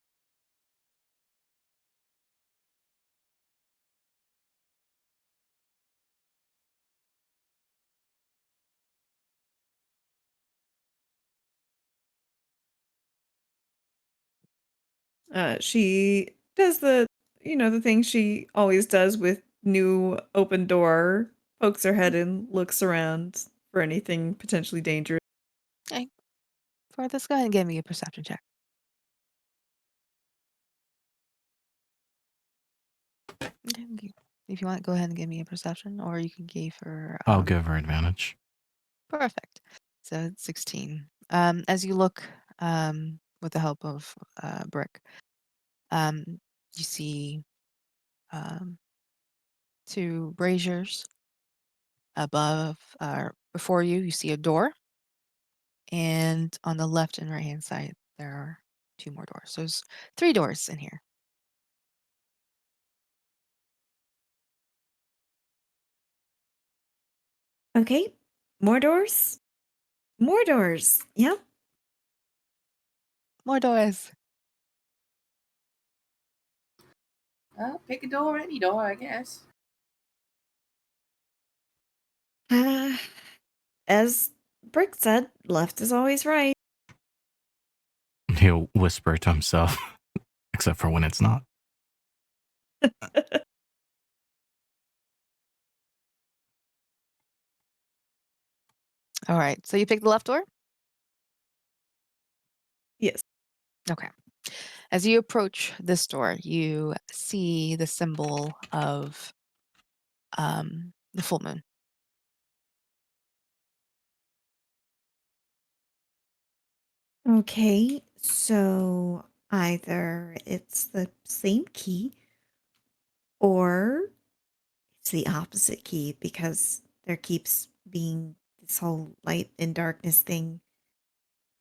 She does the thing she always does with new open door, pokes her head in, looks around for anything potentially dangerous. Okay. For this, go ahead and give me a perception check. Okay, if you want, go ahead and give me a perception, or you can give her. I'll give her advantage. Perfect. So it's 16. As you look, with the help of Brick, you see um, 2 braziers above, before you. You see a door, and on the left and right hand side there are 2 more doors. So there's 3 doors in here. Okay, more doors? More doors. Yep. More doors. Pick a door, any door, I guess. Uh, as Brick said, left is always right. He'll whisper to himself, except for when it's not. All right. So you pick the left door. Yes. Okay. As you approach this door, you see the symbol of the full moon. Okay, so either it's the same key or it's the opposite key because there keeps being this whole light and darkness thing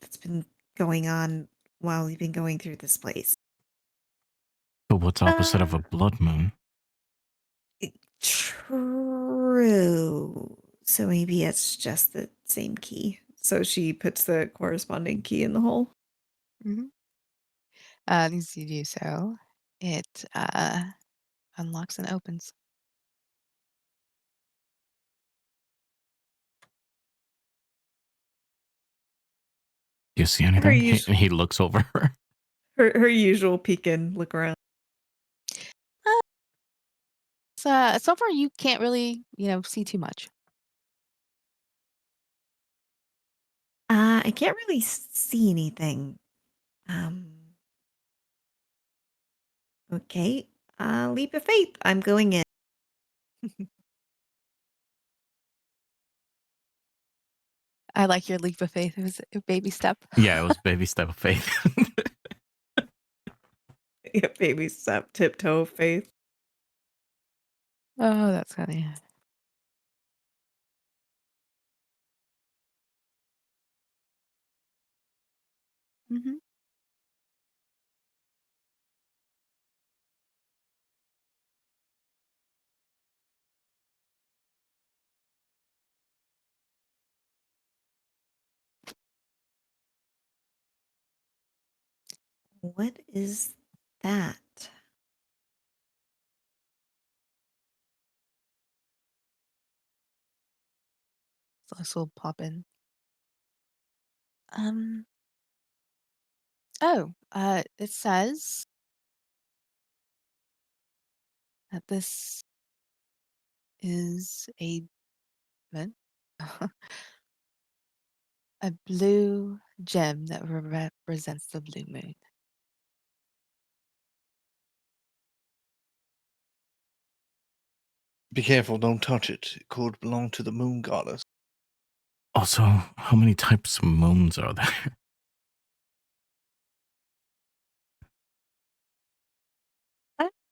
that's been going on while we've been going through this place. But what's opposite of a Uh, blood moon? True. So maybe it's just the same key. So she puts the corresponding key in the hole. Mm-hmm. As you do so, it unlocks and opens. Do you see Her, anything? He, us- he looks over her. her usual peek and look around. So far you can't really, see too much. I can't really see anything. Um, okay. Leap of faith. I'm going in. I like your leap of faith. It was a baby step. Yeah, it was baby step of faith. Yeah, baby step, tiptoe of faith. Oh, that's funny. Mm-hmm. What is that? So this will pop in. Um. Oh, it says that this is what? A blue gem that represents the blue moon. Be careful, don't touch it. It could belong to the moon goddess. Also, how many types of moons are there?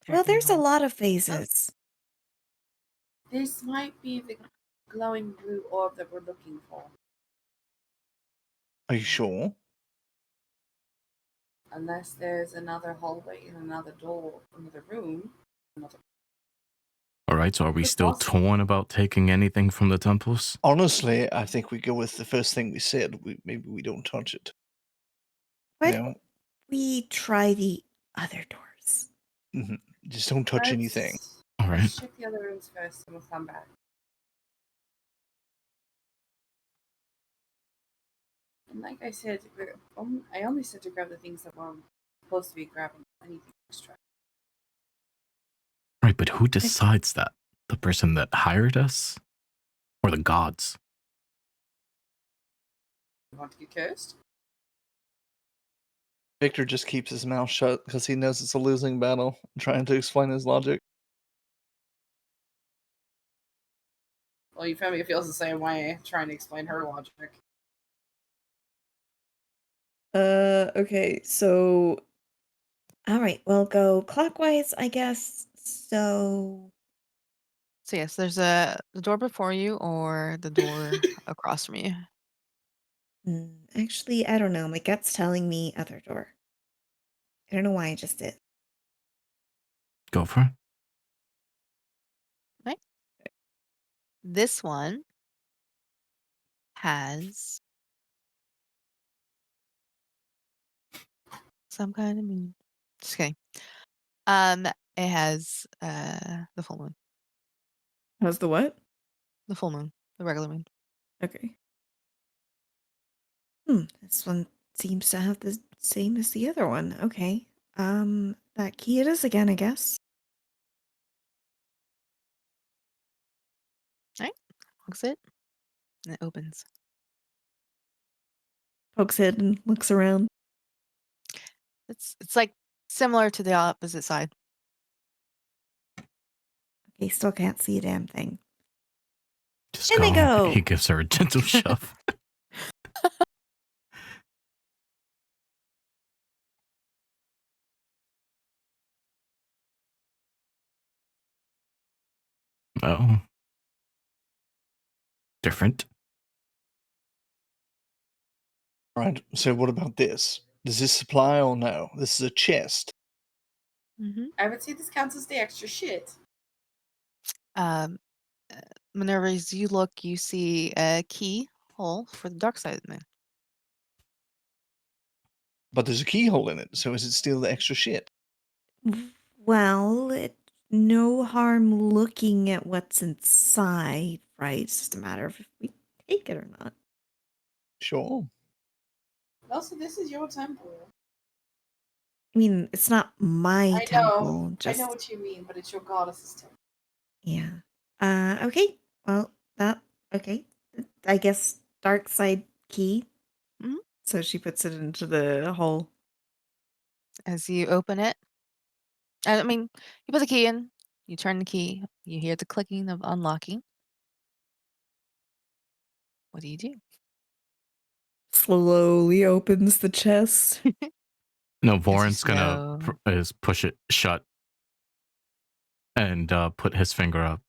Well, there's a Everyone. lot of phases. This might be the glowing blue orb that we're looking for. Are you sure? Unless there's another hallway and another door, another room, another. All right, so are we It's still possible. torn about taking anything from the temples? Honestly, I think we go with the first thing we said. Maybe we don't touch it. Why You don't know? we try the other doors? Mhm. Just don't touch anything. All right. Let's check the other rooms first and we'll come back. And like I said, I only said to grab the things that we're supposed to be grabbing. Anything extra. Right, but who decides that? The person that hired us? Or the gods? You want to get cursed? Victor just keeps his mouth shut because he knows it's a losing battle, trying to explain his logic. Well, Euphemia feels the same way, trying to explain her logic. Okay, so all right, we'll go clockwise, I guess. So So yes, there's the door before you or the door across from you. actually, I don't know. My gut's telling me other door. I don't know why I just did. Go for it. Right? This one has some kind of moon. Just kidding. It has the full moon. How's the what? The full moon. The regular moon. Okay. This one seems to have the same as the other one. Okay. That key it is again, I guess. Right? Looks it. And it opens. Pokes it and looks around. It's like similar to the opposite side. Okay, still can't see a damn thing. Just In they go. He gives her a gentle shove. Oh. Different. Right, so what about this? Does this supply or no? This is a chest. Mm-hmm. I would say this counts as the extra shit. Minerva, as you look, you see a keyhole for the dark side of the moon. But there's a keyhole in it, so is it still the extra shit? Well, no harm looking at what's inside, right? It's just a matter of if we take it or not. Sure. Also, this is your temple. I mean, it's not my I know. temple. I know what you mean, but it's your goddess's temple. Yeah. Okay. Well, okay. I guess dark side key. Mhm. So she puts it into the hole. As you open it, I mean, you put the key in, you turn the key, you hear the clicking of unlocking. What do? Slowly opens the chest. No, As you Voren's gonna slow- is push it shut and put his finger up.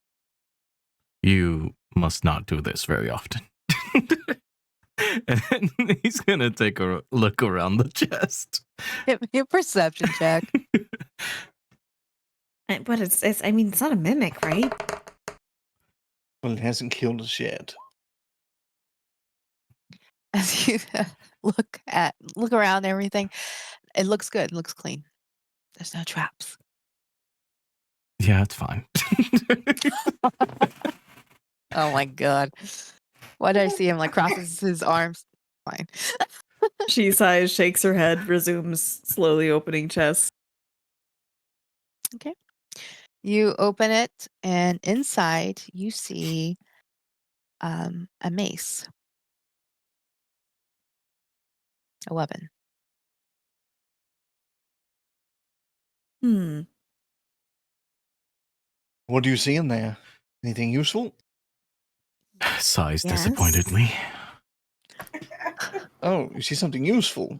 You must not do this very often. And then he's gonna take a look around the chest. Give me a perception check. But I mean, it's not a mimic, right? Well, it hasn't killed us yet. As you look around everything, it looks good. It looks clean. There's no traps. Yeah, it's fine. Oh my god. Why did I see him like crosses his arms? Fine. She sighs, shakes her head, resumes slowly opening chest. Okay. You open it, and inside you see a mace, a weapon. Hmm. What do you see in there? Anything useful? Sighs Yes. disappointedly. Oh, you see something useful?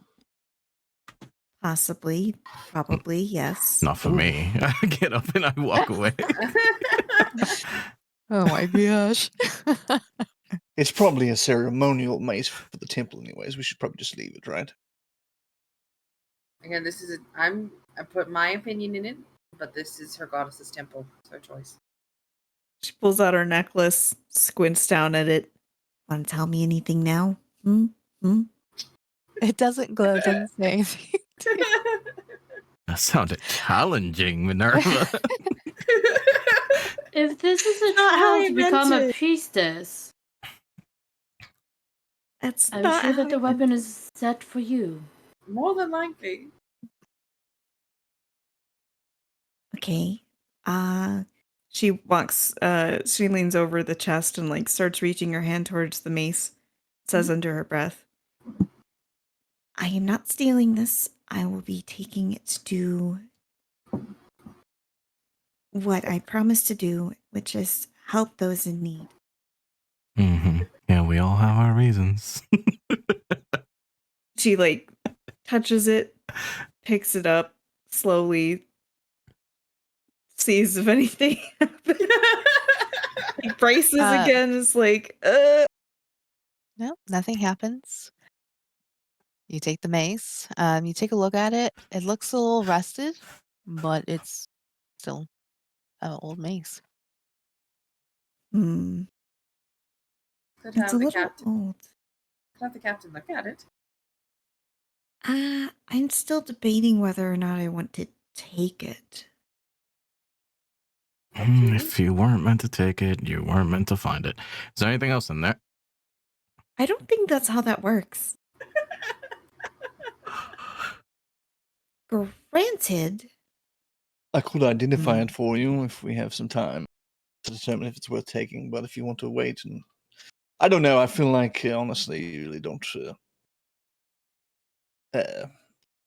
Possibly. Probably, yes. Not for Ooh. me. I get up and I walk away. Oh my gosh. It's probably a ceremonial mace for the temple, anyways. We should probably just leave it, right? Again, this is I put my opinion in it, but this is her goddess's temple. It's her choice. She pulls out her necklace, squints down at it. Want to tell me anything now? Hmm? It doesn't glow, it doesn't say anything. That sounded challenging, Minerva. If this is a Not how trial I to meant become a it. priestess, That's I'm not sure how that the I meant weapon it. is set for you. More than likely. Okay. She walks, she leans over the chest and like starts reaching her hand towards the mace. Says under her breath, I am not stealing this. I will be taking it to do what I promised to do, which is help those in need. Yeah, we all have our reasons. She like touches it, picks it up slowly, sees if anything happens. Like braces again, is like, No, nothing happens. You take the mace. You take a look at it. It looks a little rusted, but it's still an old mace. hmm. Could It's have a the little captain. old. Could have the captain look at it. I'm still debating whether or not I want to take it. If you weren't meant to take it, you weren't meant to find it. Is there anything else in there? I don't think that's how that works. Granted, I could identify it for you if we have some time to determine if it's worth taking. But if you want to wait, and I don't know, I feel like honestly, you really don't.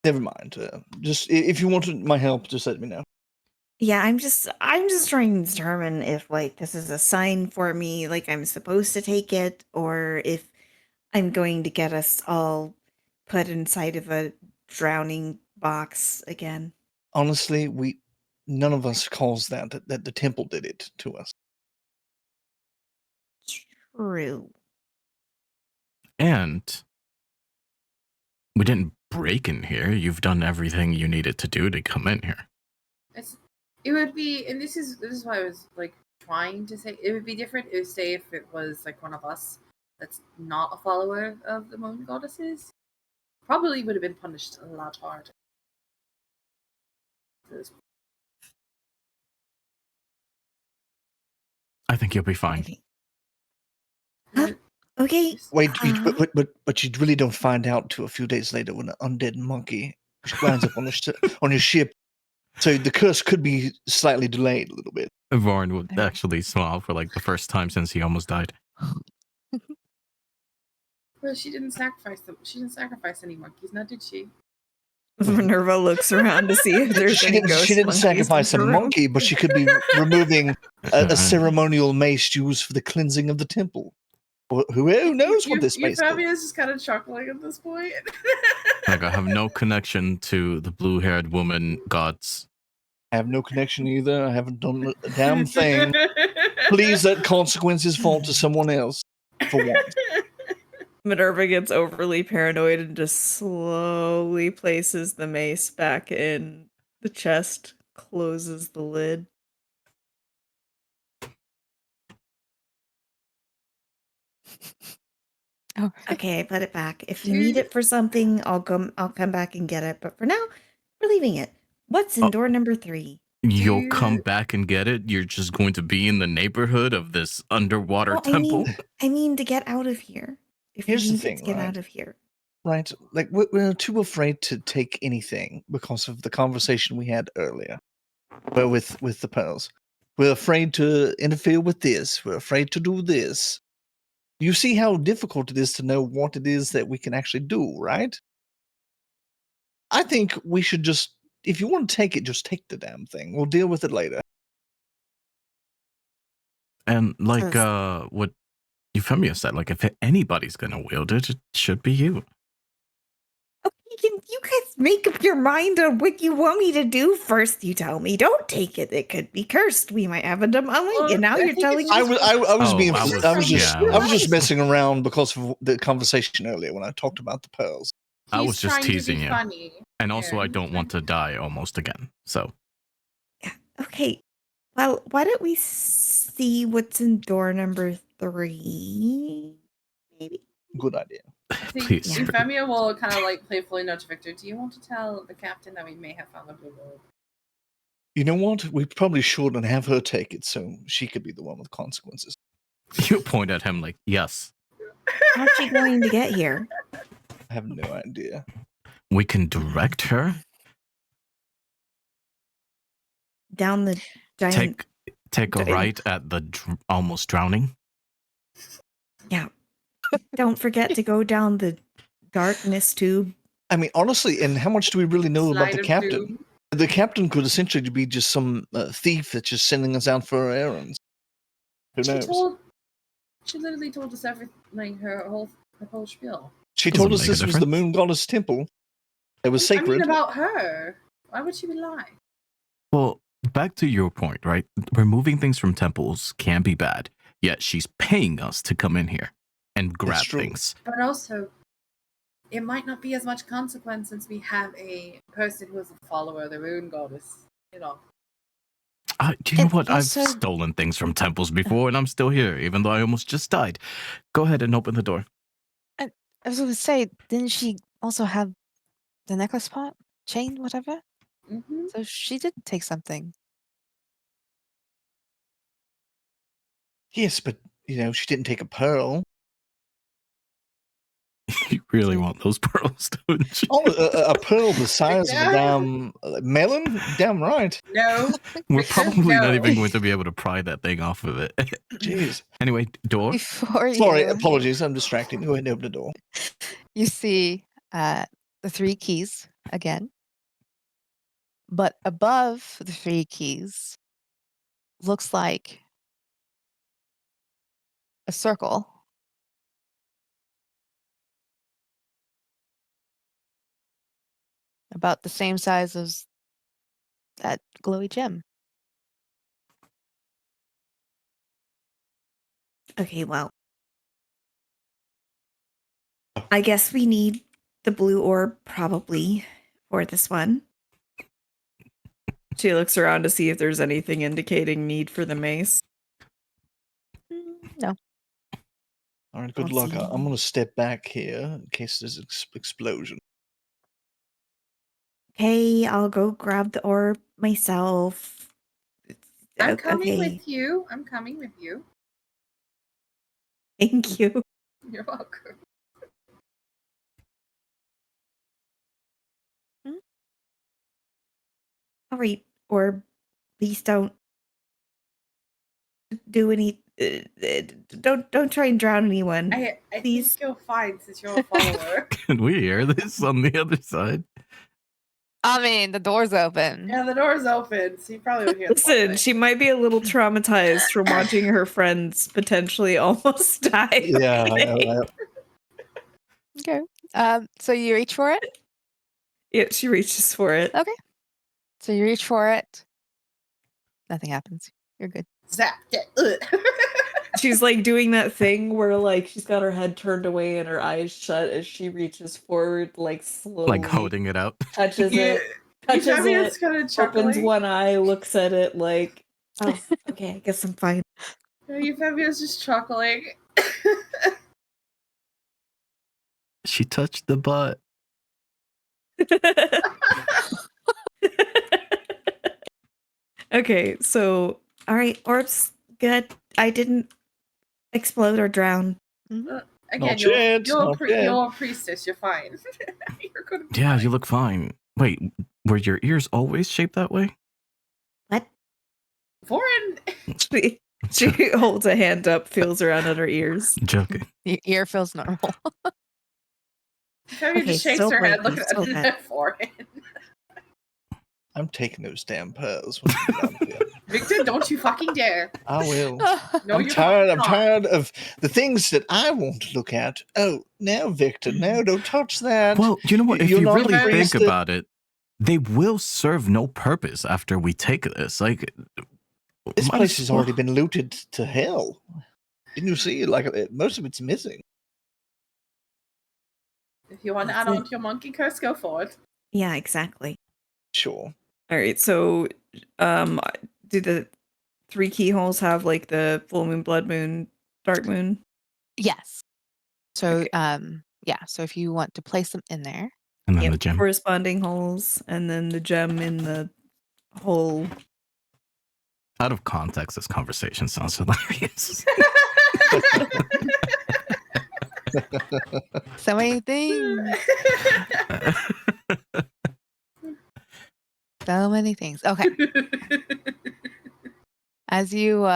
Never mind. Just if you wanted my help, just let me know. yeah, I'm just trying to determine if like this is a sign for me, like I'm supposed to take it, or if I'm going to get us all put inside of a drowning box again. Honestly, none of us calls that the temple did it to us. True. And we didn't break in here. You've done everything you needed to do to come in here. It would be, and this is why I was like trying to say. It would be different if, say, if it was like one of us that's not a follower of the moon goddesses. Probably would have been punished a lot harder. I think you'll be fine. Okay. Okay. Wait, but you really don't find out till a few days later when an undead monkey winds up on your ship. So the curse could be slightly delayed a little bit. Varn would actually smile for like the first time since he almost died. Well, she didn't sacrifice them. She didn't sacrifice any monkeys, now did she? Minerva looks around to see if there's any ghost She didn't monkeys sacrifice a in the room. monkey, but she could be removing a ceremonial mace used for the cleansing of the temple. Who knows what this mace is? Euphemia is just kind of chuckling at this point. Like, I have no connection to the blue-haired woman gods. I have no connection either. I haven't done a damn thing. Please let consequences fall to someone else for once. Minerva gets overly paranoid and just slowly places the mace back in the chest, closes the lid. Oh, Okay, I put it back. If you need it for something, I'll come back and get it. But for now, we're leaving it. What's in door number 3? You'll come back and get it? You're just going to be in the neighborhood of this underwater Well, temple? I mean to get out of here. If Here's you the need thing, to get right? out of here. Right? Like, we're too afraid to take anything because of the conversation we had earlier. Well, with the pearls. We're afraid to interfere with this. We're afraid to do this. You see how difficult it is to know what it is that we can actually do, right? I think we should just, if you want to take it, just take the damn thing. We'll deal with it later. And like Says- what Euphemia said, like if anybody's gonna wield it, it should be you. You guys make up your mind on what you want me to do first. You tell me, don't take it. It could be cursed. We might have a demonic. And now I you're think telling it's me. I was Oh, being, I was- I was just, yeah, I was just Right. messing around because of the conversation earlier when I talked about the pearls. I He's was just trying to be teasing you. funny. And also, Yeah, I he's don't trying want to to die almost again. So, Okay. Well, why don't we see what's in door number 3? Maybe. Good idea. I think please. Euphemia will kind of like playfully nudge Victor. Do you want to tell the captain that we may have found the blue orb? You know what? We probably should and have her take it so she could be the one with consequences. You point at him like, yes, How's she going to get here? I have no idea. we can direct her. Down the giant. Take a giant- right at the almost drowning. Yeah. Don't forget to go down the darkness tube. I mean, honestly, and how much do we really know about Slide the of captain? doom. The captain could essentially be just some thief that's just sending us out for our errands. Who knows? She literally told us everything, like her whole spiel. She Doesn't told us make a this was the difference. moon goddess temple. It was I mean, sacred. about her. Why would she be lying? Well, back to your point, right? Removing things from temples can be bad, yet she's paying us to come in here and grab true. things. But also, it might not be as much consequence since we have a person who is a follower of the moon goddess. You know. Do you know And what? also- I've stolen things from temples before, and I'm still here, even though I almost just died. Go ahead and open the door. I was going to say, didn't she also have the necklace pot, chain, whatever? Mm-hmm. So she did take something. Yes, but she didn't take a pearl. You really want those pearls, don't you? Oh, a pearl the size of a No. damn melon? Damn right. No. We're probably not No. even going to be able to pry that thing off of it. Jeez. Anyway, door. Before Sorry, you, apologies. I'm distracting. Go ahead and open the door. you see the 3 keys again. But above the 3 keys looks like a circle. About the same size as that glowy gem. Okay, well. I guess we need the blue orb probably for this one. She looks around to see if there's anything indicating need for the mace. No. All right, good Don't luck. see I'm anything. going to step back here in case there's an explosion. Okay, I'll go grab the orb myself. I'm coming Okay, with you. I'm coming with you. thank you. You're welcome. All right, orb, please don't do any. Don't try and drown anyone. I Please. think you'll find since you're a follower. Can we hear this on the other side? I mean, the door's open. Yeah, the door's open, so you probably will hear the Listen, whole she might be a little traumatized from watching her friends potentially almost die. Yeah, I know. Okay. So you reach for it? Yeah, she reaches for it. Okay. So you reach for it. Nothing happens. You're good. Zap. She's like doing that thing where like she's got her head turned away and her eyes shut as she reaches forward, like slowly Like holding it out. touches Yeah, it, touches Euphemia's it, kind of opens chuckling. one eye, looks at it like, oh, okay, I guess I'm fine. Euphemia's just chuckling. She touched the butt. Okay, so all right, orbs, good. I didn't explode or drown. Again, Not yet, not yet. you're a priestess. You're fine. You're gonna be Yeah, fine. you look fine. Wait, were your ears always shaped that way? What? Foreign. She holds a hand up, feels around at her ears. Joking. Your ear feels normal. Euphemia Okay, just shakes still her head, blinking, looking still at good. that forehead. I'm taking those damn pearls. When I'm done here. Victor, don't you fucking dare. I will. No, I'm you're tired. fucking I'm not. tired of the things that I want to look at. Oh, now, Victor, no, don't touch that. Well, you know what? If You're you not really a think priest. about it, they will serve no purpose after we take this. Like, This might place as has well- already been looted to hell. Didn't you see? Like most of it's missing. If you want to add That's on to your monkey curse, go for it. Yeah, exactly. Sure. All right, so do the 3 keyholes have like the full moon, blood moon, dark moon? Yes. So, Okay. yeah. So if you want to place them in there, And then Yep, the gem. corresponding holes, and then the gem in the hole. Out of context, this conversation sounds hilarious. so many things. So many things. Okay. As you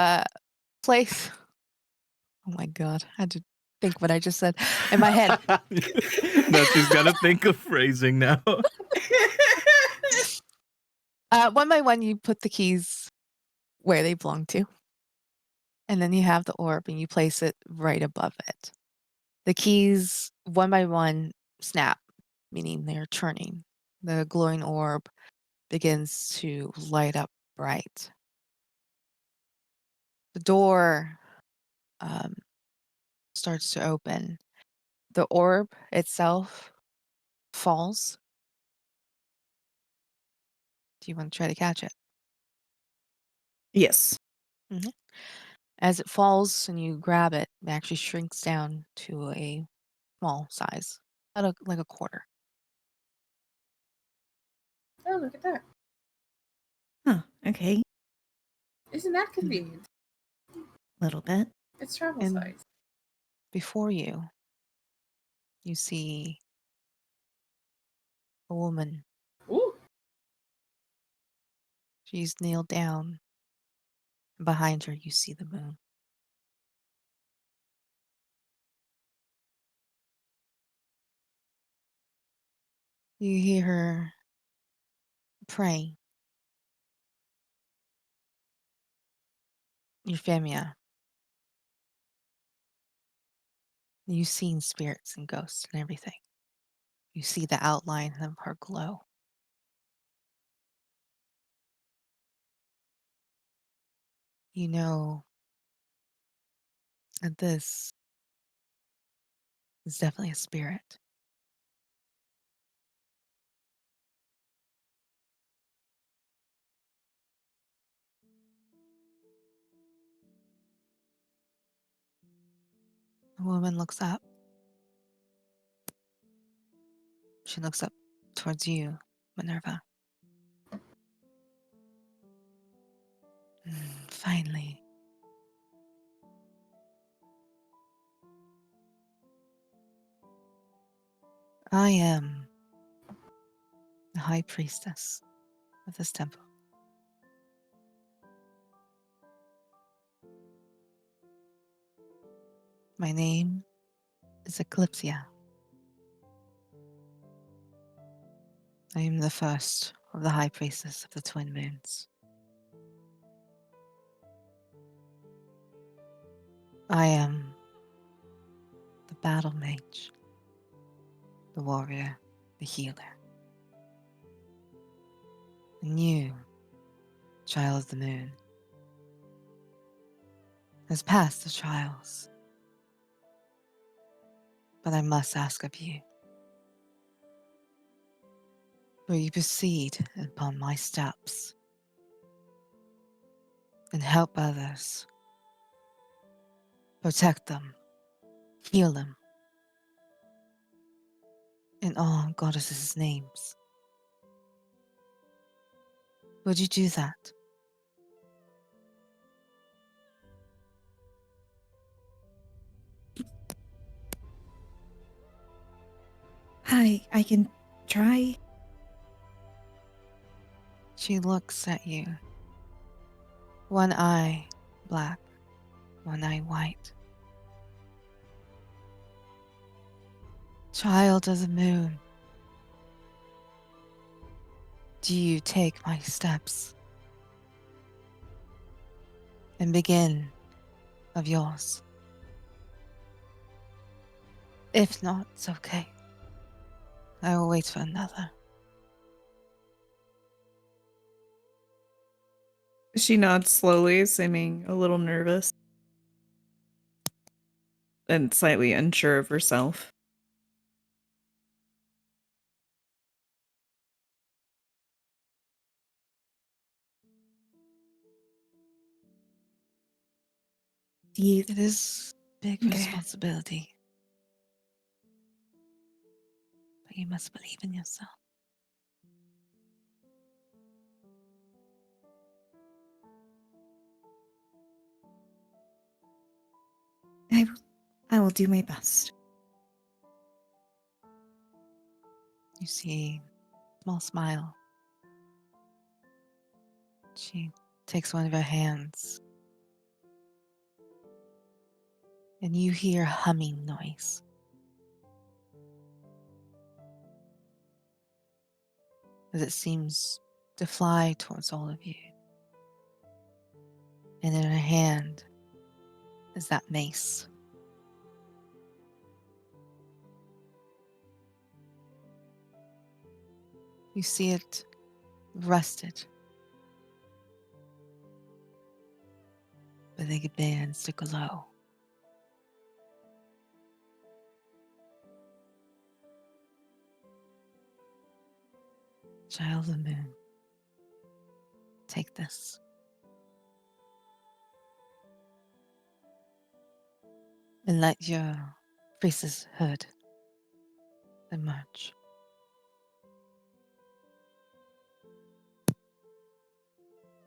place. Oh my god! I had to think what I just said in my head. Now she's got to think of phrasing now. One by one, you put the keys where they belong to, and then you have the orb, and you place it right above it. The keys, one by one, snap, meaning they're turning. The glowing orb begins to light up bright. The door starts to open. The orb itself falls. Do you want to try to catch it? Yes. As it falls and you grab it, it actually shrinks down to a small size, like a quarter. Oh, look at that. Huh. Okay. Isn't that convenient? A little bit. It's travel And size. before you, you see a woman. Ooh. She's kneeled down. And behind her, you see the moon. You hear her praying. Euphemia. You've seen spirits and ghosts and everything. You see the outline of her glow. You know that this is definitely a spirit. The woman looks up. She looks up towards you, Minerva. Finally. I am the high priestess of this temple. My name is Eclipsia. I am the first of the high priestess of the twin moons. I am the battle mage, the warrior, the healer. And you, child of the moon, has passed the trials. But I must ask of you, will you proceed upon my steps and help others, protect them, heal them, in all goddesses' names? Would you do that? I can try. She looks at you. One eye black, one eye white. Child of the moon, do you take my steps and begin of yours? If not, it's okay. I will wait for another. She nods slowly, seeming a little nervous and slightly unsure of herself. It is big Okay. responsibility. But you must believe in yourself. I will do my best. You see a small smile. She takes one of her hands, and you hear humming noise. As it seems to fly towards all of you. And in her hand is that mace. You see it rusted, but it begins to glow. Child of the moon, take this. And let your priestess hood emerge.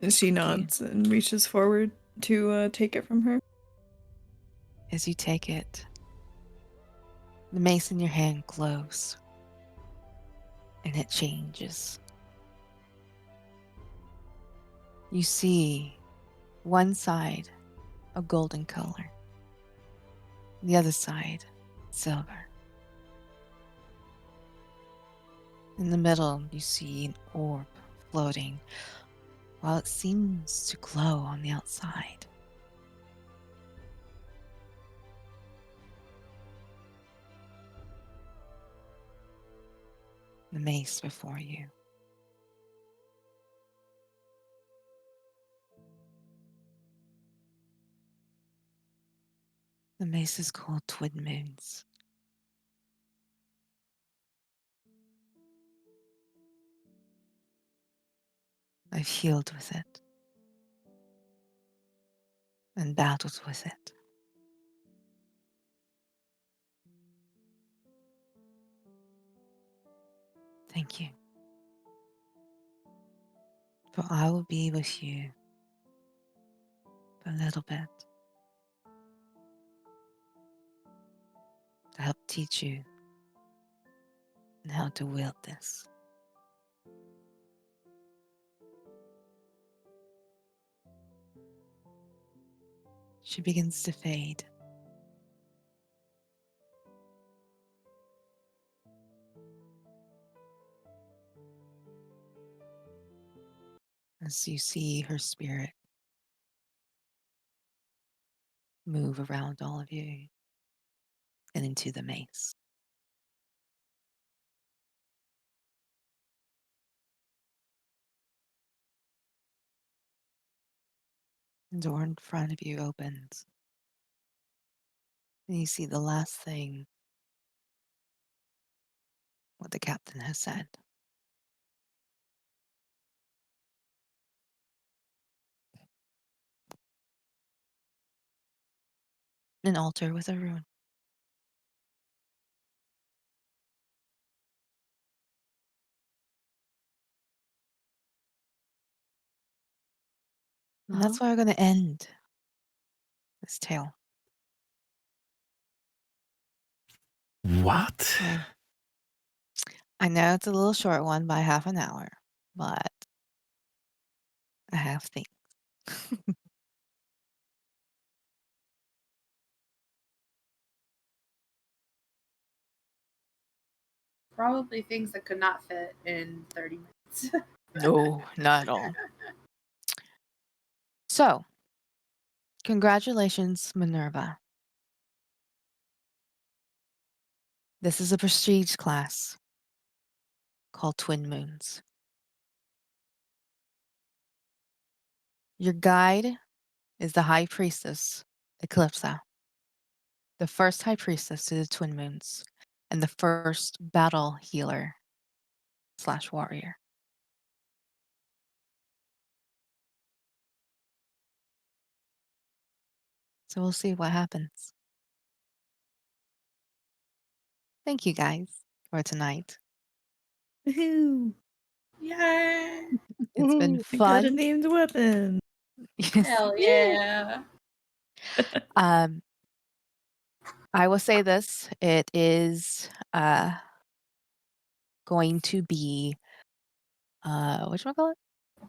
She nods and reaches forward to take it from her. As you take it, the mace in your hand glows, and it changes. You see one side a golden color, the other side silver. In the middle, you see an orb floating, while it seems to glow on the outside. The mace before you. The mace is called Twin Moons. I've healed with it and battled with it. Thank you. For I will be with you for a little bit to help teach you and how to wield this. She begins to fade. As you see her spirit move around all of you and into the maze. The door in front of you opens, and you see the last thing what the captain has said. An altar with a rune. And that's where we're going to end this tale. What? I know it's a little short one by half an hour, but I have things. Probably things that could not fit in 30 minutes. No, not at all. So, congratulations, Minerva. This is a prestige class called Twin Moons. Your guide is the High Priestess, Eclipsa, the first High Priestess to the Twin Moons, and the first battle healer / warrior. So we'll see what happens. Thank you guys for tonight. Woohoo! Yay! It's been I got a fun. named weapon. Yes. Hell yeah. I will say this. It is going to be whatchamacallit? I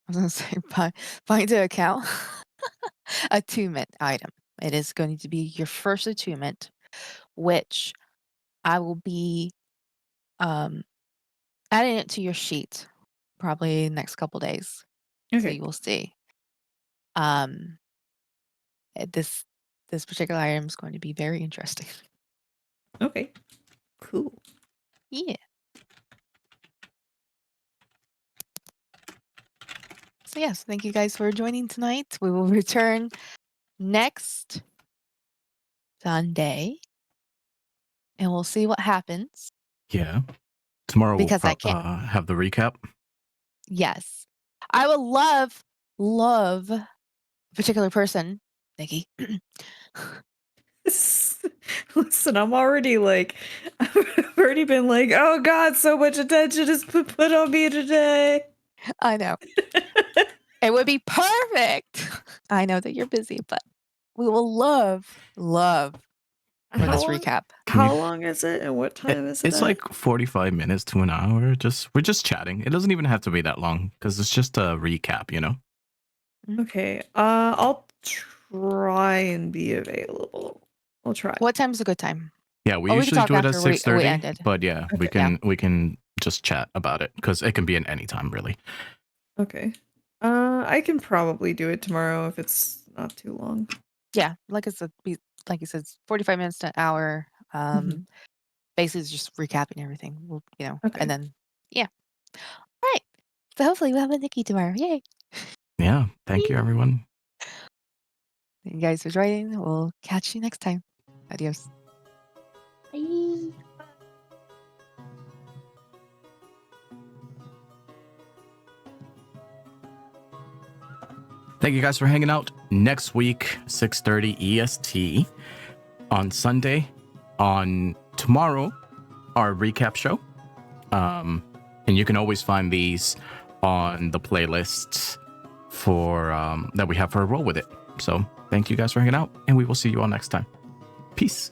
was gonna say find an account. Attunement item. It is going to be your first attunement, which I will be adding it to your sheet probably next couple days. So Okay. you will see. This particular item is going to be very interesting. Okay. Cool. Yeah. So yes, thank you guys for joining tonight. We will return next Sunday, and we'll see what happens. Yeah. Tomorrow we'll Because I can't. have the recap. Yes, I would love a particular person, Nikki. Listen, I'm already like, I've already been like, oh God, so much attention is put on me today. I know. It would be perfect. I know that you're busy, but we will love for this recap. How long is it and what time is it? It's like 45 minutes to an hour. We're just chatting. It doesn't even have to be that long because it's just a recap, you know? Okay. I'll try and be available. I'll try. What time's a good time? Yeah, we Or we can usually talk do it at after we 6:30, ended. but yeah, we Okay, can we can just chat about it because it can be at any time, really. Okay. I can probably do it tomorrow if it's not too long. Yeah, like you said, it's 45 minutes to an hour. Mhm. Basically, it's just recapping everything. Okay. And then yeah. All right. So hopefully we'll have a Nikki tomorrow. Yay! Yeah, thank you, everyone. Thank you guys for joining. We'll catch you next time. Adios. Bye. Thank you guys for hanging out. Next week, 6:30 EST on Sunday. On tomorrow, our recap show. And you can always find these on the playlists for that we have for a roll with it. So thank you guys for hanging out, and we will see you all next time. Peace.